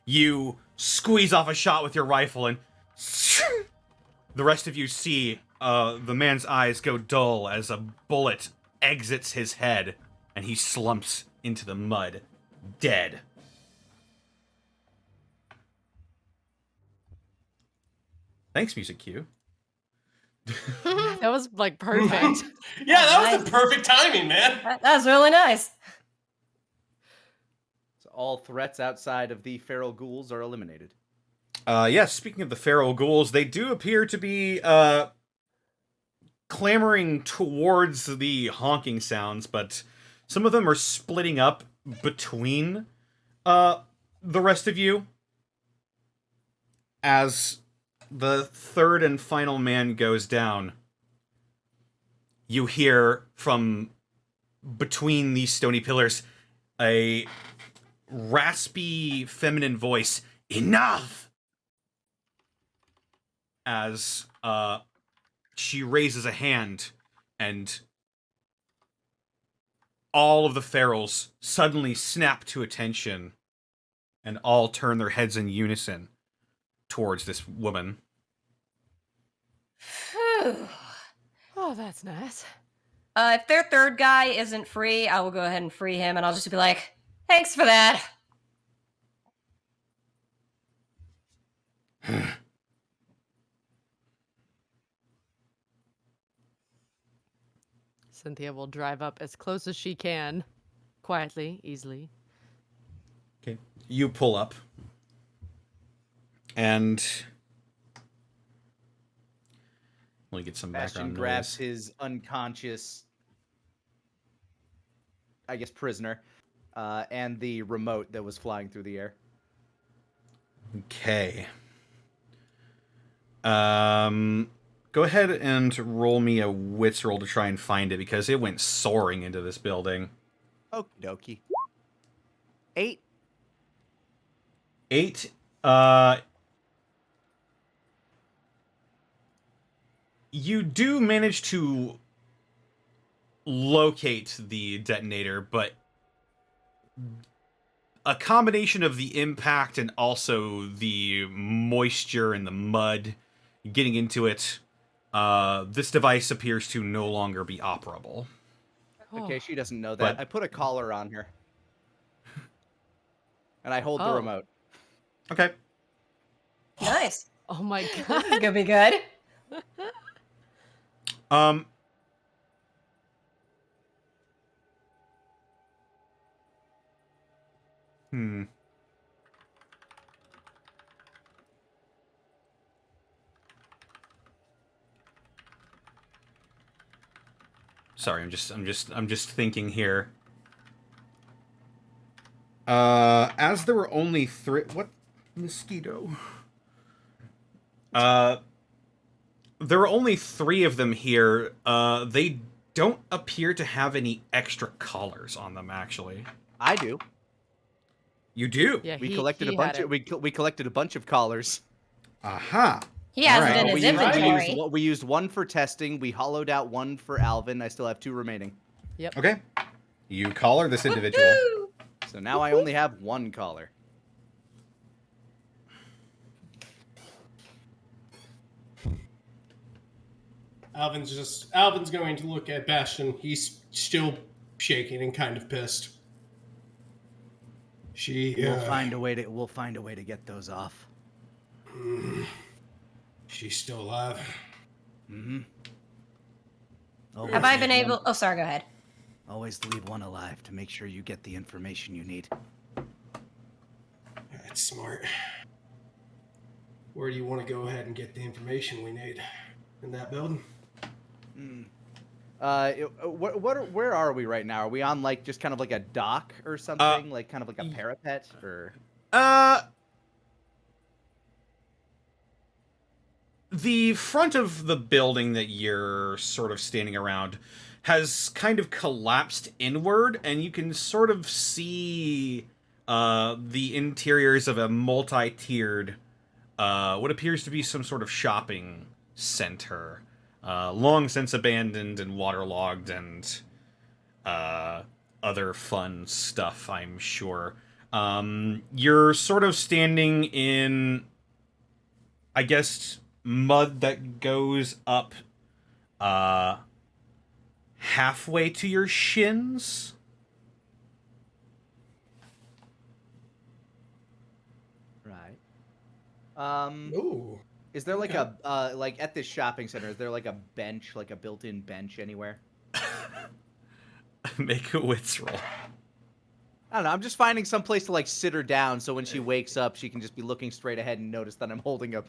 You squeeze off a shot with your rifle and the rest of you see the man's eyes go dull as a bullet exits his head and he slumps into the mud, dead. Thanks, music cue. That was like perfect. Yeah, that was the perfect timing, man. That was really nice. So all threats outside of the feral ghouls are eliminated. Yes, speaking of the feral ghouls, they do appear to be clamoring towards the honking sounds, but some of them are splitting up between the rest of you. As the third and final man goes down, you hear from between these stony pillars a raspy feminine voice, "Enough!" As she raises a hand and all of the ferals suddenly snap to attention and all turn their heads in unison towards this woman. Phew. Oh, that's nice. If their third guy isn't free, I will go ahead and free him, and I'll just be like, thanks for that. Cynthia will drive up as close as she can. Quietly, easily. Okay. You pull up. And let me get some Bastion background grabs noise. his unconscious, I guess, prisoner, and the remote that was flying through the air. Okay. Go ahead and roll me a wits roll to try and find it, because it went soaring into this building. Okie dokie. 8. 8. You do manage to locate the detonator, but a combination of the impact and also the moisture and the mud getting into it, this device appears to no longer be operable. Okay, she doesn't know that. But- I put a collar on her. And I hold the Oh. remote. Okay. Nice. Oh my This is god. gonna be good. Sorry, I'm just thinking here. As there were only 3... What? Mosquito. There were only 3 of them here. They don't appear to have any extra collars on them, actually. I do. You do. Yeah, We he, collected he a bunch had of it. we collected a bunch of collars. Aha. He has Alright. it in Well, his we used- inventory. We used one for testing. We hollowed out one for Alvin. I still have 2 remaining. Yep. Okay. You collar this individual. Woohoo! So now I only have 1 collar. Alvin's going to look at Bastion. He's still shaking and kind of pissed. We'll find a way to get those off. She's still alive. Mm-hmm. Have I been able? Oh, sorry. Go ahead. Always leave one alive to make sure you get the information you need. That's smart. Where do you want to go ahead and get the information we need? In that building? Where are we right now? Are we on like just kind of like a dock or something, like kind of like a parapet, or? The front of the building that you're sort of standing around has kind of collapsed inward, and you can sort of see the interiors of a multi-tiered, what appears to be some sort of shopping center, long since abandoned and waterlogged and other fun stuff, I'm sure. You're sort of standing in, I guess, mud that goes up halfway to your shins. Right. Ooh. Is there like Okay. a like at this shopping center? Is there like a bench, like a built-in bench anywhere? Make a wits roll. I don't know. I'm just finding some place to like sit her down, so when she wakes up, she can just be looking straight ahead and notice that I'm holding up.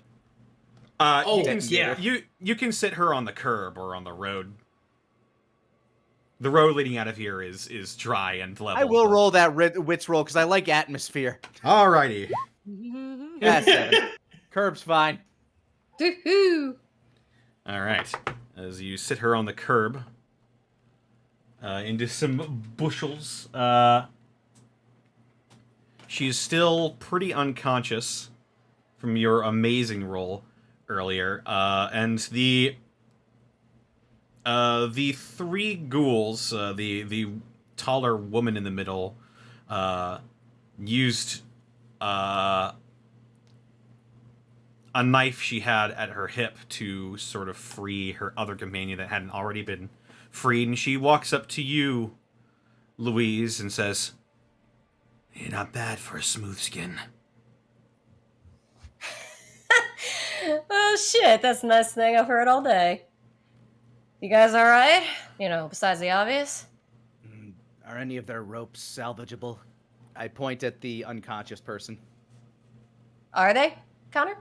Oh, you can, yeah. You can sit her on the curb or on the road. The road leading out of here is dry and level. I will but- roll that wits roll because I like atmosphere. Alrighty. That's 7. Curb's fine. Woohoo! All right. As you sit her on the curb into some bushels, she's still pretty unconscious from your amazing roll earlier, and the 3 ghouls, the taller woman in the middle, used a knife she had at her hip to sort of free her other companion that hadn't already been freed, and she walks up to you, Louise, and says, "You're not bad for a smooth skin." Oh shit, that's the nicest thing I've heard all day. You guys alright? You know, besides the obvious? Are any of their ropes salvageable? I point at the unconscious person. Are they, Connor?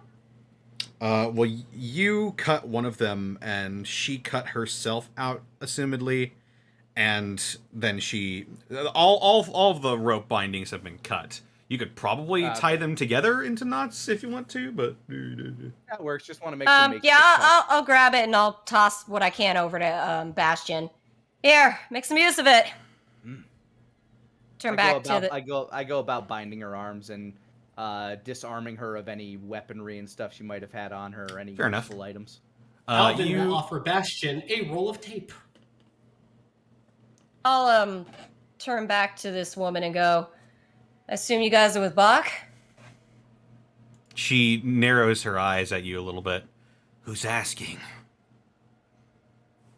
Well, you cut one of them, and she cut herself out, assumedly, and then she... All of the rope bindings have been cut. You could probably tie them together into knots if you want to, but... That works. Just want to make some makeshift Yeah, cuts. I'll grab it and I'll toss what I can over to Bastion. Here, make some use of it. Turn back to the. I go about binding her arms and disarming her of any weaponry and stuff she might have had on her, or any Fair enough. useful items. Alvin will offer Bastion a roll of tape. I'll turn back to this woman and go. I assume you guys are with Bach? She narrows her eyes at you a little bit. Who's asking?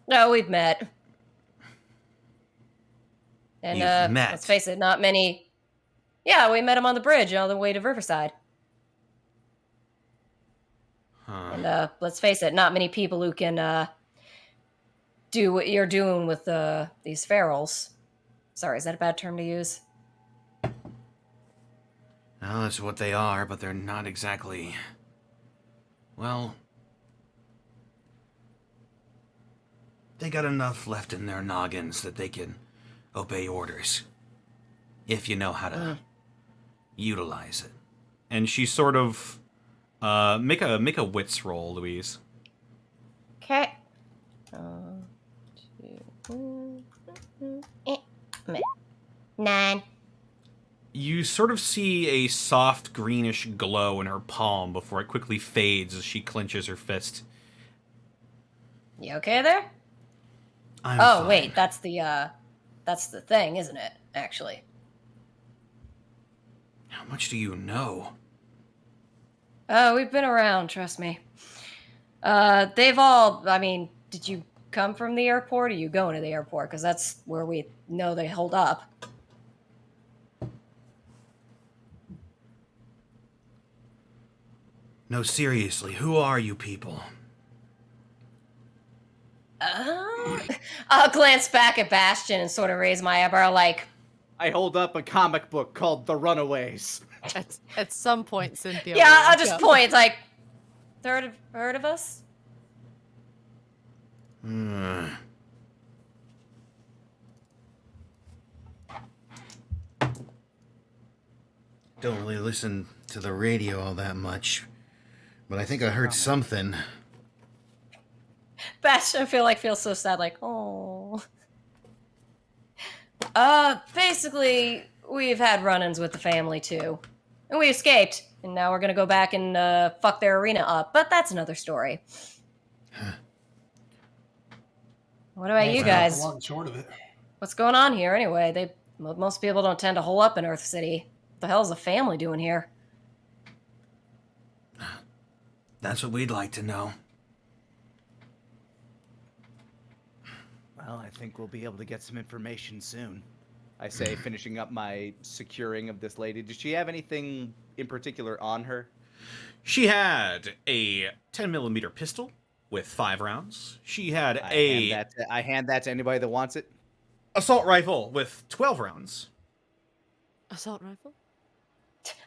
No, we've met. And You've met? let's face it, not many. Yeah, we met him on the bridge on the way to Riverside. Huh. And let's face it, not many people who can do what you're doing with these ferals. Sorry, is that a bad term to use? Well, that's what they are, but they're not exactly... Well... They got enough left in their noggins that they can obey orders. If you know how to utilize it. And she sort of... make a wits roll, Louise. Okay. 9. You sort of see a soft greenish glow in her palm before it quickly fades as she clenches her fist. You okay there? I'm Oh, fine. wait, that's the thing, isn't it, actually? How much do you know? Oh, we've been around, trust me. They've all, I mean, did you come from the airport or you going to the airport? Because that's where we know they hold up. No, seriously, who are you people? I'll glance back at Bastion and sort of raise my eyebrow like, I hold up a comic book called The Runaways. At some point, Cynthia. yeah, will I'll walk just up. point like, heard of us? Don't really listen to the radio all that much, but I think I heard something. Bastion, I feel like feels so sad, like, oh. Basically, we've had run-ins with the family too, and we escaped, and now we're gonna go back and fuck their arena up. But that's another story. What about you That's guys? the long and short of it. What's going on here anyway? Most people don't tend to hole up in Earth City. What the hell's the family doing here? That's what we'd like to know. Well, I think we'll be able to get some information soon. I say, finishing up my securing of this lady. Does she have anything in particular on her? She had a 10mm pistol with 5 rounds. She had I hand that to anybody that wants it. assault rifle with 12 rounds. Assault rifle?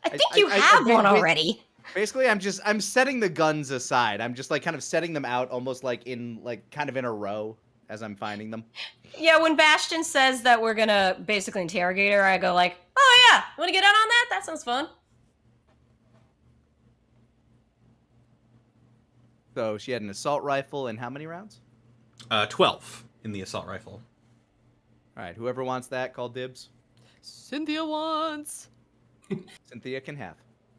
I think you have one already. Basically, I'm setting the guns aside. I'm just like kind of setting them out almost like in like kind of in a row as I'm finding them. Yeah, when Bastion says that we're gonna basically interrogate her, I go like, oh yeah, wanna get in on that? That sounds fun. So she had an assault rifle and how many rounds? 12 in the assault rifle. All right, whoever wants that, call dibs. Cynthia wants. Cynthia can have.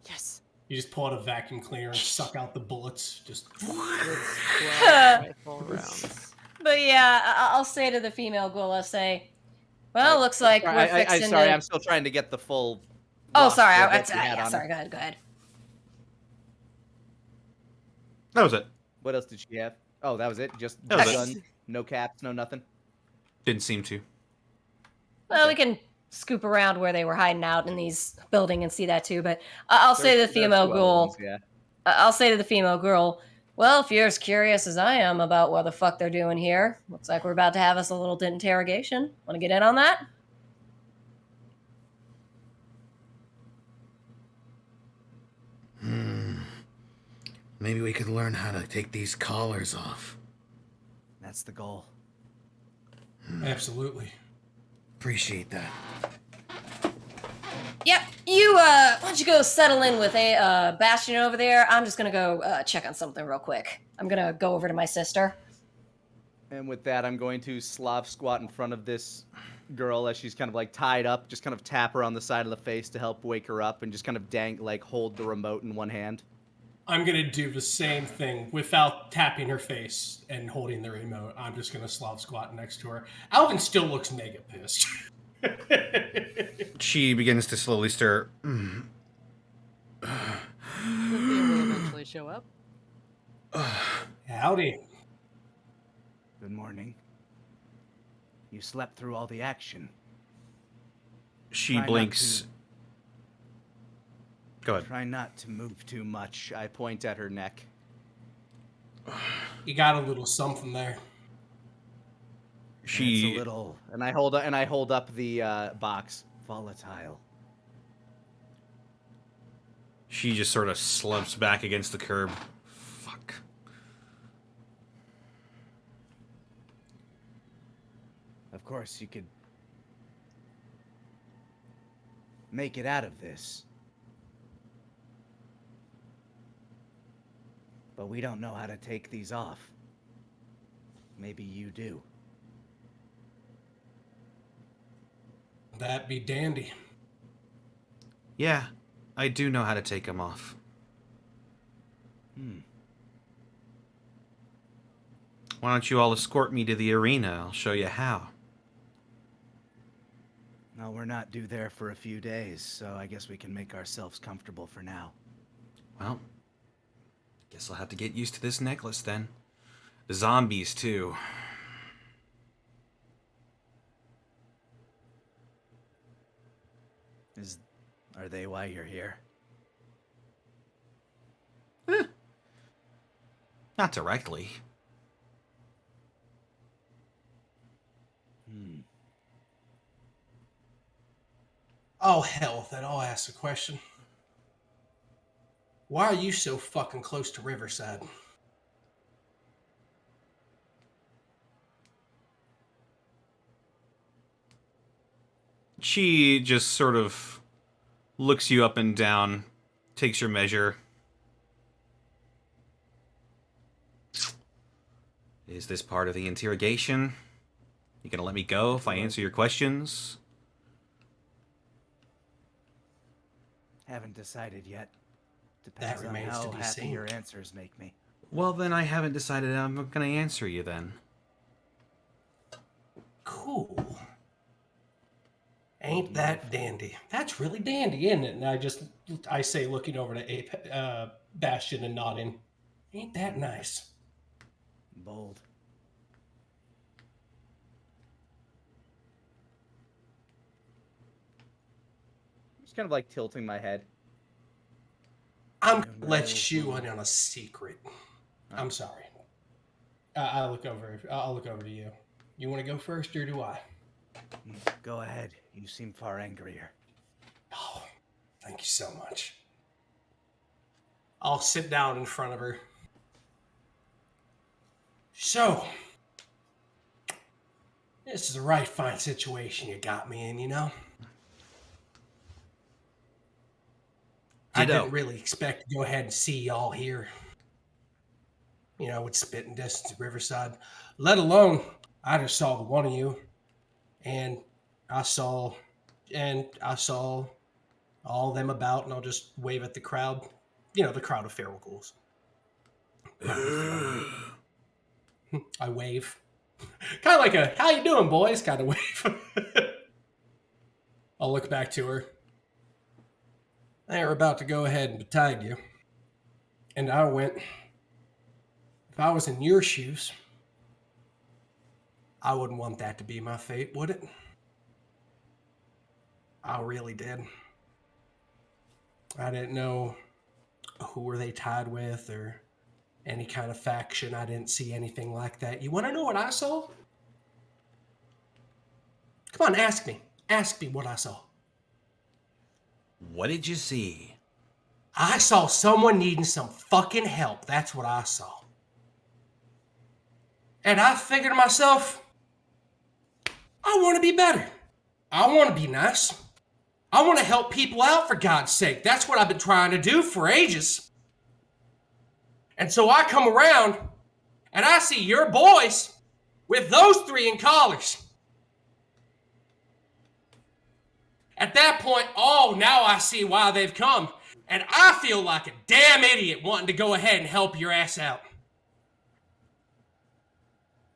Yes. You just pull out a vacuum cleaner and suck out the bullets. Just It's 12 rifle rounds. But yeah, I'll say to the female ghoul, I'll say, well, looks like we're fixing sorry, to... I'm still trying to get the full. Oh, roster sorry, of what you had on her. sorry, go ahead. That was it. What else did she have? Oh, that was it? Just That was it. gun, no caps, no nothing? Didn't seem to. Well, we can scoop around where they were hiding out in these building and see that too, but I'll say to the female ghoul, I'll say to the female girl, well, if you're as curious as I am about what the fuck they're doing here, looks like we're about to have us a little interrogation. Want to get in on that? Maybe we could learn how to take these collars off. That's the goal. absolutely. Appreciate that. Yep. You, why don't you go settle in with a Bastion over there? I'm just gonna go check on something real quick. I'm gonna go over to my sister. And with that, I'm going to Slav squat in front of this girl as she's kind of like tied up, just kind of tap her on the side of the face to help wake her up, and just kind of like hold the remote in one hand. I'm gonna do the same thing without tapping her face and holding the remote. I'm just gonna Slav squat next to her. Alvin still looks mega pissed. She begins to slowly stir. Cynthia will eventually show up. Howdy. Good morning. You slept through all the action. She Try not blinks. Go ahead. Try not to move too much. I point at her neck. You got a little something there. It's She a little, and I hold up the box. Volatile. She just sort of slumps back against the curb. Fuck. Of course, you could make it out of this. But we don't know how to take these off. Maybe you do. That'd be dandy. Yeah, I do know how to take them off. Why don't you all escort me to the arena? I'll show you how. No, we're not due there for a few days, so I guess we can make ourselves comfortable for now. Well, guess I'll have to get used to this necklace then. The zombies, too. Are they why you're here? Not directly. Oh, hell with that. I'll ask the question. Why are you so fucking close to Riverside? She just sort of looks you up and down, takes your measure. Is this part of the interrogation? You gonna let me go if I answer your questions? Haven't decided yet. That Depends on remains how to be happy seen. your answers make me. Well, then I haven't decided I'm gonna answer you then. Cool. Ain't that dandy? That's really dandy, isn't it? And I say, looking over to Bastion and nodding. Ain't that nice? Bold. Just kind of like tilting my head. I'm gonna let you in on a secret. I'm sorry. I'll look over to you. You want to go first, or do I? Go ahead. You seem far angrier. Oh, thank you so much. I'll sit down in front of her. So, this is a right fine situation you got me in, you know? I Ditto. didn't really expect to go ahead and see y'all here. You know, with spitting distance at Riverside. Let alone, I just saw the one of you, and I saw all them about, and I'll just wave at the crowd. You know, the crowd of feral ghouls. I wave. Kind of like a, how you doing, boys? Kind of wave. I'll look back to her. They were about to go ahead and tag you. And I went, if I was in your shoes, I wouldn't want that to be my fate, would it? I really did. I didn't know who were they tied with or any kind of faction. I didn't see anything like that. You want to know what I saw? Come on, ask me. Ask me what I saw. What did you see? I saw someone needing some fucking help. That's what I saw. And I figured to myself, I want to be better. I want to be nice. I want to help people out, for God's sake. That's what I've been trying to do for ages. And so I come around and I see your boys with those three in collars. At that point, oh, now I see why they've come. And I feel like a damn idiot wanting to go ahead and help your ass out.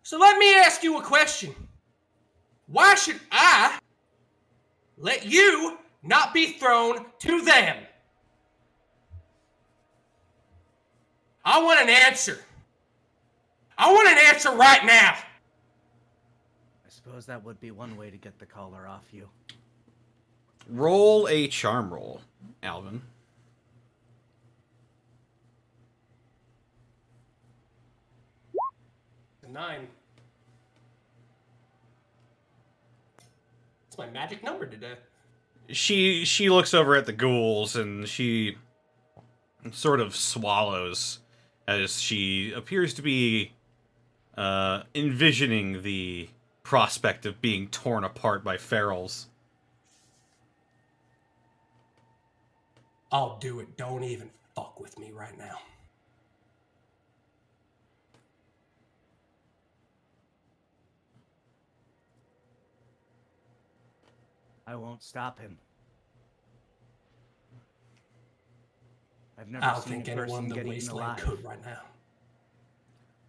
So let me ask you a question. Why should I let you not be thrown to them? I want an answer. I want an answer right now. I suppose that would be one way to get the collar off you. Roll a charm roll, Alvin. A 9. It's my magic number today. She looks over at the ghouls and she sort of swallows as she appears to be envisioning the prospect of being torn apart by ferals. I'll do it. Don't even fuck with me right now. I won't stop him. I've never I don't seen think a person anyone in the get eaten wasteland alive. could right now.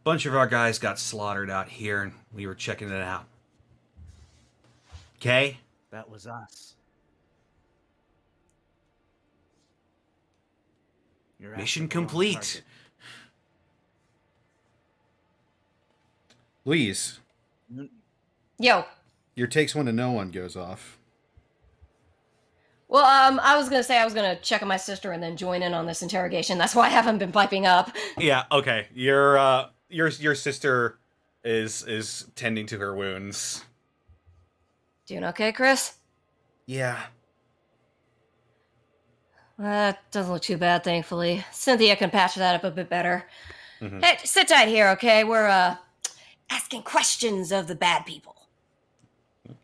Bunch of our guys got slaughtered out here, and we were checking it out. Okay? That was us. You're after Mission the wrong complete. target. Louise, Yo. your takes one to no one goes off. Well, I was gonna say I was gonna check on my sister and then join in on this interrogation. That's why I haven't been piping up. Yeah, okay. Your sister is tending to her wounds. Doing okay, Chris? Yeah. That doesn't look too bad, thankfully. Cynthia can patch that up a bit better. Mhm. Hey, sit tight here, okay? We're asking questions of the bad people.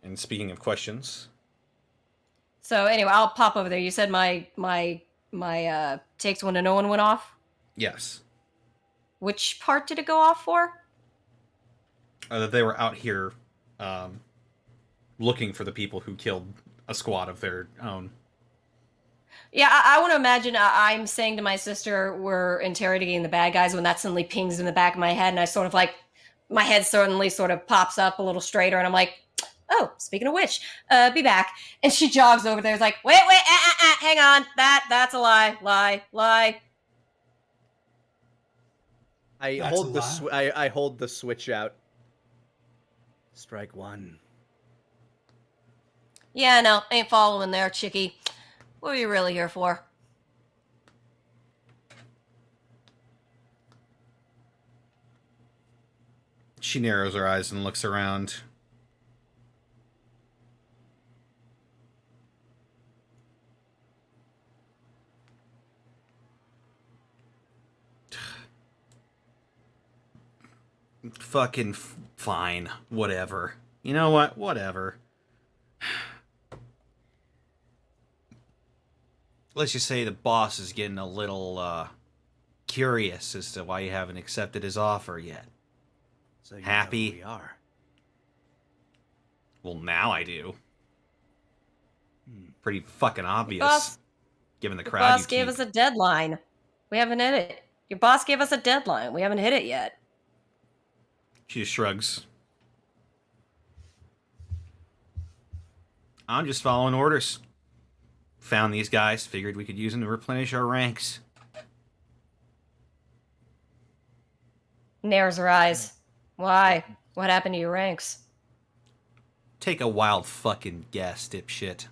And speaking of questions, So anyway, I'll pop over there. You said my takes one to no one went off. yes, Which part did it go off for? that they were out here looking for the people who killed a squad of their own. Yeah, I want to imagine I'm saying to my sister, we're interrogating the bad guys when that suddenly pings in the back of my head, and I sort of like, my head suddenly sort of pops up a little straighter, and I'm like, oh, speaking of which, be back. And she jogs over there, is like, wait, hang on, that's a lie. I That's hold a the lie. I hold the switch out. Strike one. Yeah, no, ain't following there, chickie. What are you really here for? She narrows her eyes and looks around. Fucking fine. Whatever. You know what? Whatever. Let's just say the boss is getting a little curious as to why you haven't accepted his offer yet. So you Happy? know who we are. Well, now I do. Hmm. Pretty fucking obvious. boss- given the Your crowd boss you gave keep. us a deadline. We haven't hit it. Your boss gave us a deadline. We haven't hit it yet. She just shrugs. I'm just following orders. Found these guys, figured we could use them to replenish our ranks. Narrows her eyes. Why? What happened to your ranks? Take a wild fucking guess, dipshit.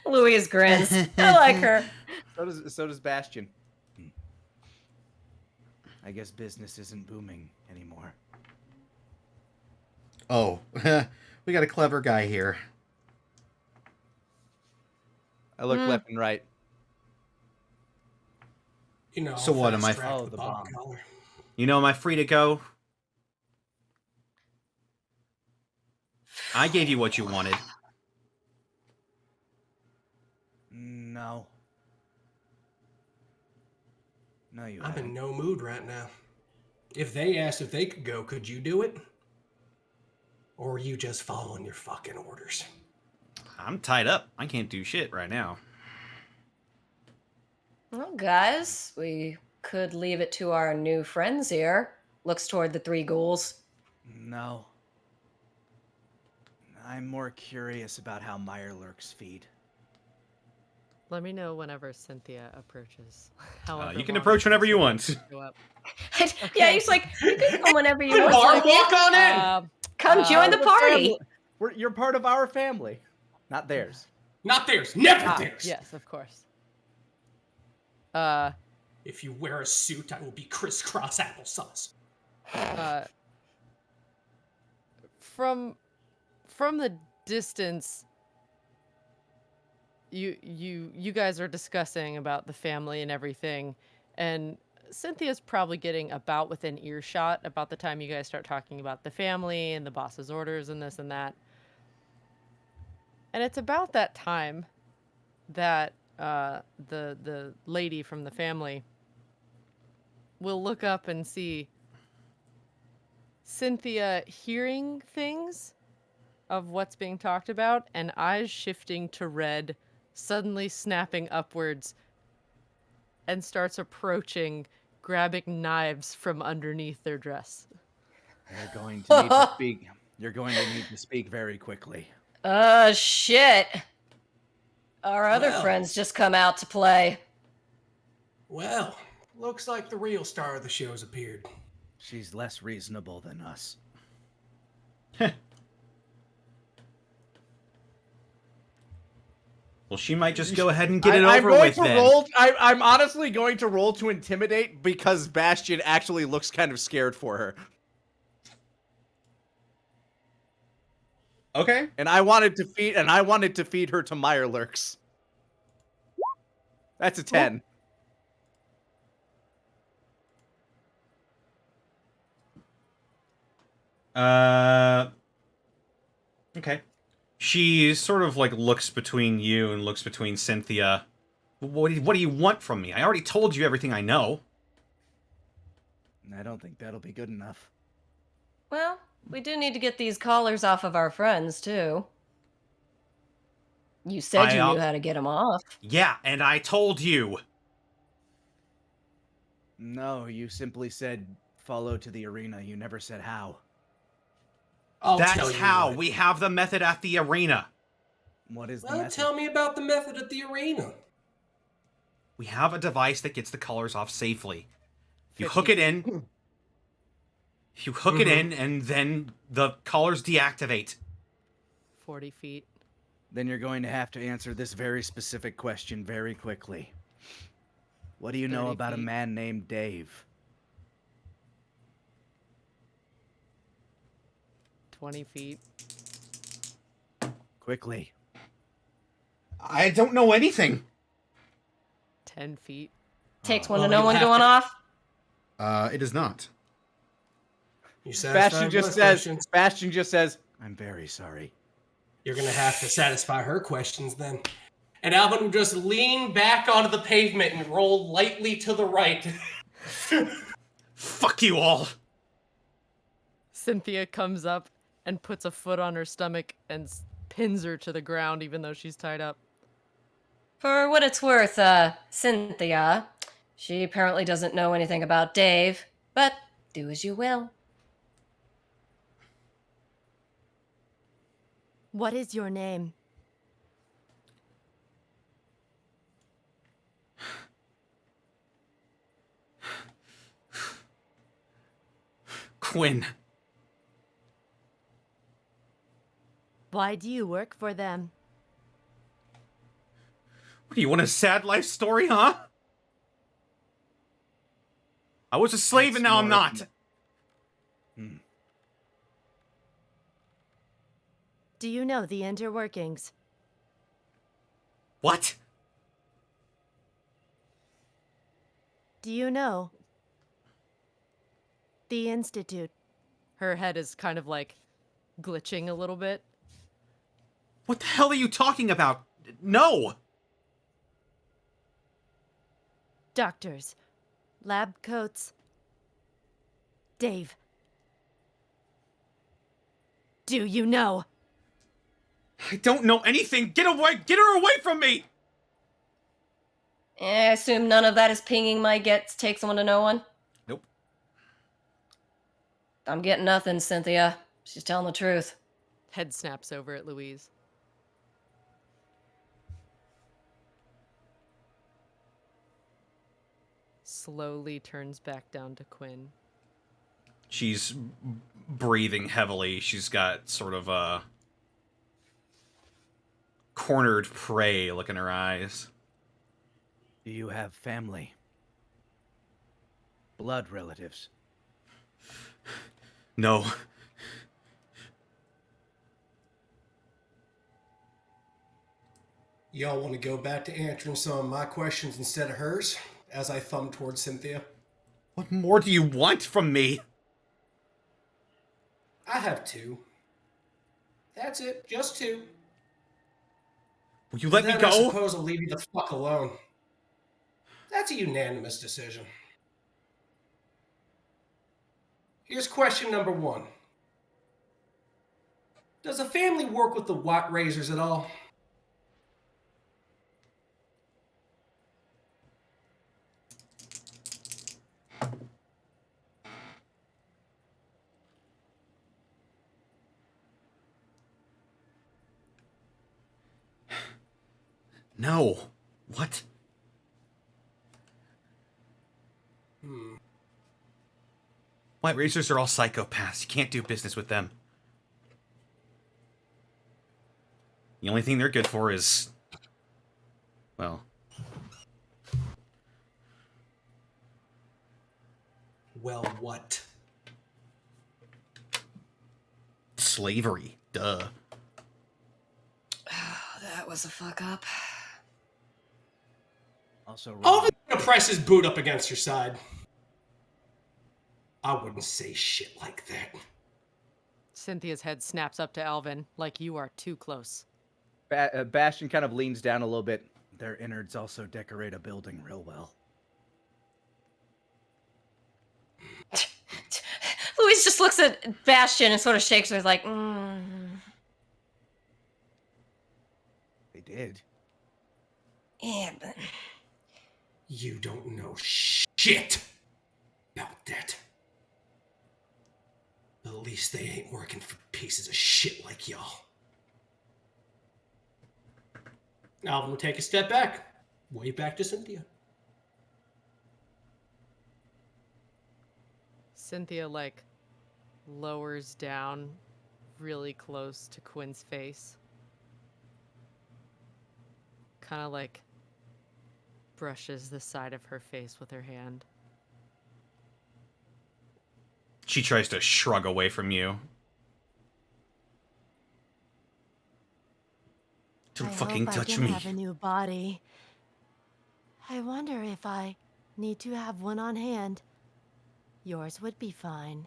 Louise grins. I like her. So does Bastion. I guess business isn't booming anymore. Oh, we got a clever guy here. I look Hmm. left and right. You know, So what, am I- fast-track Oh, the Bob bomb. collar. You know, am I free to go? I gave you what you wanted. No. No, you I'm haven't. in no mood right now. If they asked if they could go, could you do it? Or are you just following your fucking orders? I'm tied up. I can't do shit right now. Well, guys, we could leave it to our new friends here. Looks toward the three ghouls. No. I'm more curious about how Mirelurks feed. Let me know whenever Cynthia approaches. You can approach whenever you want. Show up. Yeah, he's like, you can come whenever you Hey, want. Barb, Like, walk on in! come join the We're party. family. You're part of our family, not theirs. Not theirs. Never theirs. Yes, of course. If you wear a suit, I will be crisscross applesauce. From the distance, you guys are discussing about the family and everything, and Cynthia's probably getting about within earshot about the time you guys start talking about the family and the boss's orders and this and that. And it's about that time that the lady from the family will look up and see Cynthia hearing things of what's being talked about and eyes shifting to red suddenly snapping upwards and starts approaching, grabbing knives from underneath their dress. You're going to need to speak. You're going to need to speak very quickly. Shit. Our other Well. friends just come out to play. Well, looks like the real star of the show's appeared. She's less reasonable than us. Well, she might just go ahead and get it over with then. I'm honestly going to roll to intimidate because Bastion actually looks kind of scared for her. Okay. And I wanted to feed her to Mirelurks. That's a 10. Okay. She sort of like looks between you and looks between Cynthia. What do you want from me? I already told you everything I know. I don't think that'll be good enough. Well, we do need to get these collars off of our friends, too. You said you knew how to get them off. Yeah, and I told you. No, you simply said follow to the arena. You never said how. That's how. We have the method at the arena. What is the Well, method? tell me about the method at the arena. We have a device that gets the colors off safely. You hook it in. You hook it in, and then the colors deactivate. 40 feet. Then you're going to have to answer this very specific question very quickly. What do you know 30 about a feet. man named Dave? 20 feet. Quickly. I don't know anything. 10 feet. Takes one Well, to know you one have going to- off. It is not. You satisfied with those questions? Bastion just says, I'm very sorry. You're gonna have to satisfy her questions then. And Alvin will just lean back onto the pavement and roll lightly to the right. Fuck you all. Cynthia comes up and puts a foot on her stomach and pins her to the ground even though she's tied up. For what it's worth, Cynthia, she apparently doesn't know anything about Dave, but do as you will. What is your name? Quinn. Why do you work for them? What, do you want a sad life story, huh? I was a slave It's and now I'm more- not. Do you know the interworkings? What? Do you know the Institute? Her head is kind of like glitching a little bit. What the hell are you talking about? No! Doctors, lab coats. Dave. Do you know? I don't know anything! Get away! Get her away from me! I assume none of that is pinging my takes one to know one? Nope. I'm getting nothing, Cynthia. She's telling the truth. Head snaps over at Louise. Slowly turns back down to Quinn. She's breathing heavily. She's got sort of a cornered prey look in her eyes. Do you have family? Blood relatives? No. Y'all want to go back to answering some of my questions instead of hers? As I thumb towards Cynthia. What more do you want from me? I have two. That's it, just two. Will you let me Then go? I suppose I'll leave you the fuck alone. That's a unanimous decision. Here's question number 1. Does a family work with the White Razors at all? No. What? White racers are all psychopaths. You can't do business with them. The only thing they're good for is... well... Well, what? slavery. Duh. That was a fuck up. Also, Alvin's gonna press his boot up against your side. I wouldn't say shit like that. Cynthia's head snaps up to Alvin, like you are too close. Bastion kind of leans down a little bit. Their innards also decorate a building real well. Louise just looks at Bastion and sort of shakes her, like, They did. yeah, but... You don't know shit about that. At least they ain't working for pieces of shit like y'all. Alvin will take a step back. Wave back to Cynthia. Cynthia, like, lowers down really close to Quinn's face. Kind of, like, brushes the side of her face with her hand. She tries to shrug away from you. Don't fucking touch me. I have a new body. I wonder if I need to have one on hand. Yours would be fine.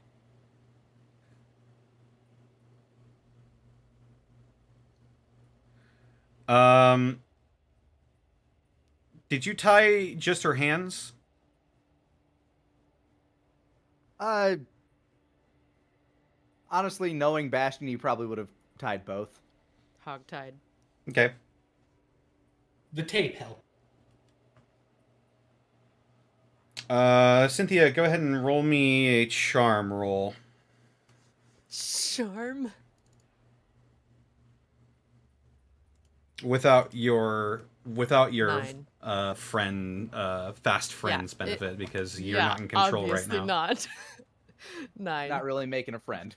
Did you tie just her hands? Honestly, knowing Bastion, you probably would have tied both. Hogtied. Okay. The tape helped. Cynthia, go ahead and roll me a charm roll. Charm? Without your Nine. fast friends Yeah, benefit, because you're not in control right obviously now. not. 9. Not really making a friend.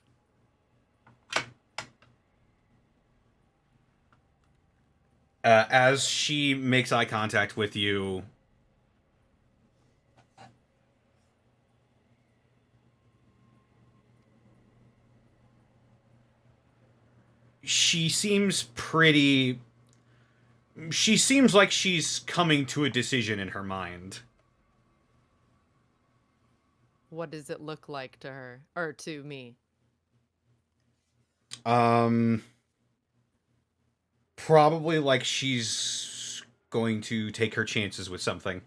As she makes eye contact with you, she seems pretty... She seems like she's coming to a decision in her mind. What does it look like to her? Or to me? Probably like she's going to take her chances with something.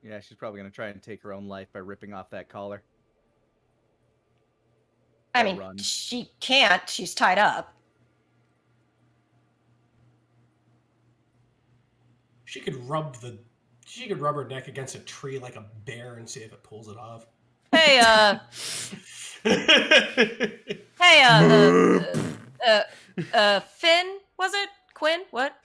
Yeah, she's probably going to try and take her own life by ripping off that collar. I Or mean, run. she can't. She's tied up. She could rub her neck against a tree like a bear and see if it pulls it off. Hey, Finn, was it? Quinn? What?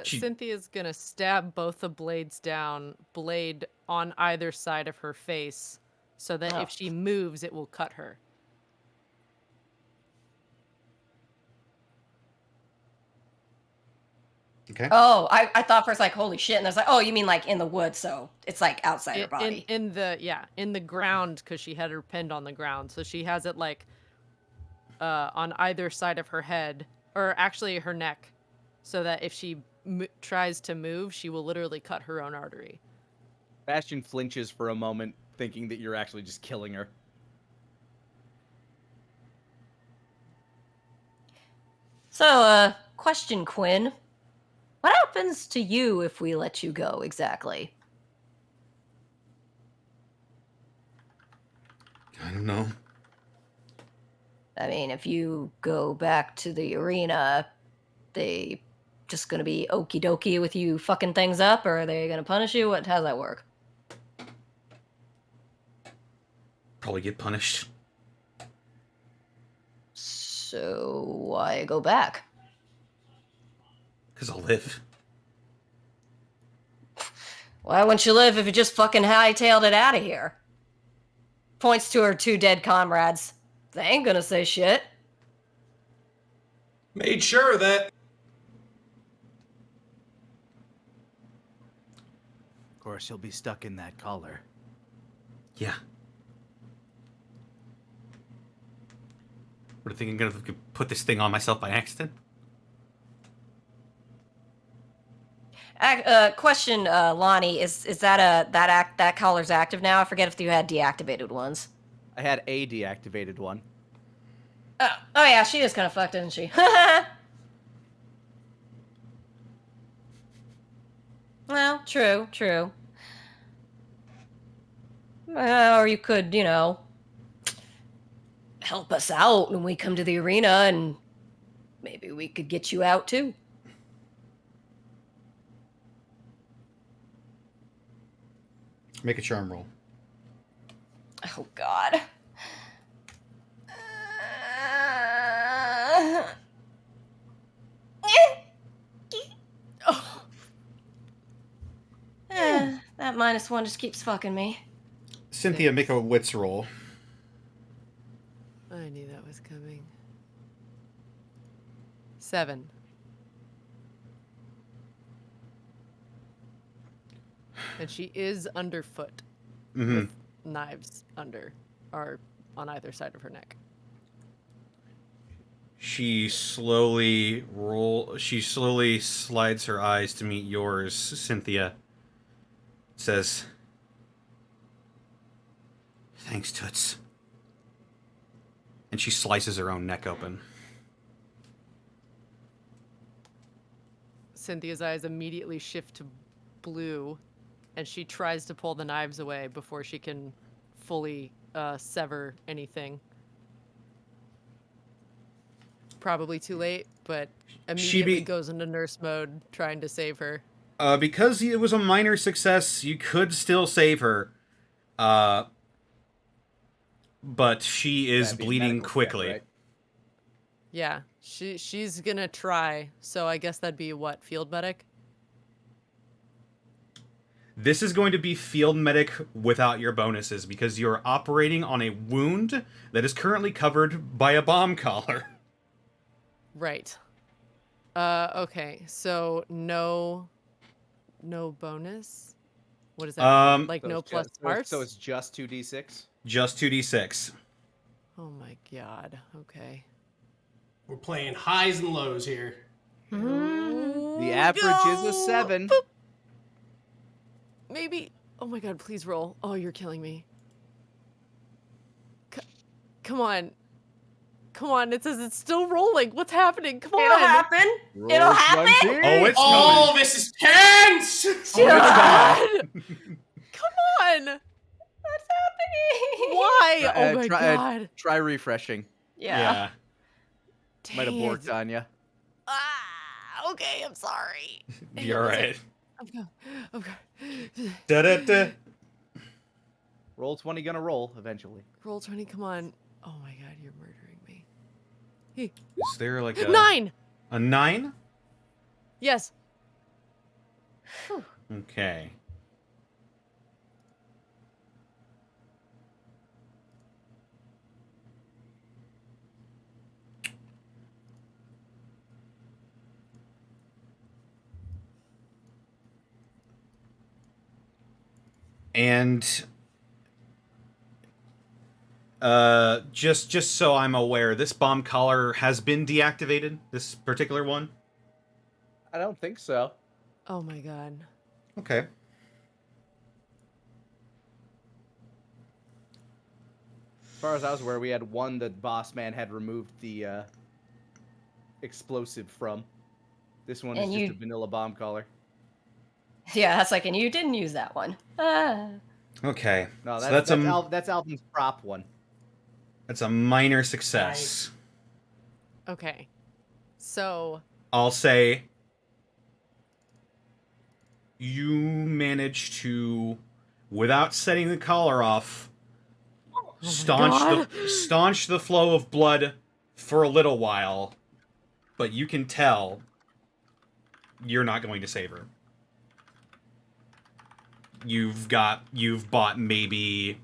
Cynthia's gonna stab both the blades down, blade on either side of her face, so that if she moves, it will cut her. Okay. Oh, I thought first, like, holy shit, and I was like, oh, you mean like in the woods, so it's like outside her body. In the ground, because she had her pinned on the ground, so she has it like on either side of her head, or actually her neck, so that if she tries to move, she will literally cut her own artery. Bastion flinches for a moment, thinking that you're actually just killing her. So, question, Quinn. What happens to you if we let you go, exactly? I don't know. I mean, if you go back to the arena, they just gonna be okie dokie with you fucking things up, or are they gonna punish you? How's that work? Probably get punished. So why go back? Because I'll live. Why wouldn't you live if you just fucking hightailed it out of here? Points to her 2 dead comrades. They ain't gonna say shit. Made sure of that. Of course, you'll be stuck in that collar. Yeah. What, do you think I'm gonna put this thing on myself by accident? Question, Lonnie, is that collar's active now? I forget if you had deactivated ones. I had a deactivated one. Oh yeah, she is kind of fucked, isn't she? Well, true. Or you could, help us out when we come to the arena, and maybe we could get you out too. Make a charm roll. Oh God. Oh. That -1 just keeps fucking me. Cynthia, make a wits roll. I knew that was coming. 7. And she is underfoot. Mm-hmm. With knives or on either side of her neck. She slowly slides her eyes to meet yours, Cynthia. Says, "Thanks, Toots." And she slices her own neck open. Cynthia's eyes immediately shift to blue, and she tries to pull the knives away before she can fully sever anything. Probably too late, but immediately goes into nurse mode, trying to save her. Because it was a minor success, you could still save her. But she is That'd be a bleeding medical check, quickly. right? Yeah, she's gonna try. So I guess that'd be what, field medic? This is going to be field medic without your bonuses because you're operating on a wound that is currently covered by a bomb collar. Right. Okay. So no bonus. What does that mean? Like So no it's plus smarts? So it's just 2d6? Just 2d6. Oh my god. Okay. We're playing highs and lows here. The average is a 7. Boop. Maybe. Oh my god, please roll. Oh, you're killing me. Come on. Come on, it says it's still rolling. What's happening? Come on. It'll happen. It'll happen. Oh, it's Oh, coming. this is tense! God. Come on. What's happening? Why? Oh my god. Try refreshing. Yeah. Might have Dang worked it. on you. Okay, I'm sorry. You're right. Okay. Da-da-da. Roll 20 gonna roll eventually. Roll 20, come on. Oh my god, you're murdering me. Is there like a... 9! A 9? Yes. Okay. And just so I'm aware, this bomb collar has been deactivated, this particular one? I don't think so. Oh my god. Okay. As far as I was aware, we had one that Boss Man had removed the explosive from. This one is And just a vanilla bomb collar. Yeah, that's like, and you didn't use that one. Okay. No, So that's Alvin's prop one. that's a minor success. Okay. So, I'll say you manage to, without setting the collar off, staunch the flow of blood for a little while, but you can tell you're not going to save her. You've bought maybe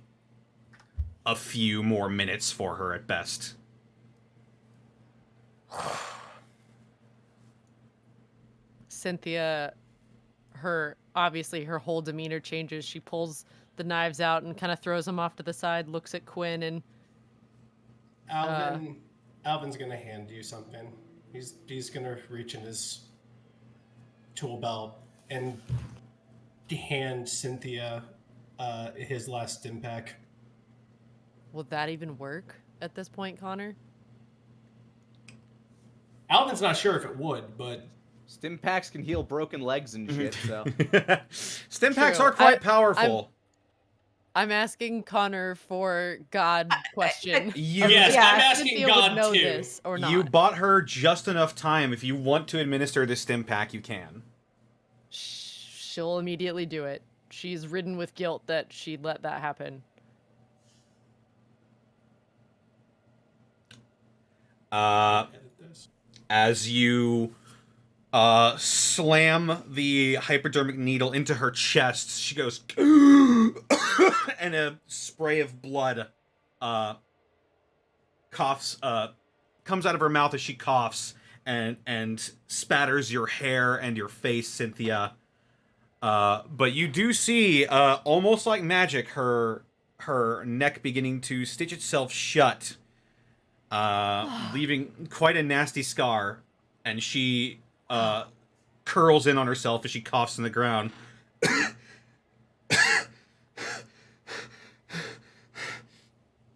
a few more minutes for her at best. Cynthia, her whole demeanor changes. She pulls the knives out and kind of throws them off to the side, looks at Quinn, and Alvin's gonna hand you something. He's gonna reach in his tool belt and hand Cynthia his last stim pack. will that even work at this point, Connor? Alvin's not sure if it would, but Stim packs can heal broken legs and shit, so. Stim packs True. are quite powerful. I'm asking Connor for God question. yes, Yeah, I'm asking Cynthia God would know too. this or not. You bought her just enough time. If you want to administer this stim pack, you can. She'll immediately do it. She's ridden with guilt that she let that happen. As you slam the hypodermic needle into her chest, she goes, and a spray of blood coughs, comes out of her mouth as she coughs and spatters your hair and your face, Cynthia. But you do see, almost like magic, her neck beginning to stitch itself shut, leaving quite a nasty scar, and she curls in on herself as she coughs in the ground.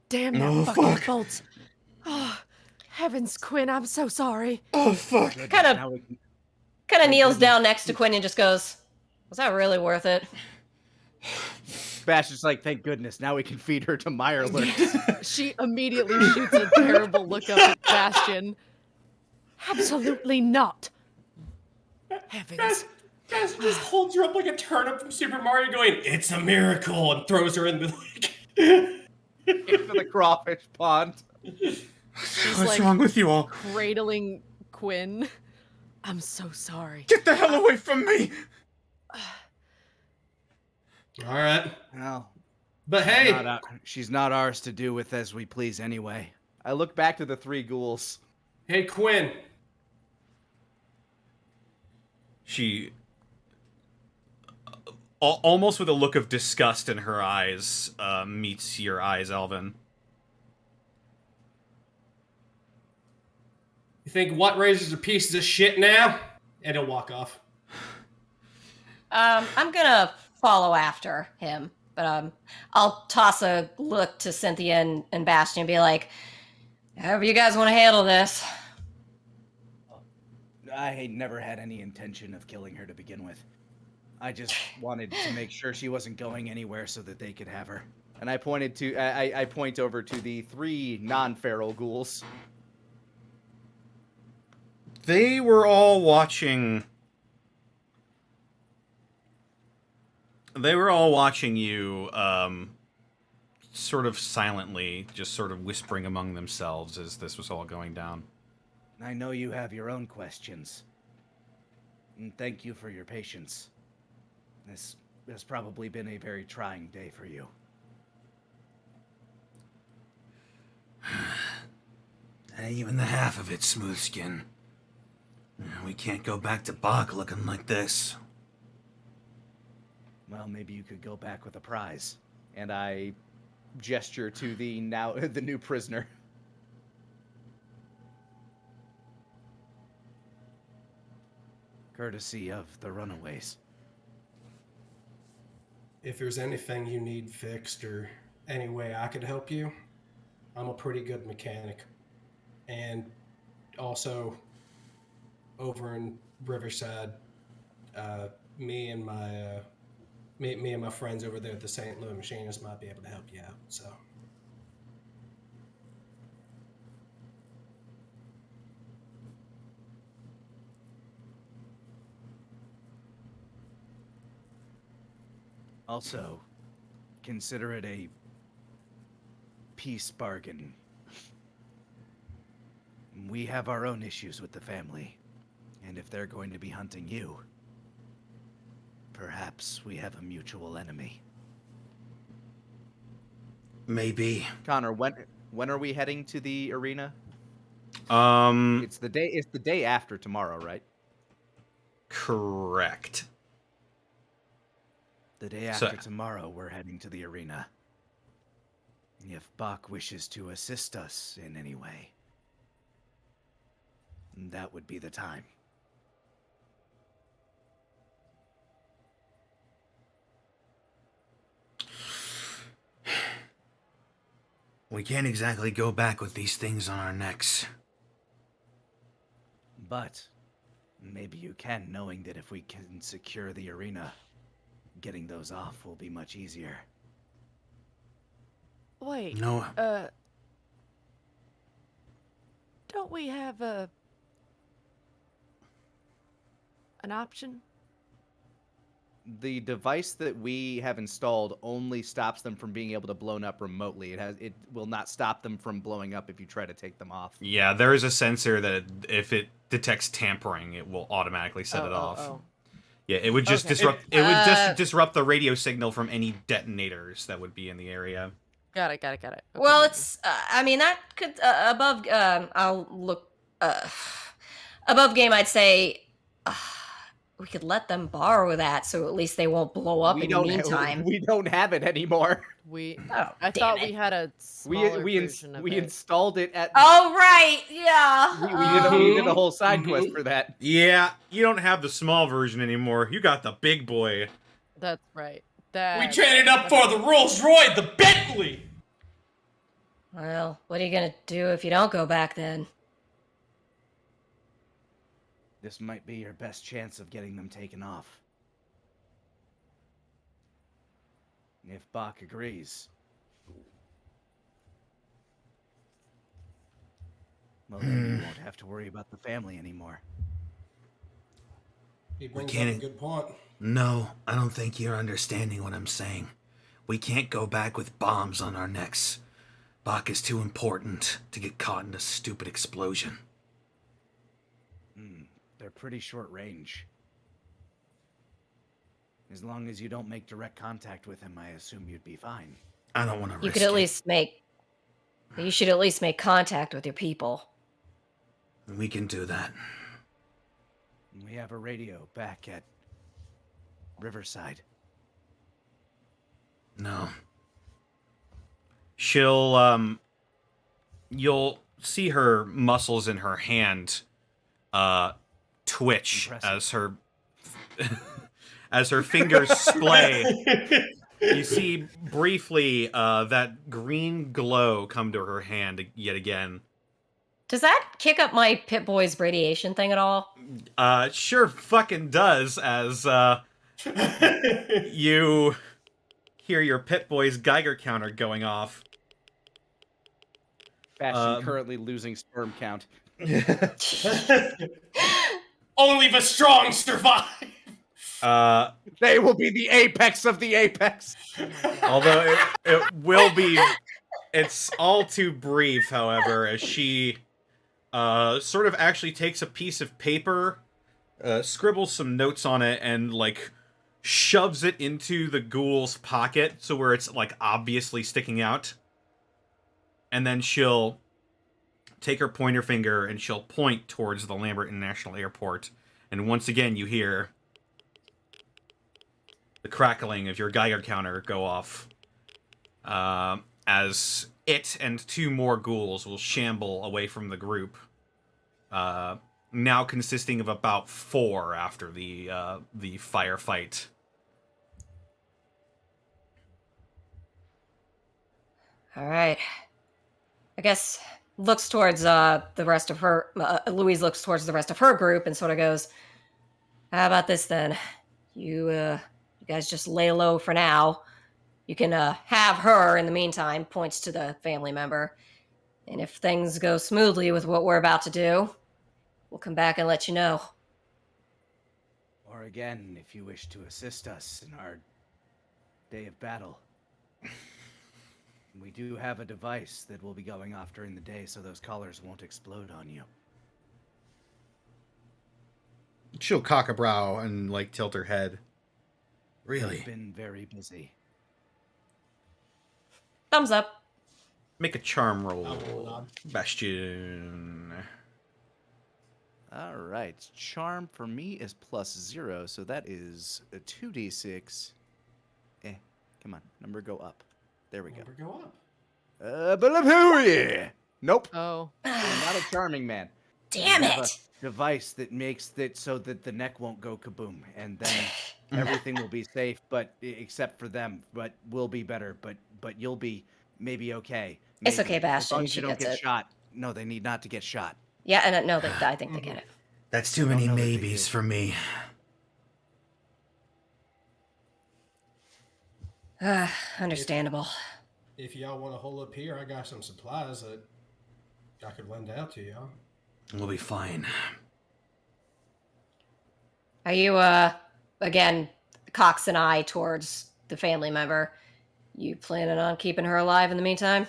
Damn that fucking bolts. Oh, heavens, Quinn, I'm so sorry. Oh, fuck. Kind of kneels down next to Quinn and just goes, "Was that really worth it?" Bastion's like, thank goodness, now we can feed her to Mirelurks. She immediately shoots a terrible look up at Bastion. Absolutely not. Heavens. Guys just holds her up like a turnip from Super Mario going, "It's a miracle," and throws her in the Into the crawfish pond. She's What's wrong with you all? cradling Quinn. I'm so sorry. Get the hell away from me! All right. Well, But hey, she's not ours to do with as we please anyway. I look back to the three ghouls. hey Quinn. She, almost with a look of disgust in her eyes, meets your eyes, Alvin. You think what raisers are pieces of shit now? And he'll walk off. I'm gonna follow after him, but I'll toss a look to Cynthia and Bastion and be like, "However you guys want to handle this." I never had any intention of killing her to begin with. I just wanted to make sure she wasn't going anywhere so that they could have her. And I pointed to, I point over to the three non-feral ghouls. They were all watching. They were all watching you, sort of silently, just sort of whispering among themselves as this was all going down. I know you have your own questions. And thank you for your patience. This has probably been a very trying day for you. Even the half of it, Smoothskin. We can't go back to Bach looking like this. Well, maybe you could go back with a prize. And I gesture to the new prisoner. Courtesy of the runaways. If there's anything you need fixed or any way I could help you, I'm a pretty good mechanic. And also, over in Riverside, me and my friends over there at the St. Louis Machinists might be able to help you out. So. Also, consider it a peace bargain. We have our own issues with the family. And if they're going to be hunting you, perhaps we have a mutual enemy. Maybe. Connor, when are we heading to the arena? Um, It's the day after tomorrow, right? correct. The day So- after tomorrow, we're heading to the arena. If Bach wishes to assist us in any way, that would be the time. We can't exactly go back with these things on our necks. But maybe you can, knowing that if we can secure the arena, getting those off will be much easier. Wait. No. Don't we have an option? The device that we have installed only stops them from being able to blow up remotely. It will not stop them from blowing up if you try to take them off. Yeah, there is a sensor that if it detects tampering, it will automatically set it off. Yeah, it would just Okay. disrupt. It would just disrupt the radio signal from any detonators that would be in the area. Got it. Okay, Well, maybe. it's. I mean, that could above. I'll look. Above game, I'd say. We could let them borrow that, so at least they won't blow up in the meantime. We don't have it anymore. I thought we had a smaller version of we it. installed it at. Oh right, yeah. We did a whole side quest for that. Yeah, you don't have the small version anymore. You got the big boy. That's right. We traded up for the Rolls Royce, the Bentley. Well, what are you gonna do if you don't go back then? This might be your best chance of getting them taken off. If Bach agrees. Well, then you won't have to worry about the family anymore. He brings up can't- a good point. No, I don't think you're understanding what I'm saying. We can't go back with bombs on our necks. Bach is too important to get caught in a stupid explosion. They're pretty short range. As long as you don't make direct contact with him, I assume you'd be fine. I don't want to risk You could at it. least make. You should at least make contact with your people. We can do that. We have a radio back at Riverside. No. She'll you'll see her muscles in her hand twitch Impressive. as her fingers splay. You see briefly that green glow come to her hand yet again. Does that kick up my Pip-Boy's radiation thing at all? Sure fucking does, as you hear your Pip-Boy's Geiger counter going off. Bastion currently losing sperm count. Only the strong survive. They will be the apex of the apex. Although it will be, it's all too brief, however, as she sort of actually takes a piece of paper, scribbles some notes on it, and like shoves it into the ghoul's pocket, so where it's like obviously sticking out. And then she'll take her pointer finger and she'll point towards the Lambert International Airport. And once again, you hear the crackling of your Geiger counter go off. As it and two more ghouls will shamble away from the group. Now consisting of about 4 after the firefight. All right. I guess looks towards the rest of her. Louise looks towards the rest of her group and sort of goes, "How about this then? You guys just lay low for now. You can have her in the meantime." Points to the family member. "And if things go smoothly with what we're about to do, we'll come back and let you know." Or again, if you wish to assist us in our day of battle. We do have a device that will be going off during the day so those collars won't explode on you. She'll cock a brow and like tilt her head. Really? I've been very busy. Thumbs up. Make a charm I'll roll a roll, nod. Bastion. All right. Charm for me is +0, so that is a 2d6. Come on. Number go up. There we go. Number go up. Nope. Oh. I'm not a charming man. Damn I have it! a device that makes that so that the neck won't go kaboom, and then everything will be safe, but except for them. But we'll be better. But you'll be maybe okay. It's Maybe. okay, As Bastion, long as she you don't gets get it. shot. No, they need not to get shot. Yeah, and no, I think they get it. That's too many know that they maybes do. for me. Understandable. If y'all want to hold up here, I got some supplies that I could lend out to y'all. We'll be fine. Are you, again, cocks an eye towards the family member? You planning on keeping her alive in the meantime?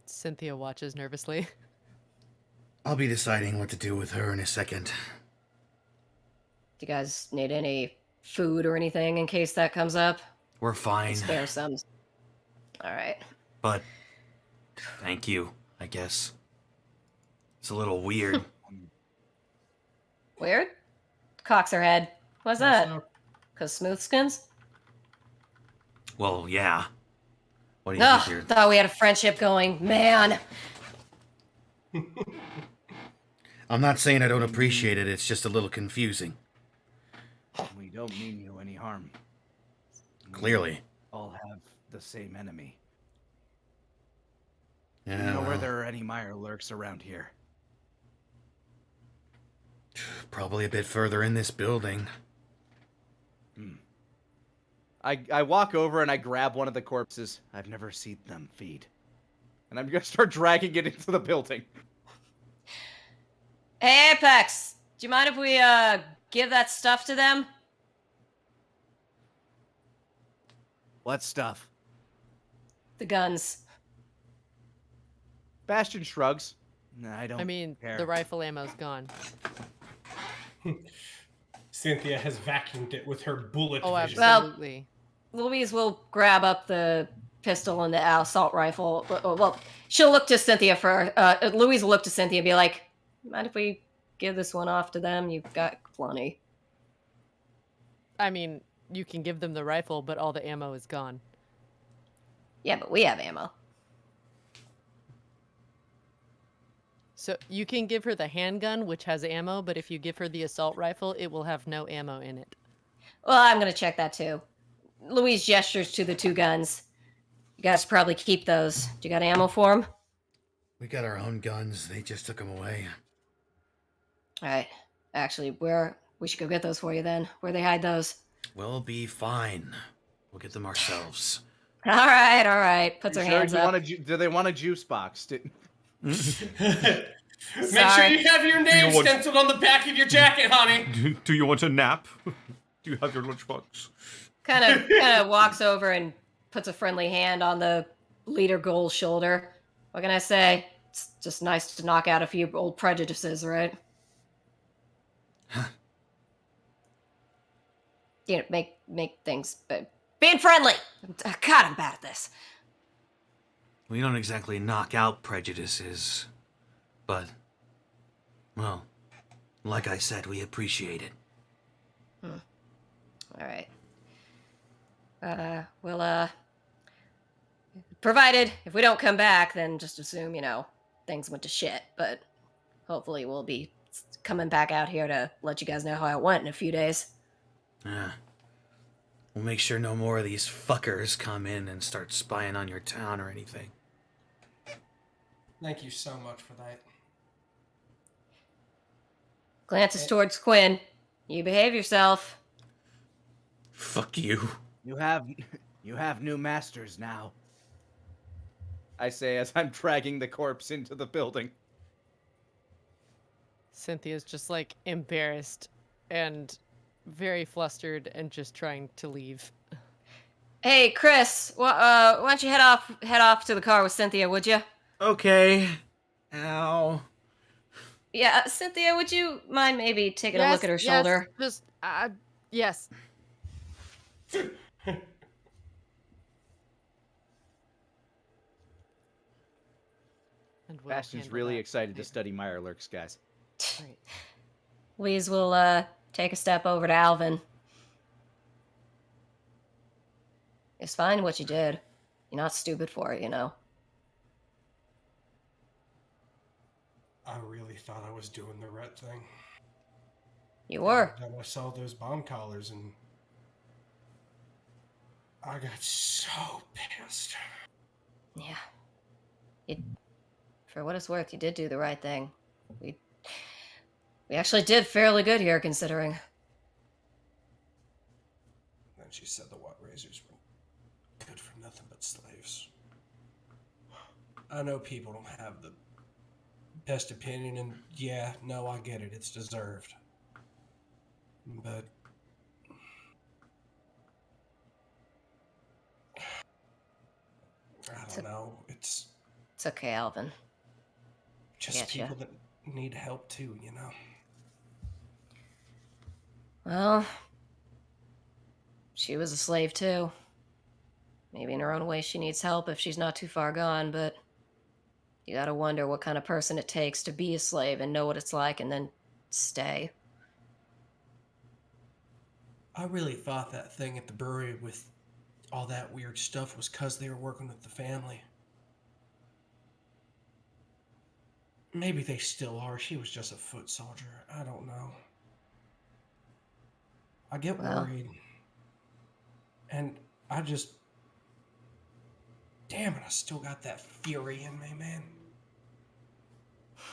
Cynthia watches nervously. I'll be deciding what to do with her in a second. Do you guys need any food or anything in case that comes up? We're fine. Spare some. All right. But thank you, I guess. It's a little weird. Weird? Cocks her head. What's that? Because smooth skins? Well, yeah. What do you Ugh, figure? thought we had a friendship going. Man. I'm not saying I don't appreciate it, it's just a little confusing. We don't mean you any harm. Clearly. All have the same enemy. Yeah, Do you know where well, there are any Meyer lurks around here? probably a bit further in this building. I walk over and I grab one of the corpses. I've never seen them feed. And I'm gonna start dragging it into the building. Hey, Apex. Do you mind if we, give that stuff to them? What stuff? The guns. Bastion shrugs. Nah, I don't I mean, care. the rifle ammo's gone. Cynthia has vacuumed it with her bullet Oh, vision. absolutely. Louise will grab up the pistol and the assault rifle. Well, she'll look to Cynthia for. Louise will look to Cynthia and be like, "Mind if we give this one off to them? You've got plenty." I mean, you can give them the rifle, but all the ammo is gone. Yeah, but we have ammo. So you can give her the handgun, which has ammo, but if you give her the assault rifle, it will have no ammo in it. Well, I'm gonna check that too. Louise gestures to the two guns. You guys probably keep those. Do you got ammo for them? We got our own guns, they just took them away. All right. Actually, we should go get those for you then. Where they hide those? We'll be fine. We'll get them ourselves. All right. Puts her Sure, hands up. do they want a juice box? Make sure Sorry. you have your name want- stenciled on the back of your jacket, honey. Do you want a nap? Do you have your lunchbox? Kind of walks over and puts a friendly hand on the leader ghoul's shoulder. What can I say? It's just nice to knock out a few old prejudices, right? You know, make things, but being friendly. God, I'm bad at this. We don't exactly knock out prejudices, but, well, like I said, we appreciate it. All right. Provided if we don't come back, then just assume, things went to shit. But hopefully we'll be coming back out here to let you guys know how it went in a few days. Yeah. We'll make sure no more of these fuckers come in and start spying on your town or anything. Thank you so much for that. Glances towards Quinn. You behave yourself. Fuck you. You have new masters now. I say as I'm dragging the corpse into the building. Cynthia's just like embarrassed and very flustered and just trying to leave. Hey, Chris. Why don't you head off to the car with Cynthia, would you? Okay. Ow. Yeah, Cynthia, would you mind maybe taking a look at her shoulder? Just, yes. And we'll Bastion's handle really that excited to later. study Mirelurks, guys. Right. Louise will take a step over to Alvin. It's fine what you did. You're not stupid for it, you know. I really thought I was doing the right thing. You were. And then I saw those bomb collars and I got so pissed. Yeah. For what it's worth, you did do the right thing. We actually did fairly good here, considering. Then she said the what razors were good for nothing but slaves. I know people don't have the best opinion, and yeah, no, I get it. It's deserved. But I don't know. It's okay, Alvin. just people that need help too, you know? Well, she was a slave too. Maybe in her own way she needs help if she's not too far gone, but you gotta wonder what kind of person it takes to be a slave and know what it's like and then stay. I really thought that thing at the brewery with all that weird stuff was because they were working with the family. Maybe they still are. She was just a foot soldier. I don't know. I get worried. And I just... Damn it, I still got that fury in me, man. Of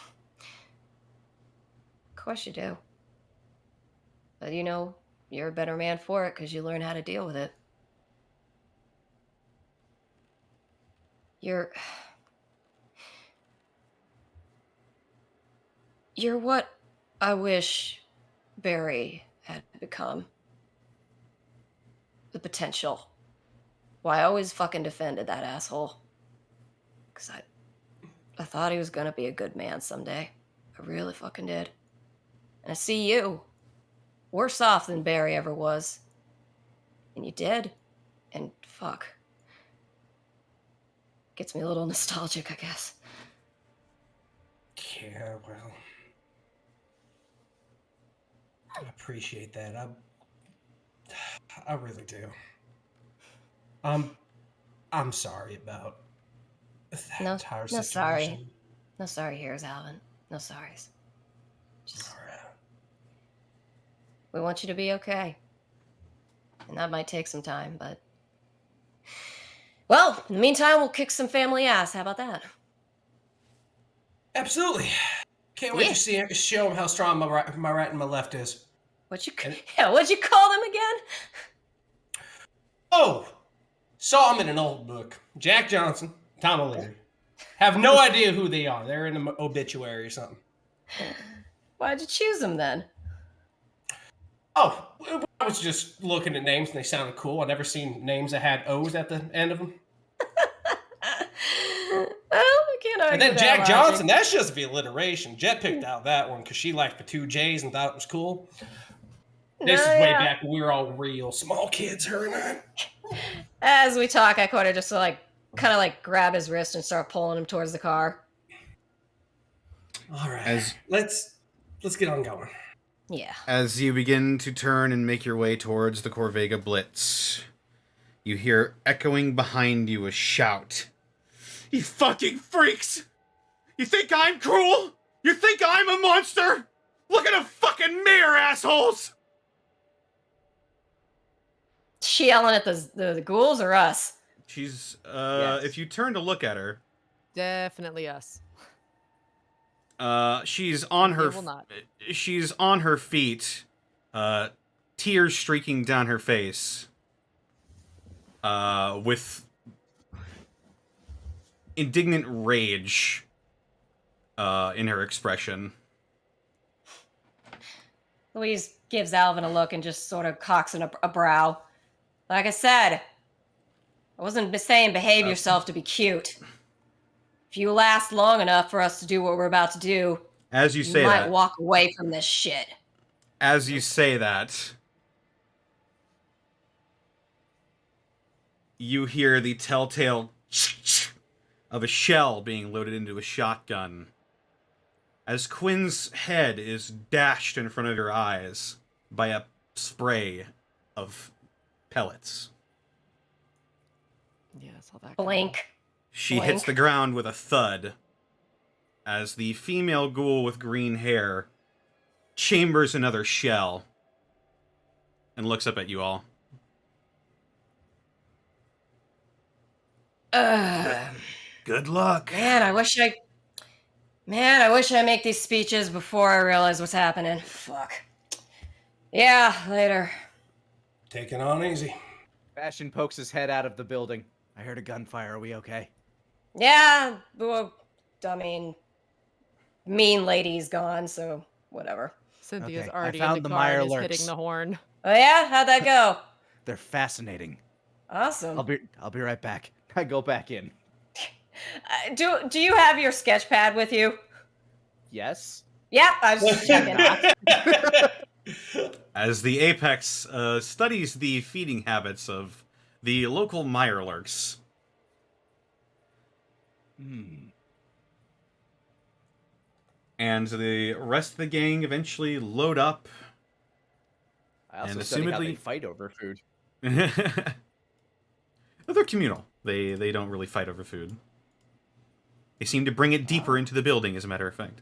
course you do. But you know, you're a better man for it because you learn how to deal with it. You're what I wish Barry had become. The potential. Why I always fucking defended that asshole. Because I thought he was gonna be a good man someday. I really fucking did. And I see you. Worse off than Barry ever was. And you did. And fuck. Gets me a little nostalgic, I guess. Yeah, well... I appreciate that. I really do. I'm sorry about that entire situation. No sorry. No sorry here's Alvin. No sorries. Just... All right. We want you to be okay. And that might take some time, but... Well, in the meantime, we'll kick some family ass. How about that? Absolutely. Can't wait to show them how strong my right and my left is. What'd you call them again? Oh! Saw them in an old book. Jack Johnson, Tom O'Leary. Have no idea who they are. They're in the obituary or something. Why'd you choose them then? Oh, I was just looking at names and they sounded cool. I've never seen names that had O's at the end of them. Well, I can't argue. And then that Jack logic. Johnson, that's just the alliteration. Jet picked out that one because she liked the two J's and thought it was cool. This is way back when we were all real small kids, her and I. As we talk, I kind of just kind of grab his wrist and start pulling him towards the car. All right, let's get on going. Yeah. As you begin to turn and make your way towards the Corvega Blitz, you hear echoing behind you a shout. You fucking freaks! You think I'm cruel? You think I'm a monster? Look at a fucking mirror, assholes! She yelling at the ghouls or us? She's, Yes. If you turn to look at her... Definitely us. She's on her... will not. She's on her feet, tears streaking down her face, with indignant rage, in her expression. Louise gives Alvin a look and just sort of cocks a brow. Like I said, I wasn't saying behave yourself to be cute. If you last long enough for us to do what we're about to do, As you You say might that, walk away from this shit. as you say that, you hear the telltale of a shell being loaded into a shotgun. As Quinn's head is dashed in front of your eyes by a spray of pellets. Yeah, I saw that. Blink. She hits the ground with a thud as the female ghoul with green hair chambers another shell and looks up at you all. Good luck. Man, I wish I make these speeches before I realize what's happening. Fuck. Yeah, later. Take it on easy. Bastion pokes his head out of the building. I heard a gunfire. Are we okay? Yeah, well, I mean, mean lady's gone, so whatever. Cynthia's Okay, I already in found the the car and is Mirelurks. hitting the horn. Oh yeah, how'd that go? They're fascinating. Awesome. I'll be right back. I go back in. Do you have your sketch pad with you? Yes. Yeah, I was just checking. As the Apex studies the feeding habits of the local Mirelurks. And the rest of the gang eventually load up. I also And study how assumedly- they fight over food. Well, they're communal. They don't really fight over food. They seem to bring it deeper into the building, as a matter of fact.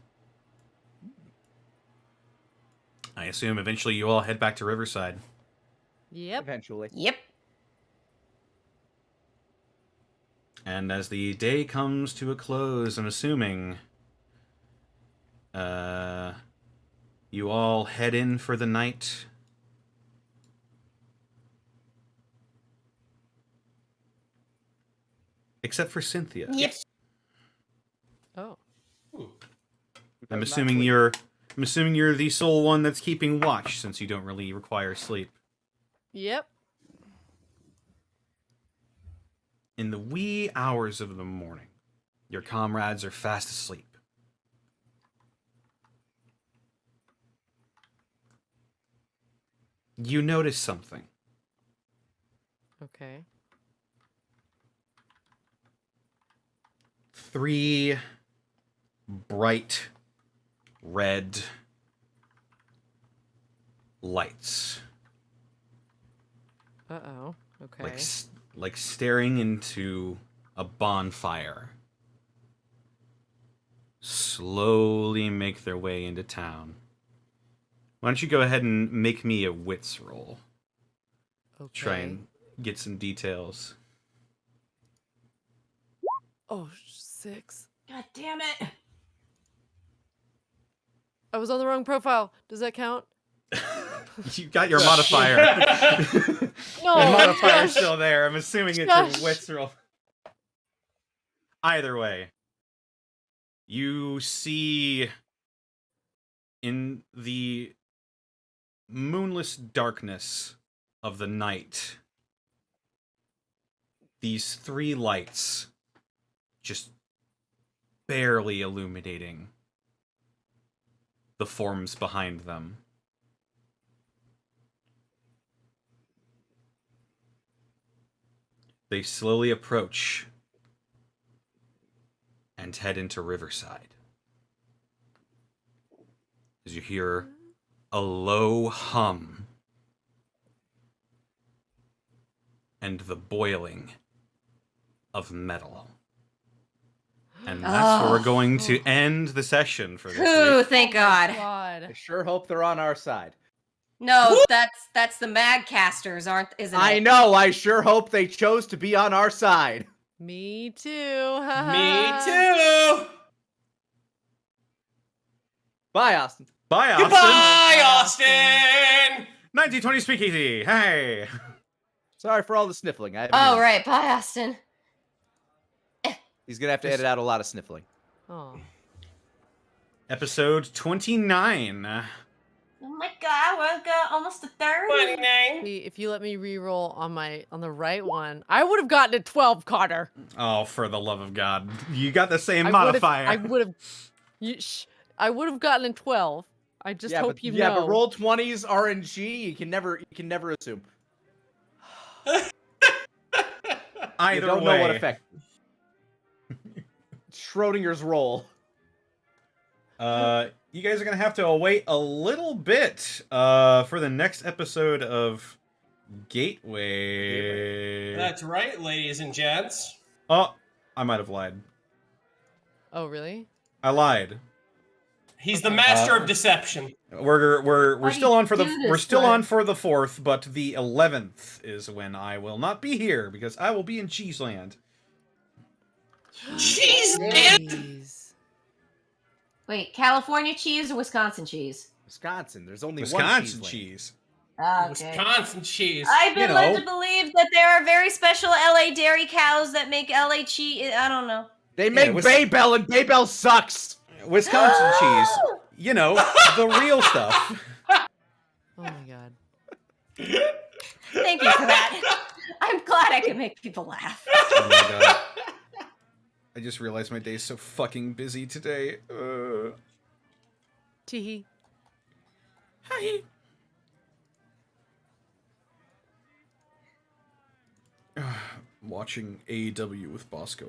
I assume eventually you all head back to Riverside. Yep. Eventually. Yep. And as the day comes to a close, I'm assuming you all head in for the night. Except for Cynthia. Yep. Oh. I'm assuming you're the sole one that's keeping watch, since you don't really require sleep. Yep. In the wee hours of the morning, your comrades are fast asleep. You notice something. Okay. 3 bright red lights, Uh-oh. Okay. like staring into a bonfire, slowly make their way into town. Why don't you go ahead and make me a wits roll? Okay. Try and get some details. Oh, 6. God damn it. I was on the wrong profile. Does that count? You got your modifier. No. Your modifier's Josh. still there. I'm assuming it's Josh. a wits roll. Either way, you see in the moonless darkness of the night these 3 lights just barely illuminating the forms behind them. They slowly approach and head into Riverside. As you hear a low hum and the boiling of metal. And that's where we're going to end the session for this Ooh, week. thank God. I God. sure hope they're on our side. No, that's the Magcasters, isn't it? I know. I sure hope they chose to be on our side. Me too. Me too. Bye, Austin. Bye, Austin. Goodbye, Austin. 1920 Speakeasy. Hey. Sorry for all the sniffling. Oh, right. Bye, Austin. He's gonna have to edit out a lot of sniffling. Oh. Episode 29. Oh my God, we're almost a third. 29. See, if you let me re-roll on the right one, I would have gotten a 12, Carter. Oh, for the love of God. You got the same I modifier. would have. I would have gotten a 12. I just hope you know. Yeah, but roll 20s RNG. You can never assume. Either You don't way. know what effect. Schrodinger's roll. You guys are gonna have to wait a little bit for the next episode of Gateway. That's right, ladies and gents. Oh, I might have lied. Oh, really? I lied. He's the master of deception. We're still on for the do this, we're still Glenn? on for the 4th, but the 11th is when I will not be here because I will be in Cheeseland. Jeez, man! Jeez. Wait, California cheese or Wisconsin cheese? Wisconsin. There's only Wisconsin one cheese. Okay. Wisconsin cheese. I've been You led know. to believe that there are very special LA dairy cows that make LA cheese. I don't know. They make Baybell, and Baybell sucks. Wisconsin cheese. You know, the real stuff. Oh my god. Thank you for that. I'm glad I could make people laugh. Oh my god. I just realized my day's so fucking busy today. Teehee. Hi. Watching AEW with Bosco.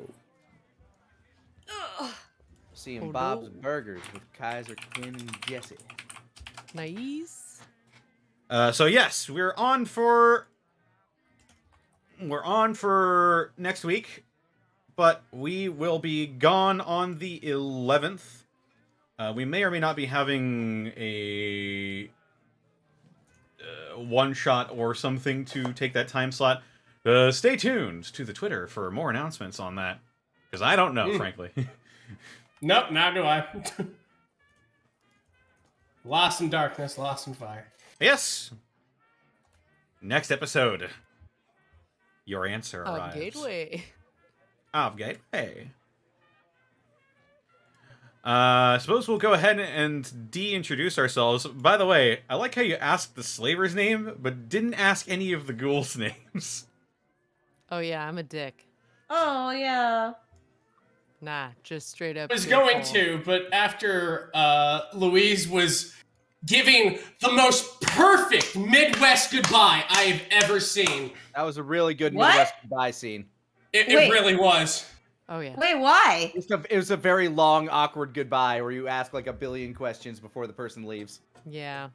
Seeing Oh, Bob's no. Burgers with Kaiser, Ken, and Jesse. Nice. So yes, we're on for next week, but we will be gone on the 11th. We may or may not be having a one shot or something to take that time slot. Stay tuned to the Twitter for more announcements on that, because I don't know, frankly. Nope, neither do I. Lost in darkness, lost in fire. Yes. Next episode. Your answer arrives. Gateway. Of Gateway. Suppose we'll go ahead and de-introduce ourselves. By the way, I like how you asked the slaver's name, but didn't ask any of the ghouls' names. Oh yeah, I'm a dick. Oh, yeah. Nah, just straight up. I was dick going hole. to, but after Louise was giving the most perfect Midwest goodbye I have ever seen. That was a really good What? Midwest goodbye scene. It Wait. really was. Oh yeah. Wait, why? It was a very long, awkward goodbye where you ask like a billion questions before the person leaves. Yeah.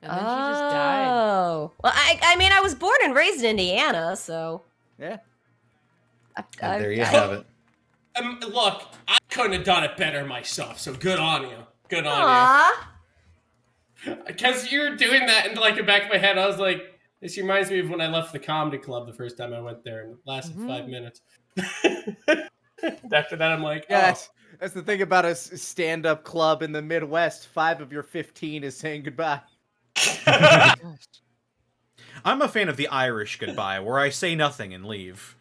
And then she just died. Oh. Well, I mean, I was born and raised in Indiana, so. Yeah. And there you have it. Look, I couldn't have done it better myself, so good on you. Good on Aw. you. Because you're doing that in like the back of my head, I was like, this reminds me of when I left the comedy club the first time I went there, and it lasted 5 minutes. After that, I'm like, Yeah, that's the thing about a stand-up club in the Midwest. 5 of your 15 is saying goodbye. I'm a fan of the Irish goodbye, where I say nothing and leave.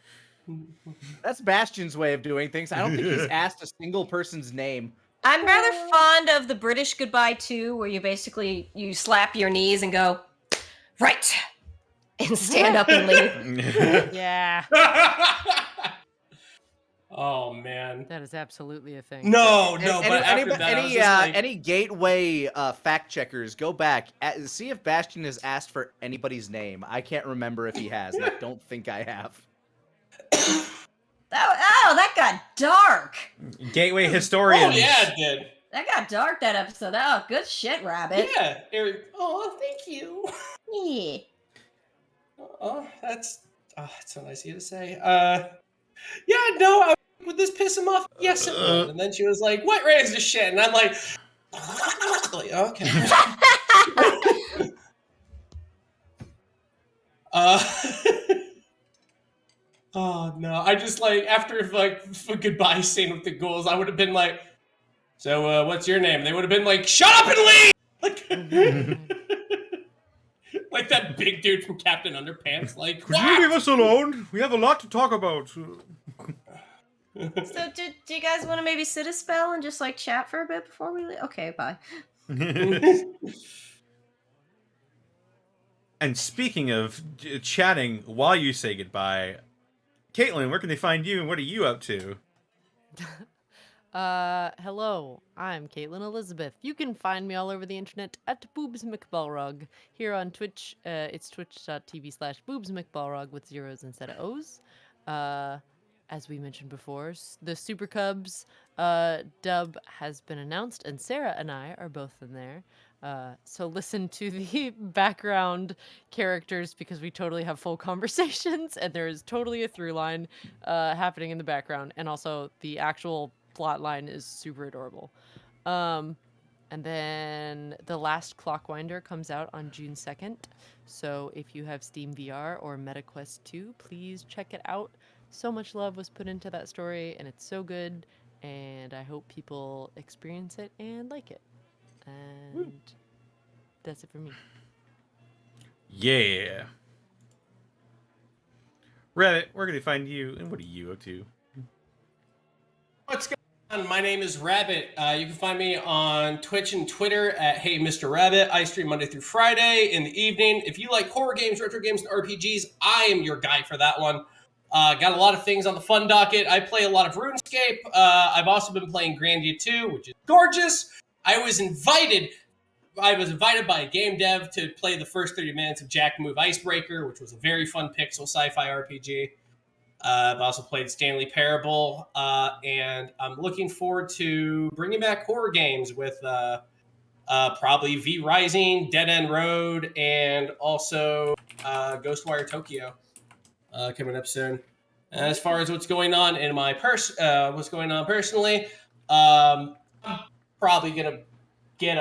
That's Bastion's way of doing things. I don't think he's asked a single person's name. I'm rather fond of the British goodbye too, where you basically you slap your knees and go, right, and stand up and leave. Yeah. oh man, That is absolutely a thing. no, And but after that, I was just like, any Gateway fact checkers, go back see if Bastion has asked for anybody's name. I can't remember if he has. And I don't think I have. Oh, that got dark. Gateway historians. oh yeah, it did. That got dark that episode. Oh, good shit, Rabbit. Yeah, Eric. Oh, thank you. Yeah. Oh, that's so nice of you to say. Yeah, no, would this piss him off? Yes, it would. And then she was like, "What raised the shit?" And I'm like, "Okay." Oh no! I just like after like a goodbye scene with the ghouls, I would have been like, "So, what's your name?" They would have been like, "Shut up and leave!" Like that big dude from Captain Underpants. Like, Could you leave us alone? We have a lot to talk about. So, do you guys want to maybe sit a spell and just like chat for a bit before we leave? Okay, bye. And speaking of chatting while you say goodbye, Caitlin, where can they find you and what are you up to? Hello, I'm Caitlin Elizabeth. You can find me all over the internet at Boobs McBalrog. Here on Twitch, it's twitch.tv/Boobs McBalrog with zeros instead of O's. As we mentioned before, the Super Cubs dub has been announced, and Sarah and I are both in there. So listen to the background characters because we totally have full conversations, and there is totally a through line happening in the background, and also the actual plot line is super adorable. And then the last Clockwinder comes out on June 2nd. So if you have Steam VR or MetaQuest 2, please check it out. So much love was put into that story, and it's so good. And I hope people experience it and like it. And that's it for me. Yeah. Reddit, where can they find you, and what are you up to? What's going on? My name is Rabbit. You can find me on Twitch and Twitter at Hey Mr. Rabbit. I stream Monday through Friday in the evening. If you like horror games, retro games, and RPGs, I am your guy for that one. Got a lot of things on the fun docket. I play a lot of RuneScape. I've also been playing Grandia 2, which is gorgeous. I was invited by a game dev to play the first 30 minutes of Jack Move Icebreaker, which was a very fun pixel sci-fi RPG. I've also played Stanley Parable, and I'm looking forward to bringing back horror games with probably V Rising, Dead End Road, and also Ghostwire Tokyo coming up soon. As far as what's going on in my personally, I'm probably gonna get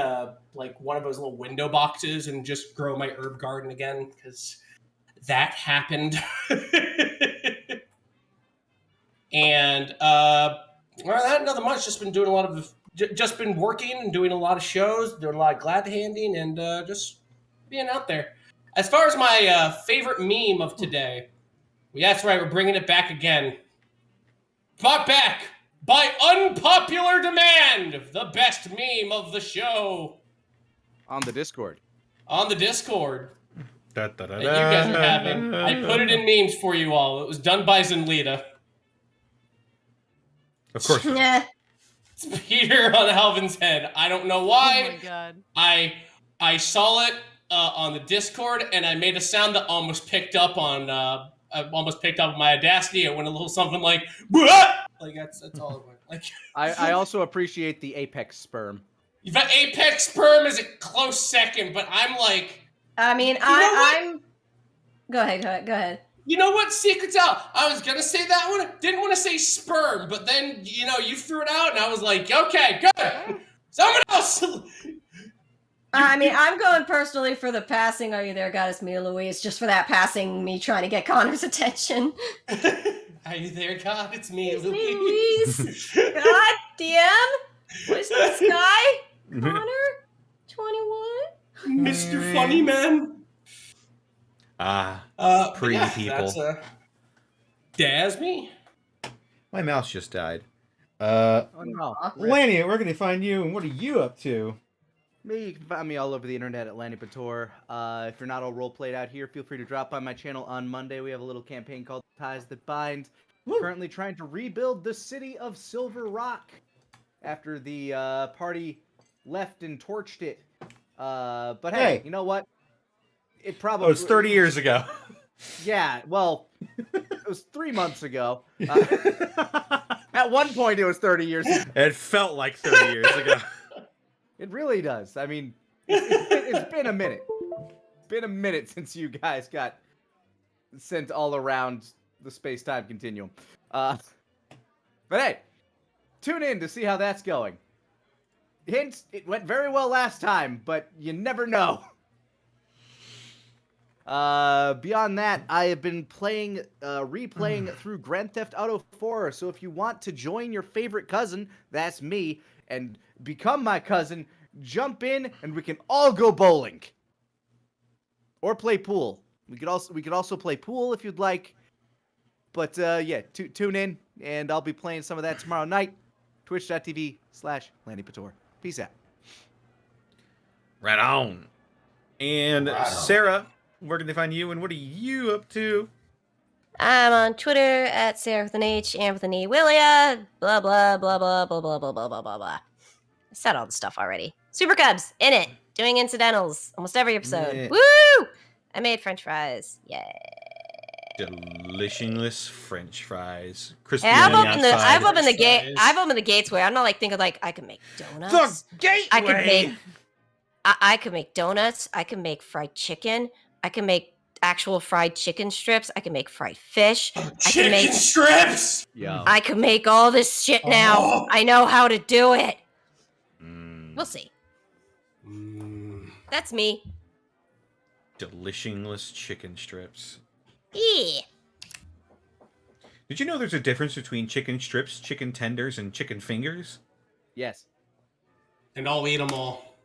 one of those little window boxes and just grow my herb garden again because that happened. And nothing much. Just been doing a lot of, just been working and doing a lot of shows, doing a lot of glad handing, and just being out there. As far as my favorite meme of today, that's right, we're bringing it back again. Brought back by unpopular demand, the best meme of the show On the Discord. on the Discord. Da, da, da, That you guys are having. I put it in memes for you all. It was done by Zenlita. Of course. Yeah. It's Peter on Alvin's head. I don't know why. Oh my god. I saw it on the Discord, and I made a sound that almost picked up on my Audacity. It went a little something like, "What?" Like that's all it went. Like I also appreciate the Apex sperm. the Apex Sperm is a close second, but I'm like, I mean, I'm. Go ahead. you know what? Secret's out. I was gonna say that one. Didn't want to say sperm, but then you threw it out, and I was like, okay, good. Someone else. I mean, I'm going personally for the passing. Are you there, Goddess Me, Louise? Just for that passing, me trying to get Connor's attention. Are you there, God? It's me, It's me, Louise. Louise. God damn. Where's the sky? Connor? 21? Mr. Funny Man. Pretty yeah, people. That's me. My mouse just died. Oh no. Lanny, where can they find you, and what are you up to? Me, you can find me all over the internet at Lanny Pator. If you're not all role played out here, feel free to drop by my channel on Monday. We have a little campaign called Ties That Bind. Currently trying to rebuild the city of Silver Rock after the party left and torched it. But hey, you know what? It probably was 30 years ago. Yeah, well, it was 3 months ago. At one point, it was 30 years ago. It felt like 30 years ago. It really does. I mean, it's been a minute. It's been a minute since you guys got sent all around the space-time continuum. But hey, tune in to see how that's going. Hints, it went very well last time, but you never know. Beyond that, I have been replaying through Grand Theft Auto 4, so if you want to join your favorite cousin, that's me, and become my cousin, jump in, and we can all go bowling. Or play pool. We could also play pool if you'd like. But, yeah, tune in, and I'll be playing some of that tomorrow night. Twitch.tv/LannyPator. Peace out. Right on. And Sarah, where can they find you, and what are you up to? I'm on Twitter at Sarah with an H, and with an E, Willia, blah, blah, blah, blah, blah, blah, blah, blah, blah, blah, blah. I said all the stuff already. Super Cubs, in it, doing incidentals, almost every episode. Yeah. Woo! I made French fries. Yeah. Delicious French fries. Crispy Hey, on the outside. I've opened the gate. Fries. I've opened the gates where I'm not like thinking like I can make donuts. The gateway! I could make. I could make donuts. I can make fried chicken. I can make actual fried chicken strips. I can make fried fish. I can Chicken make. strips! Yeah. I can make all this shit now. Oh. I know how to do it. Mm, We'll see. Mm. That's me. delicious chicken strips. Yeah. Did you know there's a difference between chicken strips, chicken tenders, and chicken fingers? Yes. And I'll eat them all.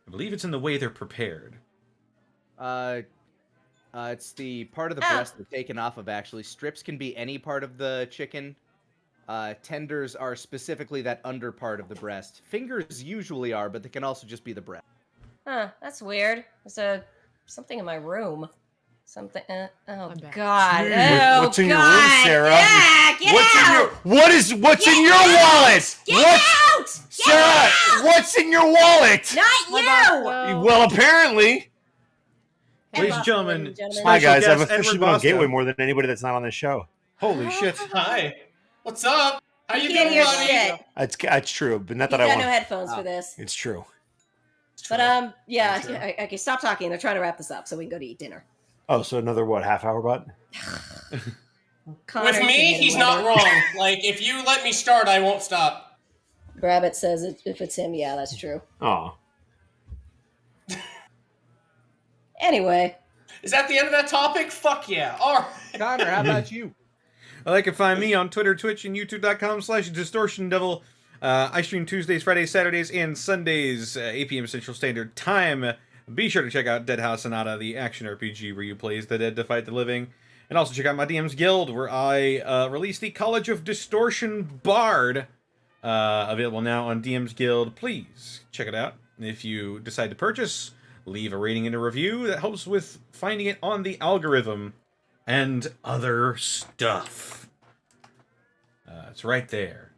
I believe it's in the way they're prepared. It's the part of the Ah. breast they're taken off of, actually. Strips can be any part of the chicken. Tenders are specifically that under part of the breast. Fingers usually are, but they can also just be the breast. Huh. That's weird. There's something in my room. Something. Oh I'm back. God. What's in your room, God. Sarah? Yeah, get out. What's in your wallet? Get out. Sarah, what's in your wallet? Not you. Well, apparently. Ladies and gentlemen, Hi Special guys, I've guest officially Edward been on Bosco. Gateway more than anybody that's not on this show. Holy shit. Hi. What's up? How you Can't doing, hear buddy? shit. It's true, but not You've that I got want. no headphones for this. It's true. But yeah. True. Okay, stop talking. They're trying to wrap this up so we can go to eat dinner. Oh, so another half hour, bud? Connor, With you me, can hit he's him not later. wrong. Like, if you let me start, I won't stop. Rabbit says if it's him, yeah, that's true. Oh, Anyway, Is that the end of that topic? Fuck yeah. All right. Connor, how about you? Well, they can find me on Twitter, Twitch, and YouTube.com/DistortionDevil. I stream Tuesdays, Fridays, Saturdays, and Sundays, 8 p.m. Central Standard Time. Be sure to check out Dead House Sonata, the action RPG where you play as the dead to fight the living. And also check out my DM's Guild, where I release the College of Distortion Bard. Available now on DM's Guild. Please check it out. If you decide to purchase, leave a rating and a review. That helps with finding it on the algorithm and other stuff. It's right there.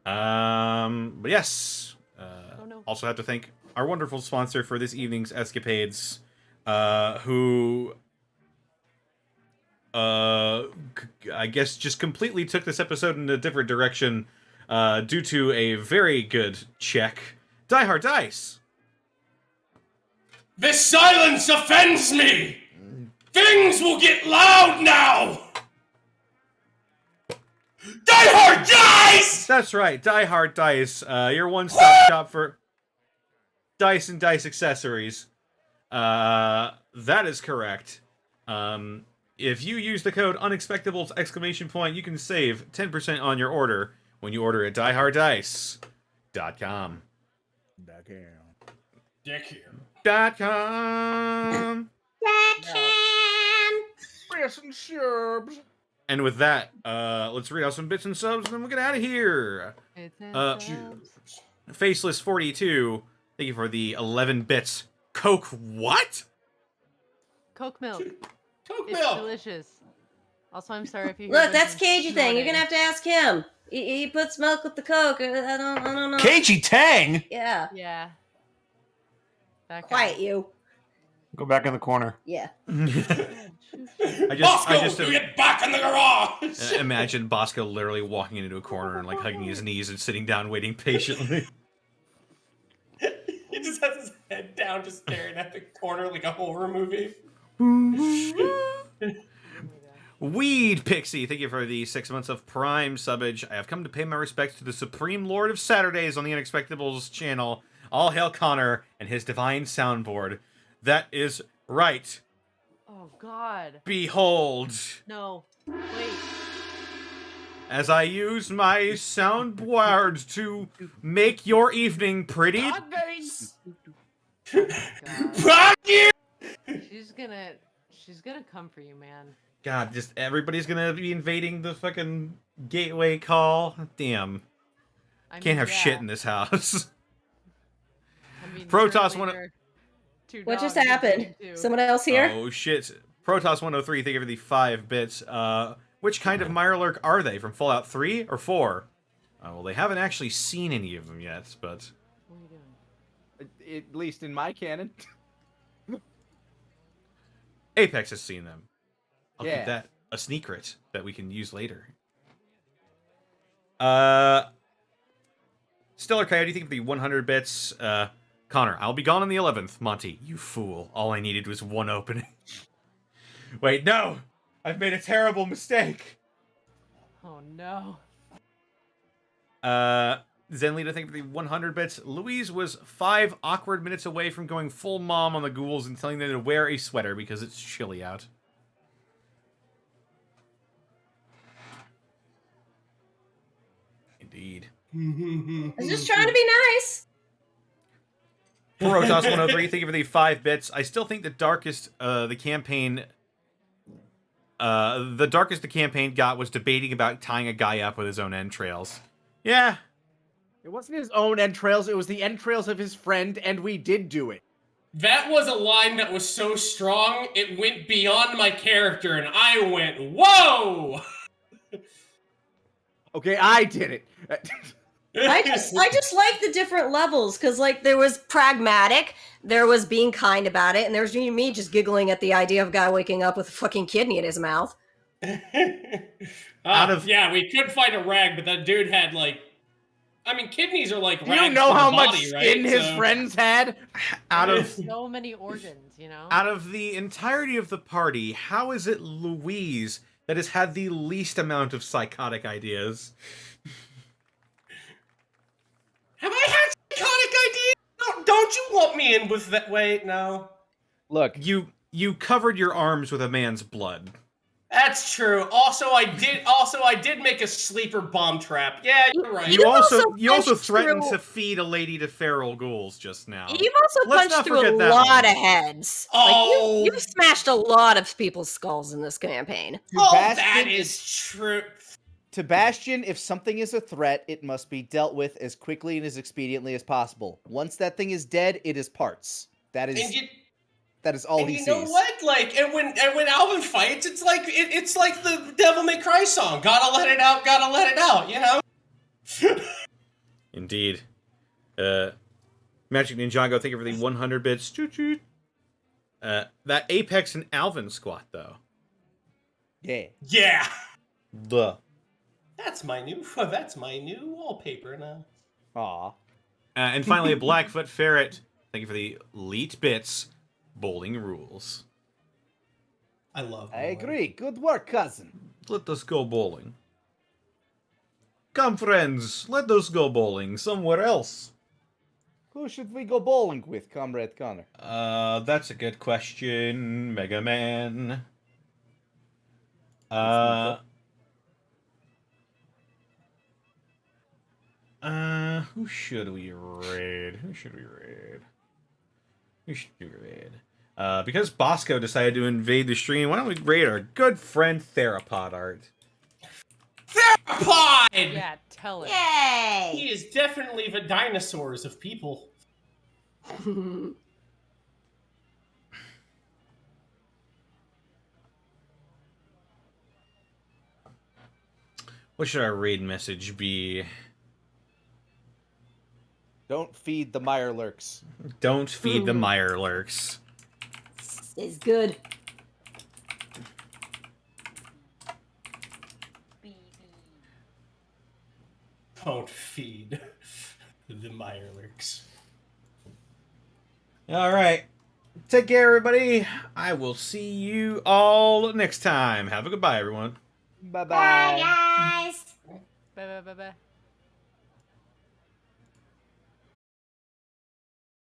But yes. Oh, no. Also have to thank our wonderful sponsor for this evening's escapades, who I guess just completely took this episode in a different direction due to a very good check. Die Hard Dice. This silence offends me. Things will get loud now. Die Hard Dice! That's right, Die Hard Dice, your one-stop shop for dice and dice accessories. That is correct. If you use the code Unexpectables! You can save 10% on your order when you order at dieharddice.com. Dick here. .com. And with that, let's read out some bits and subs, and then we'll get out of here. Faceless42, thank you for the 11 bits. Coke what? Coke milk. Coke It's milk. delicious. Also, I'm sorry if you hear look, a bunch that's of Cagey thing. You're snorting. gonna have to ask him. He puts milk with the Coke. I don't know. Cagey Tang. Yeah. Yeah. That guy. Quiet you. Go back in the corner. Yeah. Bosco, you get back in the garage. Imagine Bosco literally walking into a corner and like hugging his knees and sitting down waiting patiently. He just has his head down, just staring at the corner like a horror movie. Weed Pixie, thank you for the 6 months of Prime subbage. I have come to pay my respects to the Supreme Lord of Saturdays on the Unexpectables channel. All hail Connor and his divine soundboard. That is right. Oh God. Behold, No. Wait. as I use my soundboard to make your evening pretty. God. Fuck you! She's gonna come for you, man. God, just everybody's gonna be invading the fucking gateway call. Damn. I mean, Can't have yeah. shit in this house. I mean, Protoss certainly wanna- there are two What just dogs in happened? here, too. Someone else here? Oh shit. Protoss103, thank you for the 5 bits. Which kind of Mirelurk are they? From Fallout 3 or 4? Well, they haven't actually seen any of them yet, but... What are you doing? At least in my canon. Apex has seen them. I'll Yeah. keep that a secret that we can use later. Stellar Coyote, thank you for the 100 bits. Connor, I'll be gone on the 11th. Monty, you fool. All I needed was one opening. Wait, no! I've made a terrible mistake! Oh no. Zenlita, thank you for the 100 bits. Louise was 5 awkward minutes away from going full mom on the ghouls and telling them to wear a sweater because it's chilly out. Indeed. I was just trying to be nice. Protoss103, thank you for the 5 bits. I still think the darkest the campaign the campaign got was debating about tying a guy up with his own entrails. Yeah. It wasn't his own entrails, it was the entrails of his friend, and we did do it. That was a line that was so strong, it went beyond my character, and I went, whoa! Okay, I did it. I just like the different levels, because like there was pragmatic, there was being kind about it, and there was me just giggling at the idea of a guy waking up with a fucking kidney in his mouth. Yeah, we could find a rag, but that dude had like, I mean, kidneys are like Do rags you know for the how body, much right? skin his friends had? Out of So many organs, you know? out of the entirety of the party, how is it Louise that has had the least amount of psychotic ideas? Have I had psychotic ideas? Don't you want me in with that? Wait, no. Look, You covered your arms with a man's blood. That's true. Also, I did make a sleeper bomb trap. Yeah, you're right. You also punched threatened through- to feed a lady to feral ghouls just now. You've also Let's punched not through a forget that lot one. of heads. Oh. Like, you've smashed a lot of people's skulls in this campaign. Oh, Bastion that is true. to Bastion, if something is a threat, it must be dealt with as quickly and as expediently as possible. Once that thing is dead, it is parts. That is all he you sees. know what? Like, and when Alvin fights, it's like it's like the Devil May Cry song. Gotta let it out. Gotta let it out. You know. Indeed. Magic Ninjago, thank you for the 100 bits. Choo-choo. That Apex and Alvin squat, though. Yeah. Yeah. Duh. That's my new wallpaper now. Aw. And finally, Blackfoot Ferret, thank you for the elite bits. Bowling rules. I love. I agree. Good work, cousin. Let us go bowling. Come, friends, let us go bowling somewhere else. Who should we go bowling with, Comrade Connor? That's a good question, Mega Man. Who should we raid? Because Bosco decided to invade the stream, why don't we raid our good friend Therapod Art? Theropod! Yeah, tell it. Yay! He is definitely the dinosaurs of people. What should our raid message be? Don't feed the Mirelurks. Don't feed the Mirelurks. Is good. Don't feed the Mirelurks. Alright. Take care, everybody. I will see you all next time. Have a goodbye, everyone. Bye-bye. Bye, guys. Bye bye bye bye.